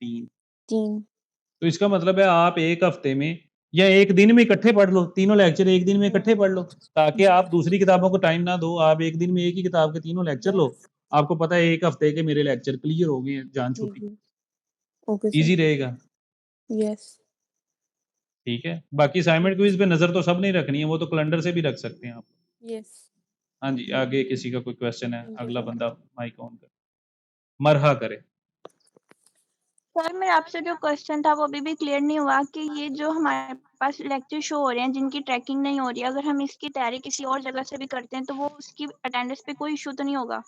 3। 3। तो इसका मतलब है आप 1 हफ्ते में या 1 दिन में इकट्ठे पढ़ लो, तीनों लेक्चर 1 दिन में इकट्ठे पढ़ लो, ताकि जी। आप दूसरी किताबों को टाइम ना दो, आप 1 दिन में एक ही किताब के तीनों लेक्चर लो। यस। आपको पता है 1 हफ्ते के मेरे लेक्चर क्लियर हो गए हैं, जान जी, छुट्टी। जी। Okay sir. ईज़ी रहेगा, यस। ठीक है? बाकी असाइनमेंट क्विज़ पे नज़र तो सबने ही रखनी है, वो तो कैलेंडर से भी रख सकते हैं आप। यस। हाँ जी, आगे किसी का कोई क्वेश्चन है, थैंक यू अगला सर। बंदा माइक ऑन करे। मरहा करे। सर मेरा आपसे जो क्वेश्चन था वो अभी भी क्लियर नहीं हुआ कि ये जो हमारे पास लेक्चर शो हो रहे हैं जिनकी ट्रैकिंग नहीं हो रही है, अगर हम इसकी तैयारी किसी और जगह से भी करते हैं तो वो उसकी अटेंडेंस पे कोई इश्यू तो नहीं होगा?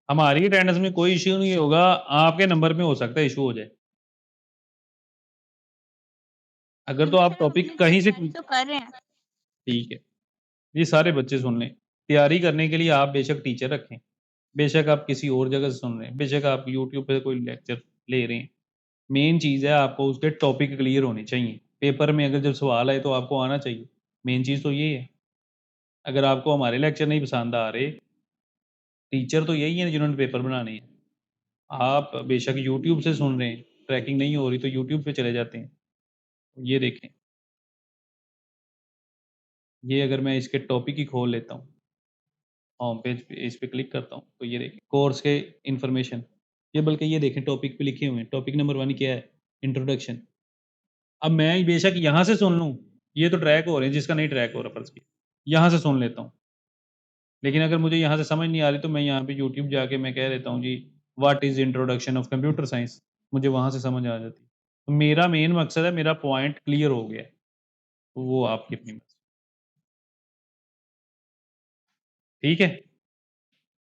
हमारी अटेंडेंस में कोई इश्यू नहीं होगा, आपके नंबर में हो सकता है इश्यू हो जाए। अगर तो क्योंकि आप सर हम अपनी टॉपिक कहीं से तैयारी तो कर रहे हैं। ठीक है, ये सारे बच्चे सुन लें, तैयारी करने के लिए आप बेशक टीचर रखें, बेशक आप किसी और जगह से सुन रहे हैं, बेशक आप यूट्यूब पे कोई लेक्चर ले रहे हैं, मेन चीज़ है आपको उसके टॉपिक क्लियर होने चाहिए। पेपर में अगर जब सवाल आए तो आपको आना चाहिए, मेन चीज़ तो ये है। अगर आपको हमारे लेक्चर नहीं पसंद आ रहे, टीचर तो यही है जिन्होंने पेपर बनाने हैं। आप बेशक यूट्यूब से सुन रहे हैं, ट्रैकिंग नहीं हो रही तो यूट्यूब पे चले जाते हैं। ये देखें, ये अगर मैं इसके टॉपिक ही खोल लेता हूँ, होम पेज पे इस पे क्लिक करता हूँ, तो ये देखें कोर्स के इन्फॉर्मेशन, ये बल्कि ये देखें टॉपिक पे लिखे हुए हैं, टॉपिक नंबर 1 क्या है? इंट्रोडक्शन। अब मैं बेशक यहाँ से सुन लूँ, ये तो ट्रैक हो रहे हैं, जिसका नहीं ट्रैक हो रहा फ़र्ज़ कीजिए, यहाँ से सुन लेता हूँ। लेकिन अगर मुझे यहाँ से समझ नहीं आ रही तो मैं यहाँ पे यूट्यूब जाके मैं कह देता हूँ जी, what is introduction of computer science, मुझे वहाँ से समझ आ जाती है। तो मेरा मेन मकसद है, मेरा पॉइंट क्लियर हो गया है, तो वो आपकी अपनी मर्ज़ी। ठीक है? ओके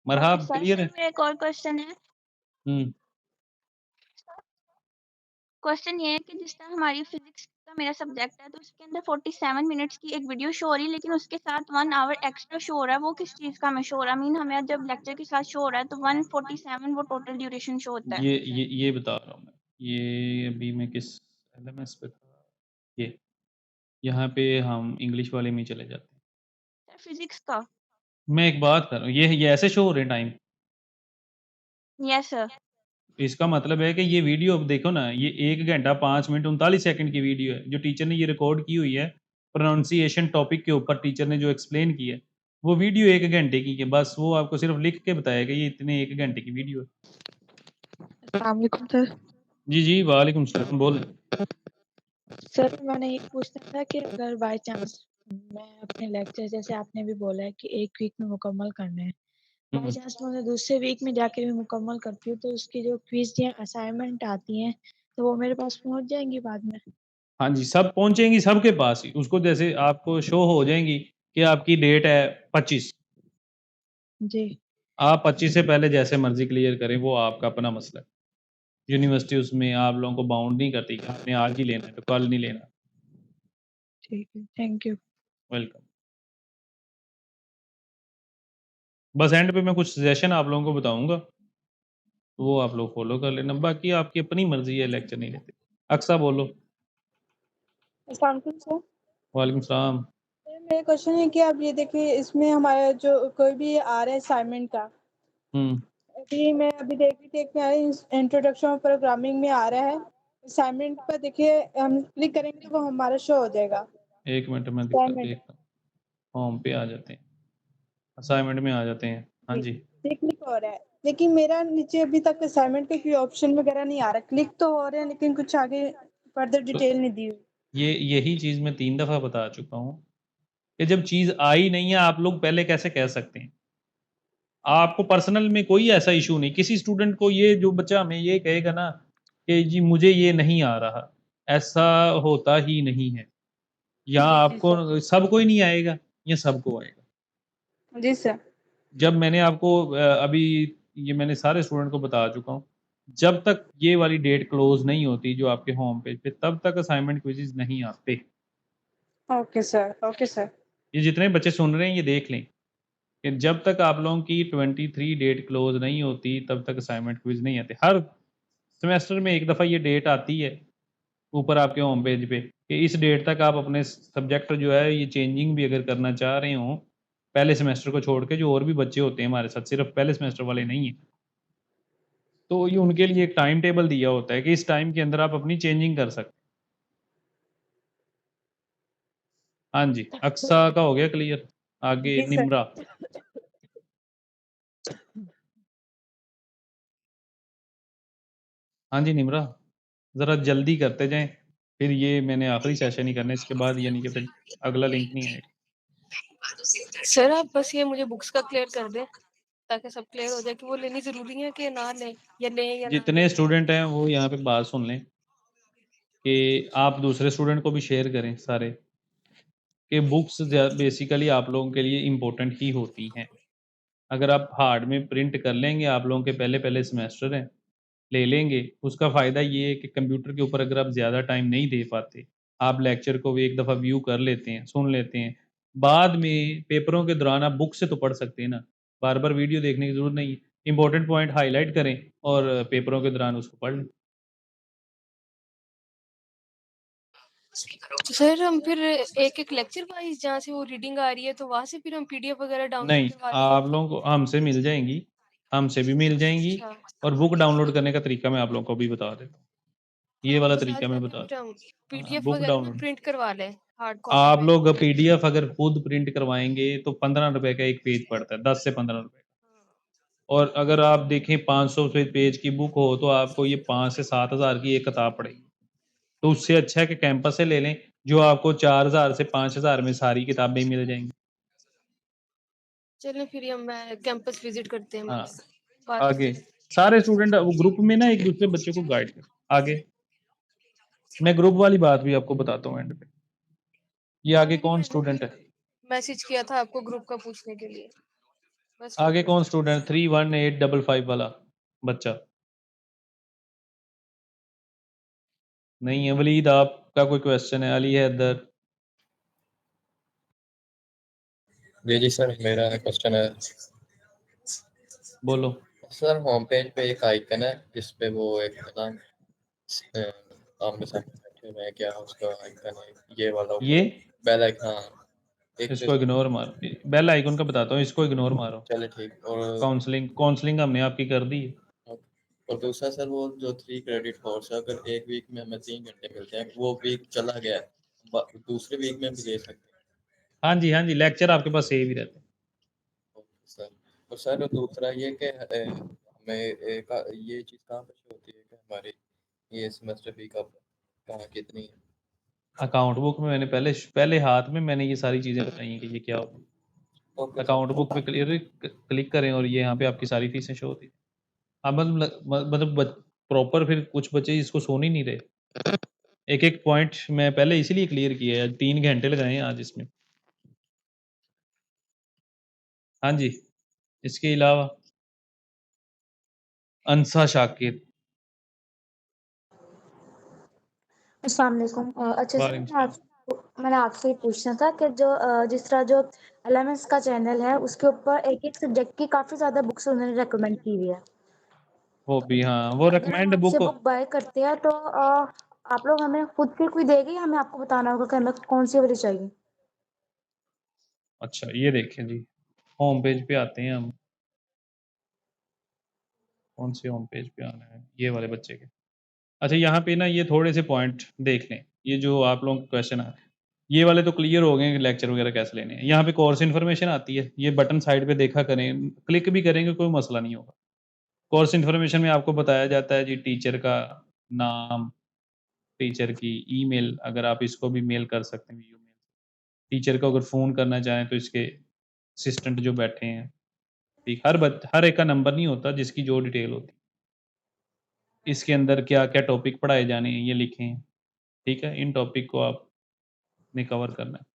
मरहब सर। क्लियर सर है? मेरा एक और क्वेश्चन है। हुँ। क्वेश्चन ये है कि जिस तरह हमारी फिजिक्स का मेरा सब्जेक्ट है, तो उसके अंदर 47 मिनट्स की एक वीडियो शो हो रही है, लेकिन उसके साथ 1 आवर एक्स्ट्रा शो हो रहा है। वो किस चीज़ का हमें शो हो रहा है? I mean हमें जब लेक्चर के साथ शो हो रहा है तो 147 वो टोटल ड्यूरेशन शो होता है। ये बता रहा हूँ मैं। ये अभी मैं किस एलएमएस पे था? ये यहाँ पे हम इंग्लिश वाले में चले जाते हैं। सर फिज़िक्स का? मैं एक बात कर रहा हूँ, ये ऐसे शो हो रहे हैं टाइम? Yes sir. इसका मतलब है कि ये वीडियो अब देखो ना, ये 1 घंटा 5 मिनट 39 सेकंड की वीडियो है, जो टीचर ने ये रिकॉर्ड की हुई है, प्रोनाउंसिएशन टॉपिक के ऊपर टीचर ने जो एक्सप्लेन की है, वो वीडियो 1 घंटे की है, बस वो आपको सिर्फ लिख के बताएगा ये इतने 1 घंटे की वीडियो है। अस्सलाम वालेकुम सर। जी, जी, वालेकुम सलाम, बोल। सर मैंने ये पूछना था कि अगर बाय चांस मैं अपने लेक्चर जैसे आपने भी बोला है कि 1 वीक में मुकम्मल करने हैं, बाय चांस मैं उन्हें दूसरे वीक में जाके भी मुकम्मल करती हूँ, तो उसकी जो क्विज़ या असाइनमेंट आती हैं, तो वो मेरे पास पहुँच जाएँगी बाद में? हाँ जी, सब पहुँचेंगी सबके पास ही, उसको जैसे आपको शो हो जाएँगी कि आपकी डेट है 25। जी। आप 25 से पहले जैसे मर्ज़ी क्लियर करें, वो आपका अपना मसला है। यूनिवर्सिटी उसमें आप लोगों को बाउंड नहीं करती कि आपने आज ही लेना है, तो कल नहीं लेना। ठीक है, थैंक यू। वेलकम। बस एंड पे मैं कुछ सजेशन आप लोगों को बताऊँगा, वो आप लोग फ़ॉलो कर लेना, बाकी आपकी अपनी मर्ज़ी है, लेक्चर नहीं लेते। अक्सा बोलो। अस्सलाम वालेकुम सर। वालेकुम सलाम। सर मेरा क्वेश्चन है कि आप ये देखिए इसमें हमारा जो कोई भी आ रहा है असाइनमेंट का, हुँ। अभी मैं अभी देख रही थी एक में इंट्रोडक्शन ऑफ प्रोग्रामिंग में आ रहा है, असाइनमेंट पर देखिए हम क्लिक करेंगे तो वो हमारा शो हो जाएगा। 1 मिनट मैं असाइनमेंट देखता हूँ, होम पे आ जाते हैं, असाइनमेंट में आ जाते हैं। हाँ जी, जी। ये क्लिक हो रहा है, लेकिन मेरा नीचे अभी तक असाइनमेंट का कोई ऑप्शन वगैरह नहीं आ रहा, क्लिक तो हो रहे हैं लेकिन कुछ आगे फर्दर तो डिटेल नहीं दी हुई। यही चीज़ मैं 3 दफ़ा बता चुका हूँ, कि जब चीज़ आई नहीं है, आप लोग पहले कैसे कह सकते हैं? आपको पर्सनल में कोई ऐसा इश्यू नहीं, किसी स्टूडेंट को ये जो बच्चा हमें ये कहेगा ना कि जी मुझे ये नहीं आ रहा, ऐसा होता ही नहीं है। या जी, जी सर। आपको सबको ही नहीं आएगा, या सबको आएगा। जी सर। जब मैंने आपको अभी ये मैंने सारे स्टूडेंट को बता चुका हूँ, जब तक ये वाली डेट क्लोज़ नहीं होती जो आपके होम पेज पे, तब तक असाइनमेंट क्विज़ेज़ नहीं आते। Okay sir, okay sir. ये जितने बच्चे सुन रहे हैं, ये देख लें कि जब तक आप लोगों की 23 डेट क्लोज़ नहीं होती, तब तक असाइनमेंट क्विज़ नहीं आते। हर सेमेस्टर में 1 दफ़ा ये डेट आती है, ऊपर आपके होम पेज पे, कि इस डेट तक आप अपने सब्जेक्ट जो है, ये चेंजिंग भी अगर करना चाह रहे हों, पहले सेमेस्टर को छोड़ के, जो और भी बच्चे होते हैं हमारे साथ, सिर्फ़ पहले सेमेस्टर वाले नहीं हैं। तो ये उनके लिए एक टाइम टेबल दिया होता है कि इस टाइम के अंदर आप अपनी चेंजिंग कर सकते हैं। हाँ जी, अक्सा का हो गया क्लियर, आगे जी सर। निम्रा। हाँ जी, निम्रा, ज़रा जल्दी करते जाएँ, फिर ये मैंने आखिरी सेशन ही करना है, इसके बाद यानी कि फिर अगला लिंक नहीं आएगा। सर आप बस ये मुझे बुक्स का क्लियर कर दें, ताकि सब क्लियर हो जाए कि वो लेनी ज़रूरी है कि ना लें, या लें या ना जितने लें? स्टूडेंट हैं, वो यहाँ पे बात सुन लें, कि आप दूसरे स्टूडेंट को भी शेयर करें सारे, कि बुक्स बेसिकली आप लोगों के लिए इम्पोर्टेंट ही होती हैं। अगर आप हार्ड में प्रिंट कर लेंगे, आप लोगों के पहले-पहले सेमेस्टर हैं, ले लेंगे, उसका फ़ायदा ये है कि कंप्यूटर के ऊपर अगर आप ज़्यादा टाइम नहीं दे पाते, आप लेक्चर को भी एक दफ़ा व्यू कर लेते हैं, सुन लेते हैं, बाद में पेपरों के दौरान आप बुक से तो पढ़ सकते हैं ना, बार-बार वीडियो देखने की ज़रूरत नहीं है। इम्पोर्टेंट पॉइंट हाइलाइट करें और पेपरों के दौरान उसको पढ़ लें। तो सर हम फिर एक-एक लेक्चर वाइज़ जहाँ से वो रीडिंग आ रही है, तो वहाँ से फिर हम पीडीएफ वगैरह डाउनलोड नहीं, करवा लें? आप लोगों को हमसे मिल जाएँगी, हमसे भी मिल जाएँगी, अच्छा। और बुक डाउनलोड करने का तरीका मैं आप लोगों को भी बता देता हूँ। ये वाला आपको साथ तरीका मैं जाके बता फिर हम हाँ, पीडीएफ बुक वगैरह भी डाउनलोड प्रिंट करवा लें, हार्ड कॉपी आप में? लोग पीडीएफ अगर खुद प्रिंट करवाएँगे, तो ₹15 का 1 पेज पड़ता है, 10 से ₹15। और अगर आप देखें 500 पेज की बुक हो, तो आपको ये 5 से 7 हज़ार की एक किताब पड़ेगी। तो उससे अच्छा है कि कैंपस से ले लें, जो आपको 4000 से 5000 में सारी किताबें मिल जाएँगी। चलें फिर हम कैंपस विज़िट करते हैं हाँ, बात आगे करते हैं। सारे स्टूडेंट वो ग्रुप में ना एक-दूसरे बच्चे को गाइड करें। आगे मैं ग्रुप वाली बात भी आपको बताता हूँ एंड पे। ये आगे नहीं, कौन मैंने स्टूडेंट है? मैसेज किया था आपको ग्रुप का पूछने के लिए। बस आगे फिर कौन स्टूडेंट 31855 वाला बच्चा? नहीं है वलीद, आप आपका कोई क्वेश्चन है? अली हैदर? जी सर, मेरा क्वेश्चन है। बोलो। सर होम पेज पे एक आइकन है जिस पे वो एक ना आमने सामने बैठे हुए हैं, क्या उसका आइकन है ये वाला ये ऊपर बेल आइकन। हाँ, एक पे इसको इग्नोर मारो, बेल आइकन का बताता हूँ, इसको इग्नोर मारो। चले ठीक। और काउंसलिंग हमने आपकी कर दी है। और दूसरा सर वो जो 3 क्रेडिट कोर्स है, अगर एक वीक में हमें 3 घंटे मिलते हैं, वो वीक चला गया है, दूसरे वीक में भी दे सकते हैं? हाँ जी, लेक्चर आपके पास सेव ही रहते हैं। सर और सर दूसरा ये कि हमें ये चीज़ कहाँ पे शो होती है कि हमारी ये सेमेस्टर फी कहाँ कितनी है? अकाउंट बुक में मैंने पहले हाथ में मैंने ये सारी चीज़ें बताई हैं कि ये क्या होती है। अकाउंट बुक पे क्लिक करें और ये यहाँ पे आपकी सारी फीसें शो होती है। अब मतलब प्रॉपर फिर कुछ बच्चे इसको सुन ही नहीं रहे। एक पॉइंट मैं पहले इसीलिए क्लियर किया है, 3 घंटे लगाए हैं आज इसमें। हाँ जी, इसके अलावा अंसा शाकिर। अस्सलाम वालेकुम। अच्छा सर, मैंने आपसे ये पूछना था कि जो जिस तरह जो एलएमएस का चैनल है उसके ऊपर एक सब्जेक्ट की काफ़ी ज़्यादा बुक्स उन्होंने रिकमेंड की हुई है। वो भी हाँ, वो अगर हम रिकमेंड आपसे बुक बुक बाय करते हैं तो आप लोग हमें खुद से कोई देगी या हमें आपको बताना होगा कि हमें कौन सी वाली चाहिए? अच्छा ये देखें जी, होम पेज पे आते हैं हम। कौन से होम पेज पे आना है? ये वाले बच्चे के। अच्छा यहाँ पे ना ये थोड़े से पॉइंट देख लें, ये जो आप लोगों के क्वेश्चन आ रहे हैं, ये वाले तो क्लियर हो गए कि लेक्चर वगैरह कैसे लेने हैं। यहाँ पे कोर्स इन्फॉर्मेशन आती है, ये बटन साइड पे देखा करें, क्लिक भी करेंगे कोई मसला नहीं होगा। कोर्स इन्फॉर्मेशन में आपको बताया जाता है जी टीचर का नाम, टीचर की ईमेल, अगर आप इसको भी मेल कर सकते हैं ईमेल। टीचर को अगर फ़ोन करना चाहें तो इसके असिस्टेंट जो बैठे हैं, ठीक, हर एक का नंबर नहीं होता जिसकी जो डिटेल होती है। इसके अंदर क्या-क्या टॉपिक पढ़ाए जाने हैं ये लिखे हैं, ठीक है? इन टॉपिक को आपने कवर करना है।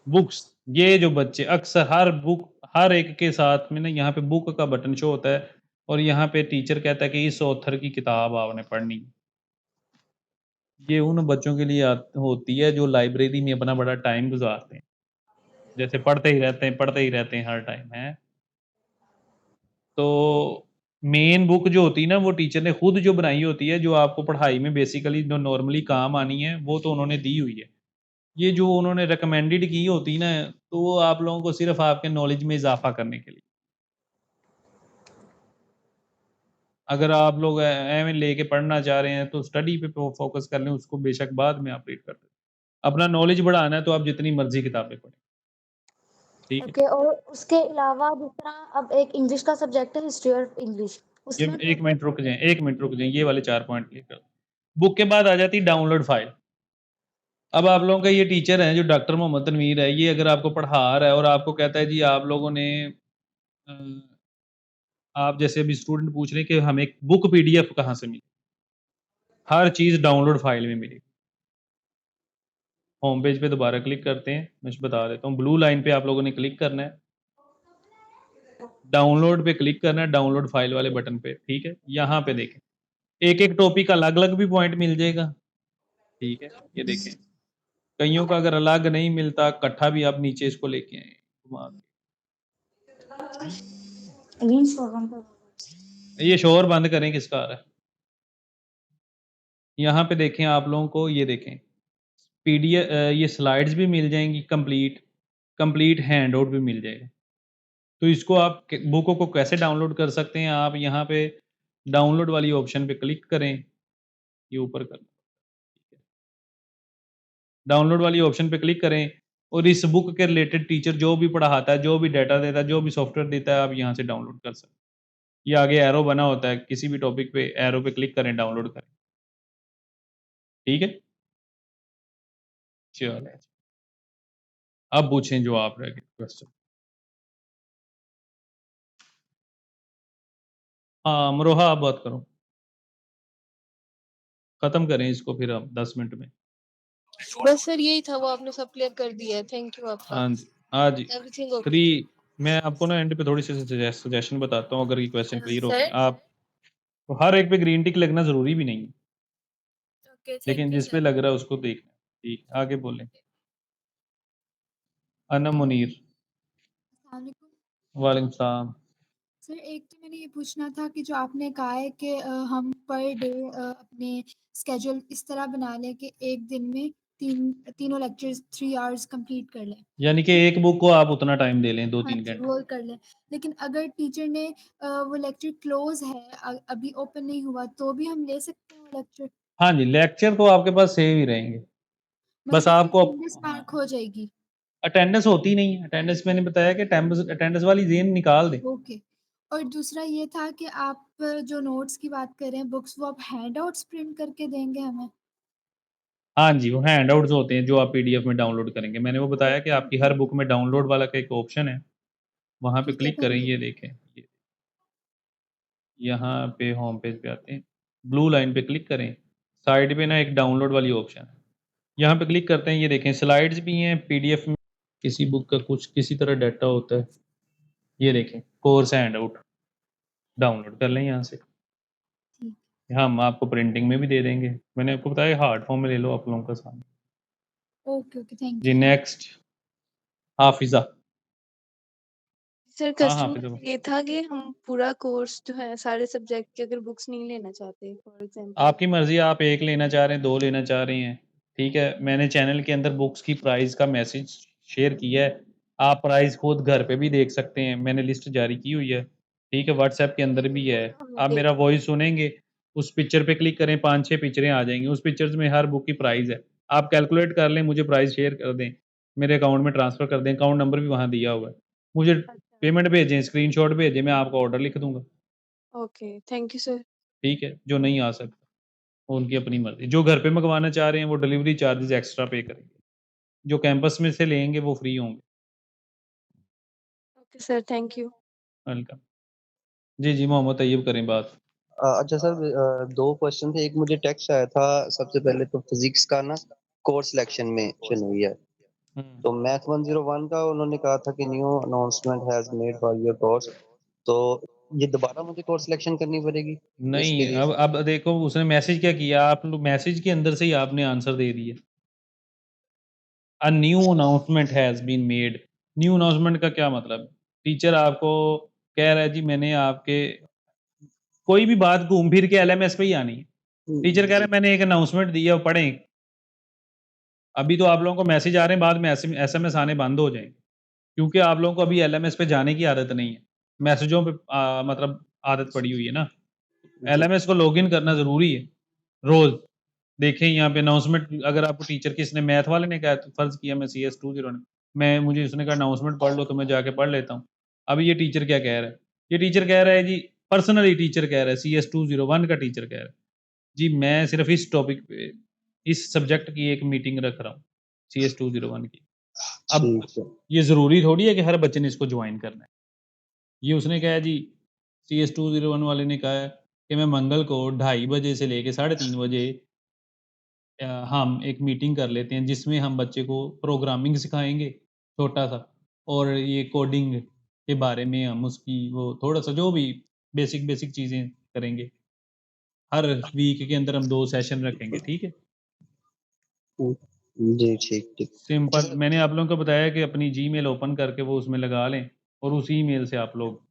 बुक्स, ये जो बच्चे अक्सर हर एक के साथ में ना यहाँ पे बुक का बटन शो होता है और यहाँ पे टीचर कहता है कि इस ऑथर की किताब आपने पढ़नी है। ये उन बच्चों के लिए होती है जो लाइब्रेरी में अपना बड़ा टाइम गुज़ारते हैं। जैसे पढ़ते ही रहते हैं हर टाइम, हैं? तो मेन बुक जो होती है ना वो टीचर ने खुद जो बनाई होती है, जो आपको पढ़ाई में बेसिकली जो नॉर्मली काम आनी है, वो तो उन्होंने दी हुई है। ये जो उन्होंने रिकमेंडेड की होती ना, तो वो आप लोगों को सिर्फ़ आपके नॉलेज में इज़ाफ़ा करने के लिए। अगर आप लोग एम लेके पढ़ना चाह रहे हैं तो स्टडी पे फ़ोकस कर लें, उसको बेशक बाद में आप रीड कर लें। अपना नॉलेज बढ़ाना है तो आप जितनी मर्ज़ी किताबें पढ़ें। ठीक है? ओके, और उसके अलावा जिस तरह अब एक इंग्लिश का सब्जेक्ट है हिस्ट्री और इंग्लिश, ये उसमें 1 मिनट रुक जाएँ, 1 मिनट रुक जाएँ, ये वाले 4 पॉइंट क्लियर कर। बुक के बाद आ जाती है डाउनलोड फ़ाइल। अब आप लोगों का ये टीचर है जो डॉक्टर मोहम्मद तनवीर है, ये अगर आपको पढ़ा रहा है और आपको कहता है जी आप लोगों ने आप जैसे अभी स्टूडेंट पूछ रहे हैं कि हमें बुक पीडीएफ कहाँ से मिली? हर चीज़ डाउनलोड फ़ाइल में मिलेगी। होम पेज पे दोबारा क्लिक करते हैं, मैं बता देता हूँ, ब्लू लाइन पे आप लोगों ने क्लिक करना है। डाउनलोड पे क्लिक करना है, डाउनलोड फ़ाइल वाले बटन पे, ठीक है? यहाँ पे देखें, एक-एक टॉपिक अलग-अलग भी पॉइंट मिल जाएगा, ठीक है? ये देखें, कइयों का अगर अलग नहीं मिलता, इकट्ठा भी आप नीचे इसको लेके आएँ, घुमा के। ये शोर बंद करें, किसका आ रहा है? यहाँ पे देखें आप लोगों को, ये देखें, ये स्लाइड्स भी मिल जाएँगी कंप्लीट हैंडआउट भी मिल जाएगा। तो इसको आप बुकों को कैसे डाउनलोड कर सकते हैं? आप यहाँ पे डाउनलोड वाली ऑप्शन पे क्लिक करें, ये ऊपर कर डाउनलोड वाली ऑप्शन पे क्लिक करें और इस बुक के रिलेटेड टीचर जो भी पढ़ाता है, जो भी डाटा देता है, जो भी सॉफ्टवेयर देता है, आप यहाँ से डाउनलोड कर सकते हैं। ये आगे एरो बना होता है, किसी भी टॉपिक पे एरो पे क्लिक करें, डाउनलोड करें। ठीक है? चलें, अब पूछें जो आप रह गए क्वेश्चन। हाँ, अमरोहा आप बात करो। खत्म करें इसको फिर हम 10 मिनट में। बस सर यही था, वो आपने सब क्लियर कर दिया है। थैंक यू आपका। हाँ जी, हाँ जी। Everything okay. 3 मैं आपको ना एंड पे थोड़ी-सी सजेशन बताता हूँ, अगर ये क्वेश्चन क्लियर हो गए। सर आप तो हर एक पे ग्रीन टिक लगना ज़रूरी भी नहीं है। ओके, लेकिन थैंक यू जिस पे सर। लग रहा है उसको देखना। ठीक, आगे बोलें। अनम मुनीर। अस्सलाम वालेकुम। वालेकुम सलाम। सर एक तो मैंने ये पूछना था कि जो आपने कहा है कि हम पर डे अपने स्केड्यूल इस तरह बना लें कि एक दिन में तीनों लेक्चर्स 3 आवर्स कंप्लीट कर लें। यानी कि एक बुक को आप उतना टाइम दे लें, हाँ 2-3 जी, घंटे। वो कर लें। लेकिन अगर टीचर ने वो लेक्चर क्लोज़ है अभी ओपन नहीं हुआ तो भी हम ले सकते हैं वो लेक्चर? हाँ जी, लेक्चर तो आपके पास सेव ही रहेंगे। बस मतलब उससे आपको अटेंडेंस मार्क हो जाएगी? अटेंडेंस होती नहीं है। अटेंडेंस मैंने बताया कि अटेंडेंस वाली ज़ेन निकाल दें। ओके। और दूसरा ये था कि आप जो नोट्स की बात कर रहे हैं बुक्स, वो आप हैंडआउट्स प्रिंट करके देंगे हमें? हाँ जी, वो हैंडआउट्स होते हैं जो आप पीडीएफ में डाउनलोड करेंगे। मैंने वो बताया कि आपकी हर बुक में डाउनलोड वाला का एक ऑप्शन है, वहाँ पे ठीक है, क्लिक करें, थैंक यू। ये देखें। यहाँ पे होम पेज पे आते हैं, ब्लू लाइन पे क्लिक करें, साइड पे ना एक डाउनलोड वाली ऑप्शन है, यहाँ पे क्लिक करते हैं। ये देखें स्लाइड्स भी हैं, पीडीएफ में किसी बुक का कुछ किसी तरह डाटा होता है। ये देखें कोर्स हैंडआउट, डाउनलोड कर लें यहाँ से। ठीक। हम आपको प्रिंटिंग में भी दे देंगे। मैंने आपको बताया हार्ड फॉर्म में ले लो आप लोगों का सामने। Okay, okay, thank ji you. Next Hafiza. Sir हाँ, क्वेश्चन हाफिज़ा। मेरा ये था कि हम पूरा कोर्स जो है सारे सब्जेक्ट की अगर बुक्स नहीं लेना चाहते फॉर एग्जांपल। आपकी मर्ज़ी है, आप 1 लेना चाह रहे हैं, 2 लेना चाह रहे हैं, ठीक है। मैंने चैनल के अंदर बुक्स की प्राइस का मैसेज शेयर किया है, आप प्राइस खुद घर पे भी देख सकते हैं, मैंने लिस्ट जारी की हुई है, ठीक है, व्हाट्सएप के अंदर भी है। आप मेरा वॉइस सुनेंगे, उस पिक्चर पे क्लिक करें, 5-6 पिक्चरें आ जाएँगी, उस पिक्चर्स में हर बुक की प्राइस है। आप कैलकुलेट कर लें, मुझे प्राइस शेयर कर दें, मेरे अकाउंट में ट्रांसफ़र कर दें, अकाउंट नंबर भी वहाँ दिया हुआ है। मुझे पेमेंट भेजें, स्क्रीनशॉट भेजें, मैं आपको ऑर्डर लिख दूँगा, ओके, थैंक यू सर। ठीक है। जो नहीं आ सकता वो उनकी अपनी मर्ज़ी। जो घर पे मँगवाना चाह रहे हैं वो डिलीवरी चार्जेज़ एक्स्ट्रा पे करेंगे। जो कैंपस में से लेंगे वो फ्री होंगे। Okay sir, thank you. Welcome. जी, जी, मोहम्मद तैयब करें बात। अच्छा सर, 2 क्वेश्चन थे। एक मुझे टेक्स्ट आया था, सबसे पहले तो फिजिक्स का ना कोर्स सिलेक्शन मेंशन हुई है। तो मैथ 101 का उन्होंने कहा था कि new announcement has made for your course. तो ये दोबारा मुझे कोर्स सिलेक्शन करनी पड़ेगी इसके नहीं, लिए? अब देखो उसने मैसेज क्या किया, आप लोग मैसेज के अंदर से ही आपने आंसर दे दिया। A new announcement has been made. New announcement का क्या मतलब? टीचर आपको कह रहा है जी मैंने आपके कोई भी बात घूम फिर के एलएमएस पे ही आनी है। टीचर कह रहा है मैंने एक अनाउंसमेंट दी है, पढ़ें। अभी तो आप लोगों को मैसेज आ रहे हैं, बाद में एसएमएस आने बंद हो जाएँगे। क्योंकि आप लोगों को अभी एलएमएस पे जाने की आदत नहीं है। मैसेजों पे मतलब आदत पड़ी हुई है ना। एलएमएस को लॉगिन करना ज़रूरी है, रोज़। देखें यहाँ पे अनाउंसमेंट, अगर आपको टीचर किसने मैथ वाले ने कहा, तो फ़र्ज़ किया मैं सीएस 20 ने, मुझे उसने कहा अनाउंसमेंट पढ़ लो, तो मैं जाके पढ़ लेता हूँ। अभी ये टीचर क्या कह रहा है? ये टीचर कह रहा है जी, पर्सनली टीचर कह रहा है, सीएस 201 का टीचर कह रहा है, जी मैं सिर्फ़ इस टॉपिक पे, इस सब्जेक्ट की एक मीटिंग रख रहा हूँ, सीएस 201 की। अब ठीक है। ये ज़रूरी थोड़ी है कि हर बच्चे ने इसको जॉइन करना है। ये उसने कहा है जी, सीएस 201 वाले ने कहा है कि मैं मंगल को 2:30 बजे से लेके 3:30 बजे हम एक मीटिंग कर लेते हैं जिसमें हम बच्चे को प्रोग्रामिंग सिखाएँगे छोटा-सा, और ये कोडिंग के बारे में हम उसकी वो थोड़ा-सा जो भी बेसिक चीज़ें करेंगे। हर वीक के अंदर हम 2 सेशन रखेंगे, ठीक है? जी, ठीक, ठीक। अच्छा सिंपल, सर, मैंने आप लोगों को बताया कि अपनी जीमेल ओपन करके वो उसमें लगा लें और उसी ईमेल से आप लोग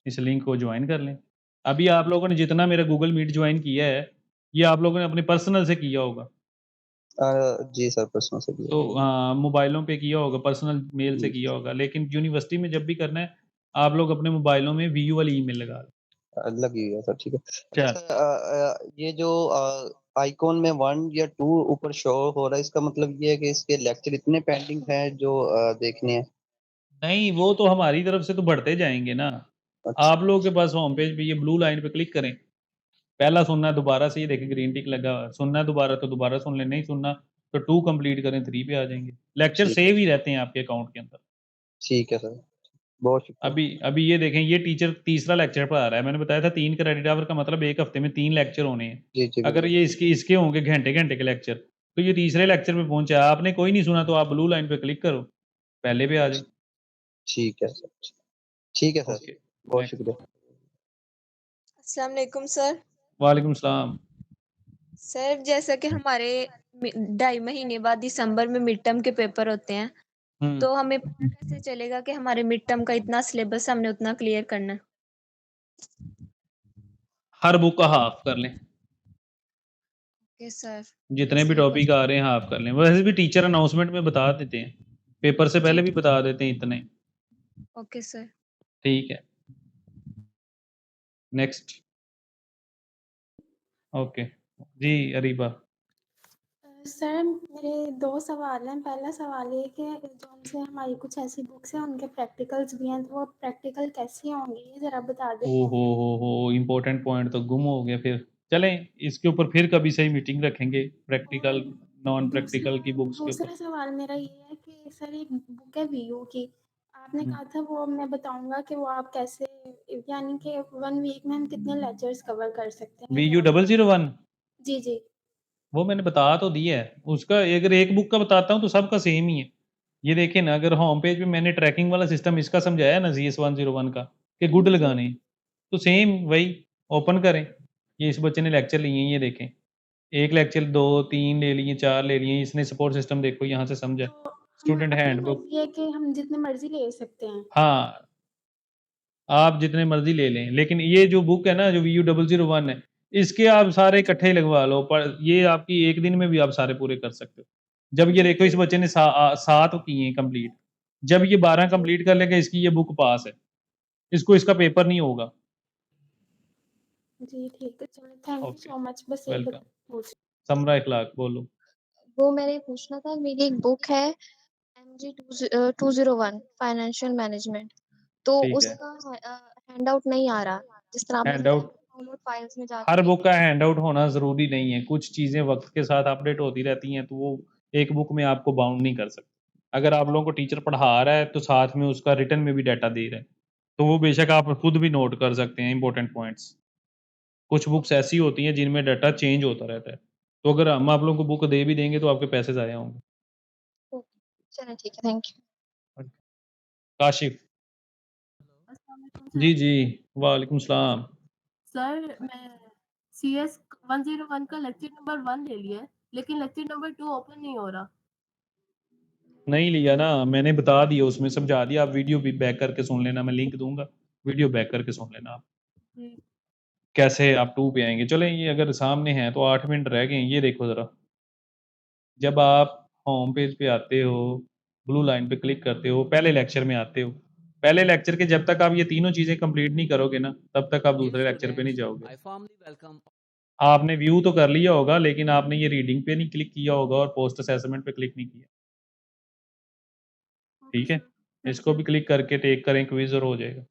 इस लिंक को जॉइन कर लें। अभी आप लोगों ने जितना मेरा गूगल मीट जॉइन किया है, ये आप लोगों ने अपने पर्सनल से किया होगा। जी सर, पर्सनल से किया तो होगा। मोबाइलों पे किया होगा, पर्सनल मेल से किया होगा, लेकिन यूनिवर्सिटी में जब भी करना है, आप लोग अपने मोबाइलों में वीयू वाली ईमेल लगा लें। लगी हुई है सर, ठीक है। अच्छा चल सर, ये जो आइकॉन में 1 या 2 ऊपर शो हो रहा है, इसका मतलब ये है कि इसके लेक्चर इतने पेंडिंग हैं जो देखने हैं? नहीं, वो तो हमारी तरफ से तो बढ़ते जाएँगे ना। अच्छा। आप लोगों के पास होम पेज पे ये ब्लू लाइन पे क्लिक करें। पहला सुनना है दोबारा से, ये देखें ग्रीन टिक लगा हुआ है। सुनना है दोबारा तो दोबारा सुन लें, नहीं सुनना तो 2 कंप्लीट करें, 3 पे आ जाएँगे। लेक्चर ठीक है, सेव ही रहते हैं आपके अकाउंट के अंदर। ठीक है सर। बहुत शुक्रिया। अभी अभी ये देखें, ये टीचर तीसरा लेक्चर पढ़ा रहा है। मैंने बताया था 3 क्रेडिट आवर का मतलब 1 हफ्ते में 3 लेक्चर होने हैं। जी, जी, अगर बिल्कुल। ये इसके होंगे घंटे-घंटे के लेक्चर, तो ये तीसरे लेक्चर पे पहुँचा है। आपने कोई नहीं सुना तो आप ब्लू लाइन पे क्लिक करो, पहले पे आ जाओ। ठीक है सर। ठीक है सर, ओके, बहुत नेक्स्ट। शुक्रिया। अस्सलाम वालेकुम सर। वालेकुम सलाम। सर जैसा कि हमारे 2.5 महीने बाद दिसंबर में मिड टर्म के पेपर होते हैं, तो हमें पता कैसे चलेगा कि हमारे मिड टर्म का इतना सिलेबस हमने उतना क्लियर करना है? हर बुक का हाफ कर लें, ओके सर। जितने भी बस ये टॉपिक आ रहे हैं हाफ कर लें। वैसे भी टीचर अनाउंसमेंट में बता देते हैं, पेपर से पहले भी बता देते हैं इतने। Okay sir. ठीक है, नेक्स्ट। ओके जी अरीबा। सर मेरे 2 सवाल हैं। पहला सवाल ये कि जो उनसे हमारी कुछ ऐसी बुक्स हैं उनके प्रैक्टिकल्स भी हैं, तो वो प्रैक्टिकल कैसी होंगी ये ज़रा बता दें। हो इम्पोर्टेंट पॉइंट तो गुम हो गया। फिर चलें इसके ऊपर फिर कभी सही मीटिंग रखेंगे, प्रैक्टिकल नॉन प्रैक्टिकल की बुक्स के ऊपर। दूसरा सवाल मेरा ये है कि सर एक बुक है वीयू की, आपने कहा था वो मैं बताऊंगा कि वो आप कैसे, यानी कि 1 वीक में हम कितने लेक्चर्स कवर कर सकते हैं। VU 001 जी जी। वो मैंने बता तो दिया है उसका। अगर एक बुक का बताता हूँ तो सबका सेम ही है। ये देखें ना, अगर होम पेज पे मैंने ट्रैकिंग वाला सिस्टम इसका समझाया ना CS 101 का कि गुड लगाने, तो सेम वही ओपन करें। ये इस बच्चे ने लेक्चर लिए हैं, ये देखें, एक लेक्चर 2 3 ले लिए, 4 ले लिए। इसने सपोर्ट सिस्टम देखो यहाँ से समझा, स्टूडेंट हैंडबुक। ये कि हम जितने मर्जी ले सकते हैं। हाँ आप जितने मर्जी ले लें, लेकिन ये जो बुक है ना जो VU 001 है, इसके आप सारे इकट्ठे लगवा लो, पर ये आपकी एक दिन में भी आप सारे पूरे कर सकते हो। जब ये देखो इस बच्चे ने 7 किए हैं कंप्लीट, जब ये 12 कंप्लीट कर लेगा इसकी ये बुक पास है, इसको इसका पेपर नहीं होगा। जी ठीक है, चलो थैंक यू सो मच। बस ये वेलकम। समरा इखलाक बोलो। वो मैंने पूछना था, मेरी एक बुक है MG 201 फाइनेंशियल मैनेजमेंट, तो ठीक है। उसका हैंड आउट नहीं आ रहा, जिस तरह आपने हैंड आउट, डाउनलोड फाइल्स में जाके हर बुक का हैंड आउट होना ज़रूरी नहीं है। कुछ चीज़ें वक्त के साथ अपडेट होती रहती हैं, तो वो एक बुक में आपको बाउंड नहीं कर सकते। अगर आप लोगों को टीचर पढ़ा रहा है तो साथ में उसका रिटर्न में भी डाटा दे रहा है, तो वो बेशक आप खुद भी नोट कर सकते हैं इंपॉर्टेंट पॉइंट्स। कुछ बुक्स ऐसी होती हैं जिनमें डाटा चेंज होता रहता है, तो अगर हम आप लोगों को बुक दे भी देंगे तो आपके पैसे ज़ाया होंगे। चलें ठीक है, थैंक यू। काशिफ। जी जी वालेकुम सलाम। सर मैं CS 101 का लेक्चर नंबर 1 ले लिया है, लेकिन लेक्चर नंबर 2 ओपन नहीं हो रहा। नहीं लिया ना, मैंने बता दिया, उसमें समझा दिया। आप वीडियो भी बैक करके सुन लेना, मैं लिंक दूंगा, वीडियो बैक करके सुन लेना आप कैसे आप 2 पे आएंगे। चलें ये अगर सामने हैं तो 8 मिनट रह गए हैं। ये देखो ज़रा, जब आप होम पेज पे आते हो, ब्लू लाइन पे क्लिक करते हो, पहले लेक्चर में आते हो। पहले लेक्चर के जब तक आप ये तीनों चीज़ें कंप्लीट नहीं करोगे ना, तब तक आप दूसरे लेक्चर पे नहीं जाओगे। आपने व्यू तो कर लिया होगा, लेकिन आपने ये रीडिंग पे नहीं क्लिक किया होगा और पोस्ट असेसमेंट पे क्लिक नहीं किया। ठीक है, इसको भी क्लिक करके टेक करें, क्विज और हो जाएगा।